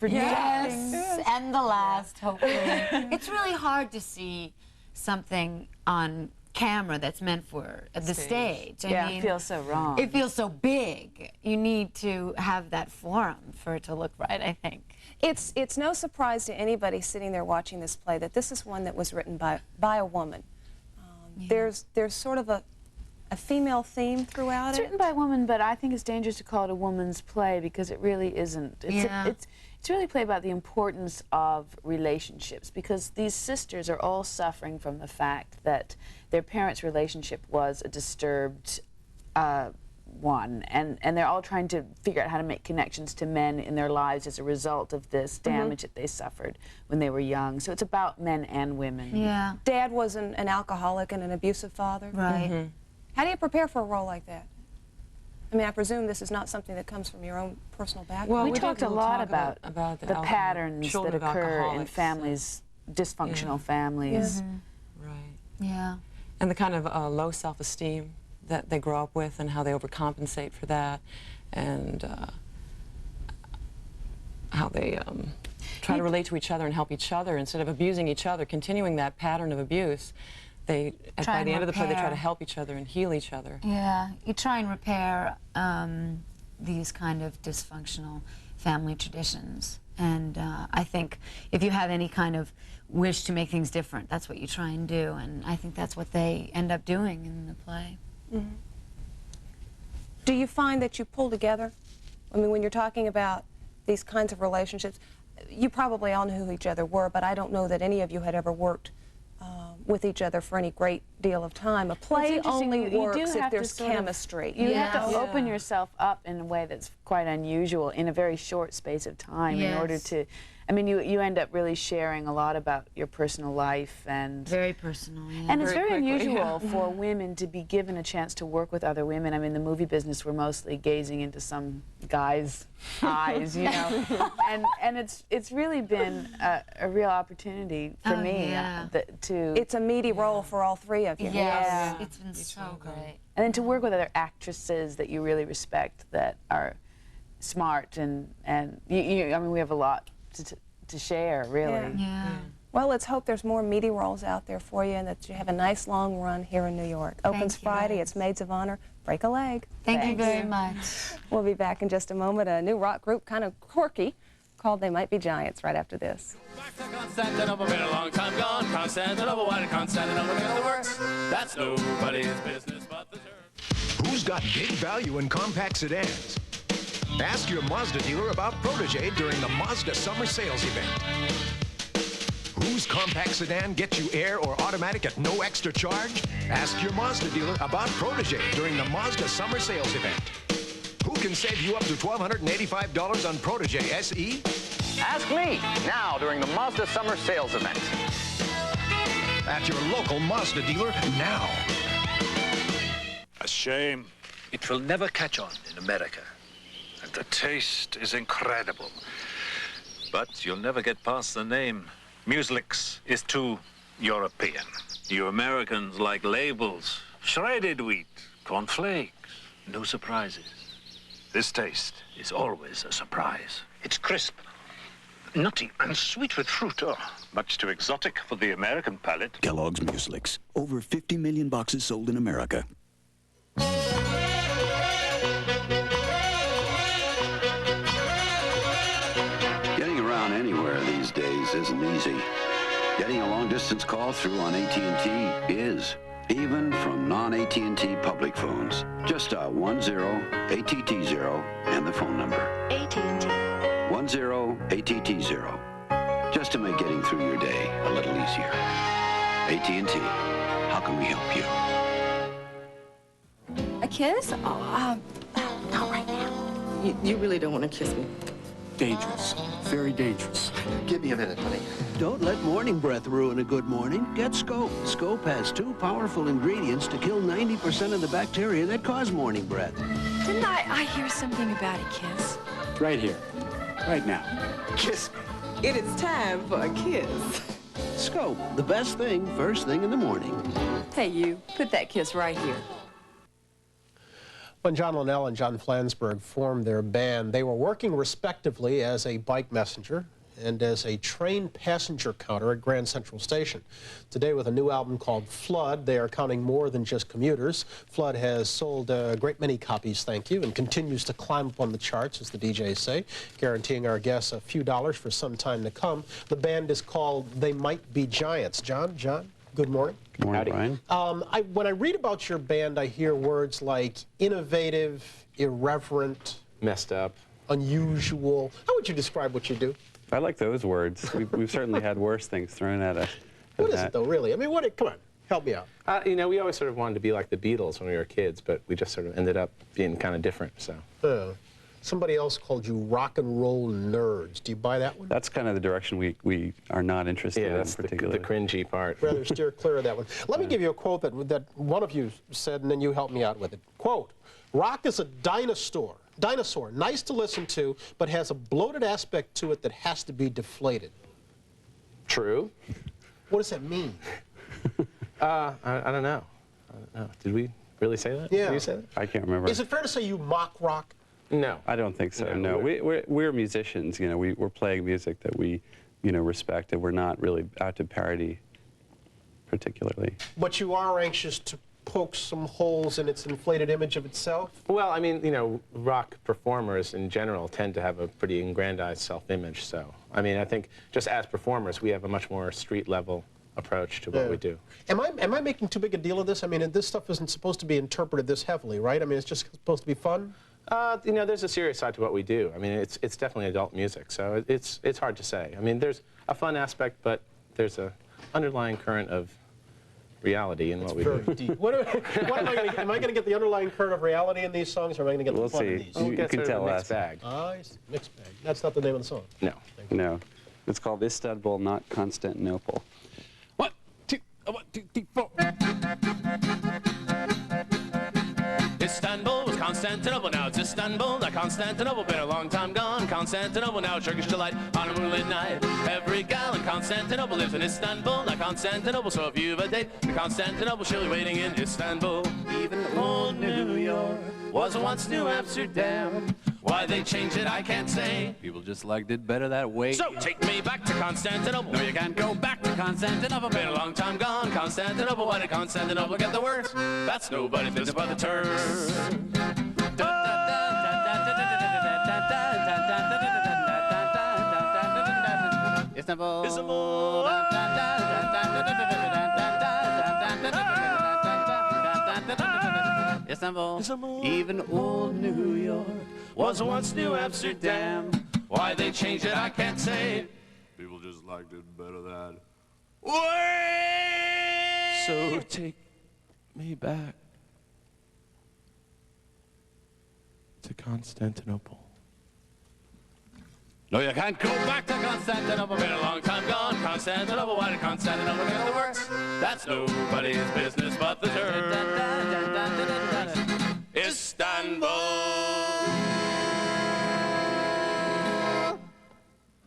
S3: Yes, and the last, hopefully. It's really hard to see something on camera that's meant for the stage. I mean,
S25: it feels so wrong.
S3: It feels so big. You need to have that forum for it to look right, I think.
S15: It's no surprise to anybody sitting there watching this play that this is one that was written by a woman. There's sort of a female theme throughout
S25: It's
S15: it.
S25: written by a woman, but I think it's dangerous to call it a woman's play because it really isn't. It's really a play about the importance of relationships because these sisters are all suffering from the fact that their parents' relationship was a disturbed one, and they're all trying to figure out how to make connections to men in their lives as a result of this damage that they suffered when they were young. So it's about men and women.
S3: Yeah.
S15: Dad was an alcoholic and an abusive father.
S3: Right.
S15: How do you prepare for a role like that? I mean, I presume this is not something that comes from your own personal background.
S25: Well, we talked a lot about
S14: the
S25: patterns that
S14: children of
S25: occur in
S14: alcoholics.
S25: families, dysfunctional families.
S14: Right.
S3: Yeah.
S14: And the kind of low self-esteem that they grow up with and how they overcompensate for that, and how they try to relate to each other and help each other instead of abusing each other, continuing that pattern of abuse. By the end of the play, they try to help each other and heal each other.
S3: Yeah, you try and repair these kind of dysfunctional family traditions. And I think if you have any kind of wish to make things different, that's what you try and do. And I think that's what they end up doing in the play.
S15: Do you find that you pull together? I mean, when you're talking about these kinds of relationships, you probably all knew who each other were, but I don't know that any of you had ever worked with each other for any great deal of time. A play only works if there's chemistry.
S25: You have to open yourself up in a way that's quite unusual in a very short space of time in order to, I mean, you end up really sharing a lot about your personal life and...
S3: Very personal, yeah.
S25: And it's very unusual for women to be given a chance to work with other women. I mean, the movie business, we're mostly gazing into some guy's eyes, you know. and it's really been a real opportunity for me to...
S15: It's a meaty role for all three of you.
S3: Yes, it's been so great.
S25: And then to work with other actresses that you really respect that are smart and I mean, we have a lot to share, really.
S15: Yeah. Well, let's hope there's more meaty roles out there for you and that you have a nice long run here in New York. Opens Friday. It's Maids of Honor. Break a leg.
S3: Thank you very much.
S15: We'll be back in just a moment. A new rock group, kind of quirky, called They Might Be Giants, right after this.
S18: Constantinople, been a long time gone. Constantinople, why did Constantinople get the works? That's nobody's business but the church.
S20: Who's got big value in compact sedans? Ask your Mazda dealer about Protégé during the Mazda Summer Sales event. Whose compact sedan gets you air or automatic at no extra charge? Ask your Mazda dealer about Protégé during the Mazda Summer Sales event. Who can save you up to $1,285 on Protégé SE?
S19: Ask me now during the Mazda Summer Sales event.
S20: At your local Mazda dealer now.
S21: A shame. It will never catch on in America. And the taste is incredible. But you'll never get past the name. Muslix is too European. You Americans like labels. Shredded wheat, cornflakes, no surprises. This taste is always a surprise. It's crisp, nutty, and sweet with fruit. Oh, much too exotic for the American palate.
S27: Kellogg's Muslix. Over 50 million boxes sold in America. Getting around anywhere these days isn't easy. Getting a long-distance call through on AT&T is, even from non-AT&T public phones. Just dial 10-ATT-0 and the phone number.
S23: AT&T.
S27: 10-ATT-0. Just to make getting through your day a little easier. AT&T. How can we help you?
S31: A kiss? Oh, not right now.
S1: You really don't want to kiss me.
S4: Dangerous. Very dangerous.
S27: Give me a minute, honey.
S6: Don't let morning breath ruin a good morning. Get Scope. Scope has 2 powerful ingredients to kill 90% of the bacteria that cause morning breath.
S31: Didn't I hear something about a kiss?
S4: Right here. Right now.
S6: Kiss me.
S31: It is time for a kiss.
S6: Scope, the best thing first thing in the morning.
S31: Hey, you. Put that kiss right here.
S2: When John Linnell and John Flansburgh formed their band, they were working respectively as a bike messenger and as a train passenger counter at Grand Central Station. Today, with a new album called Flood, they are counting more than just commuters. Flood has sold a great many copies, thank you, and continues to climb up on the charts, as the DJs say, guaranteeing our guests a few dollars for some time to come. The band is called They Might Be Giants. John, good morning.
S8: Good morning, Brian.
S2: When I read about your band, I hear words like innovative, irreverent,
S8: messed up,
S2: unusual. How would you describe what you do?
S8: I like those words. We've certainly had worse things thrown at us.
S2: What is it, though, really? I mean, come on, help me out.
S8: You know, we always sort of wanted to be like the Beatles when we were kids, but we just sort of ended up being kind of different, so.
S2: Somebody else called you rock and roll nerds. Do you buy that one?
S8: That's kind of the direction we are not interested in particularly. The cringy part.
S2: Rather steer clear of that one. Let me give you a quote that one of you said, and then you help me out with it. Quote, rock is a dinosaur, nice to listen to, but has a bloated aspect to it that has to be deflated.
S8: True.
S2: What does that mean?
S8: I don't know. Did we really say that?
S2: Yeah.
S8: Did you say that? I can't remember.
S2: Is it fair to say you mock rock?
S8: No. I don't think so, no. We're musicians, you know, we're playing music that we, you know, respect, and we're not really out to parody particularly.
S2: But you are anxious to poke some holes in its inflated image of itself?
S8: Well, I mean, you know, rock performers in general tend to have a pretty aggrandized self-image, so. I mean, I think just as performers, we have a much more street-level approach to what we do.
S2: Am I making too big a deal of this? I mean, this stuff isn't supposed to be interpreted this heavily, right? I mean, it's just supposed to be fun?
S8: You know, there's a serious side to what we do. I mean, it's definitely adult music, so it's hard to say. I mean, there's a fun aspect, but there's a underlying current of reality in what we do.
S2: Deep. Am I going to get the underlying current of reality in these songs, or am I going to get the fun in these?
S8: You can tell us. Mixed bag.
S2: Mixed bag. That's not the name of the song.
S8: No. No. It's called Istanbul, not Constantinople.
S18: 1, 2, 3, 4. Istanbul was Constantinople, now it's Istanbul, not Constantinople. Been a long time gone, Constantinople, now Turkish delight on a moonlit night. Every gal in Constantinople lives in Istanbul, not Constantinople. So if you've a date in Constantinople, she'll be waiting in Istanbul. Even old New York was once New Amsterdam. Why they changed it, I can't say. People just liked it better that way. So take me back to Constantinople. No, you can't go back to Constantinople. Been a long time gone, Constantinople. Why did Constantinople get the worst? That's nobody's business but the Turks. Istanbul. Istanbul. Istanbul. Even old New York was once New Amsterdam. Why they changed it, I can't say. People just liked it better that way. So take me back to Constantinople. No, you can't go back to Constantinople. Been a long time gone, Constantinople. Why did Constantinople get the works? That's nobody's business but the Turks. Istanbul.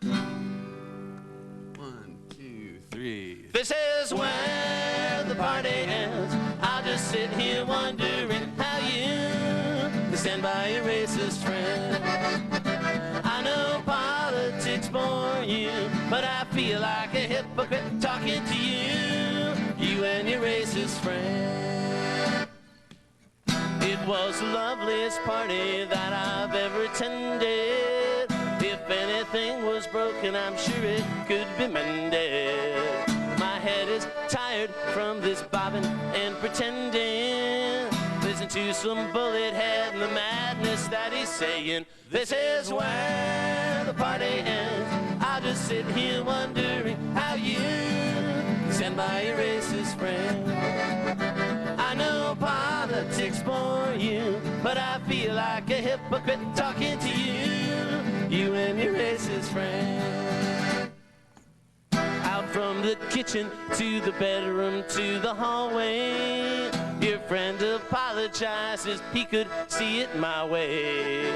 S18: 1, 2, 3. This is where the party ends. I'll just sit here wondering how you stand by your racist friend. I know politics bore you, but I feel like a hypocrite talking to you and your racist friend. It was the loveliest party that I've ever attended. If anything was broken, I'm sure it could be mended. is tired from this bobbing and pretending. Listen to some bullet head and the madness that he's saying. This is where the party ends. I'll just sit here wondering how you stand by your racist friend. I know politics bore you, but I feel like a hypocrite talking to you and your racist friend. Out from the kitchen to the bedroom to the hallway, your friend apologizes, he could see it my way.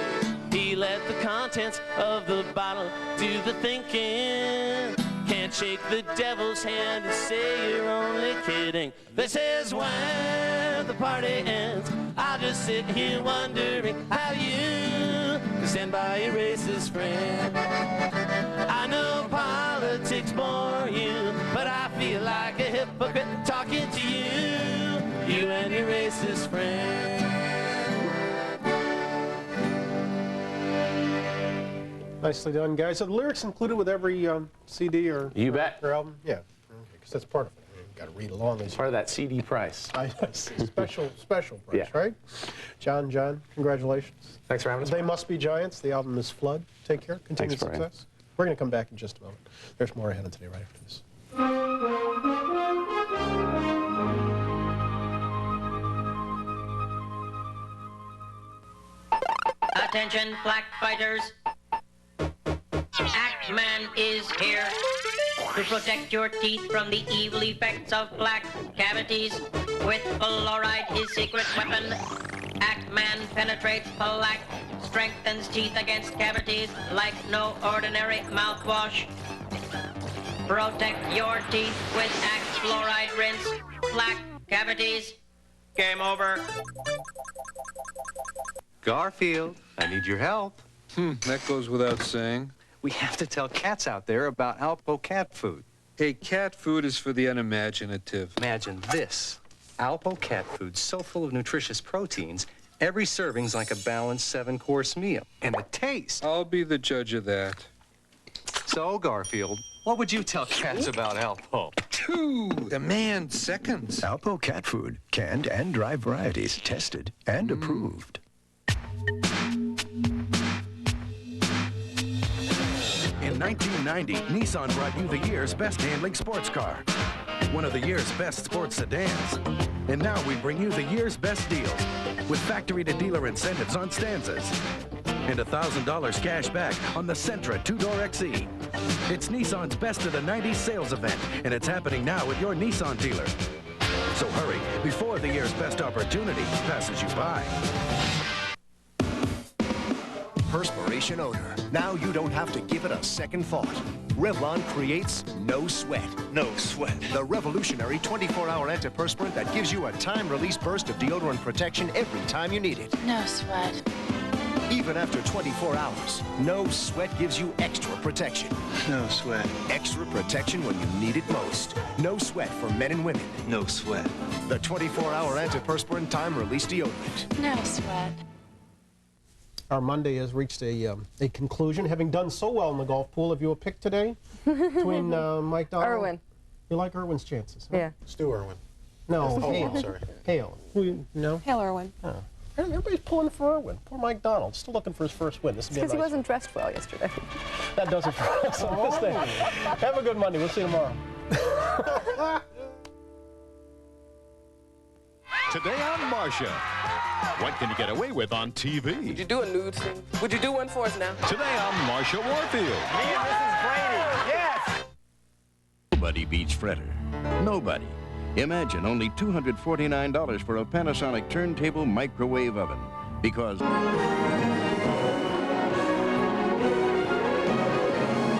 S18: He let the contents of the bottle do the thinking. Can't shake the devil's hand and say you're only kidding. This is where the party ends. I'll just sit here wondering how you stand by your racist friend. I know politics bore you, but I feel like a hypocrite talking to you and your racist friend.
S2: Nicely done, guys. So the lyrics included with every CD or album? Yeah, because that's part of it. You've got to read along. It's
S8: part of that CD price.
S2: Special price, yeah. Right? John, congratulations.
S8: Thanks for having us.
S2: They Must Be Giants. The album is Flood. Take care. Continued success. We're going to come back in just a moment. There's more ahead of Today right after this.
S5: Attention, black fighters. Act-Man is here to protect your teeth from the evil effects of plaque cavities. With fluoride, his secret weapon, Act-Man penetrates plaque, strengthens teeth against cavities like no ordinary mouthwash. Protect your teeth with Act Fluoride Rinse, plaque cavities. Game over.
S9: Garfield, I need your help.
S10: That goes without saying.
S9: We have to tell cats out there about Alpo cat food.
S10: Hey, cat food is for the unimaginative.
S9: Imagine this. Alpo cat food so full of nutritious proteins, every serving's like a balanced 7-course meal. And the taste.
S10: I'll be the judge of that.
S9: So, Garfield, what would you tell cats about Alpo?
S10: 2 demand seconds.
S20: Alpo cat food, canned and dry varieties, tested and approved.
S12: In 1990, Nissan brought you the year's best handling sports car, one of the year's best sports sedans. And now we bring you the year's best deals with factory-to-dealer incentives on Stanzas and $1,000 cash back on the Sentra 2-door XE. It's Nissan's Best of the 90s sales event, and it's happening now at your Nissan dealer. So hurry before the year's best opportunity passes you by.
S16: Perspiration odor. Now you don't have to give it a second thought. Revlon creates No Sweat.
S21: No sweat.
S16: The revolutionary 24-hour antiperspirant that gives you a time-release burst of deodorant protection every time you need it.
S11: No sweat.
S16: Even after 24 hours, No Sweat gives you extra protection.
S21: No sweat.
S16: Extra protection when you need it most. No Sweat for men and women.
S21: No sweat.
S16: The 24-hour antiperspirant time-release deodorant.
S11: No sweat.
S2: Our Monday has reached a conclusion. Having done so well in the golf pool, have you a pick today between Mike Donald?
S15: Irwin.
S2: You like Irwin's chances? Huh?
S15: Yeah.
S2: Stu Irwin. No, Hale.
S21: I'm sorry.
S2: Hale. Who you know?
S15: Hale Irwin.
S2: Oh. Everybody's pulling for Irwin. Poor Mike Donald. Still looking for his first win. This will be
S15: Because
S2: a
S15: he
S2: nice
S15: wasn't dressed well yesterday.
S2: That does it for us on this day. Have a good Monday. We'll see you tomorrow.
S20: Today on Marsha. What can you get away with on TV?
S17: Would you do a nude scene? Would you do one for us now?
S20: Today on Marsha Warfield.
S17: Me and Mrs. Brady. Yes!
S22: Nobody beats Fretter. Nobody. Imagine only $249 for a Panasonic turntable microwave oven. Because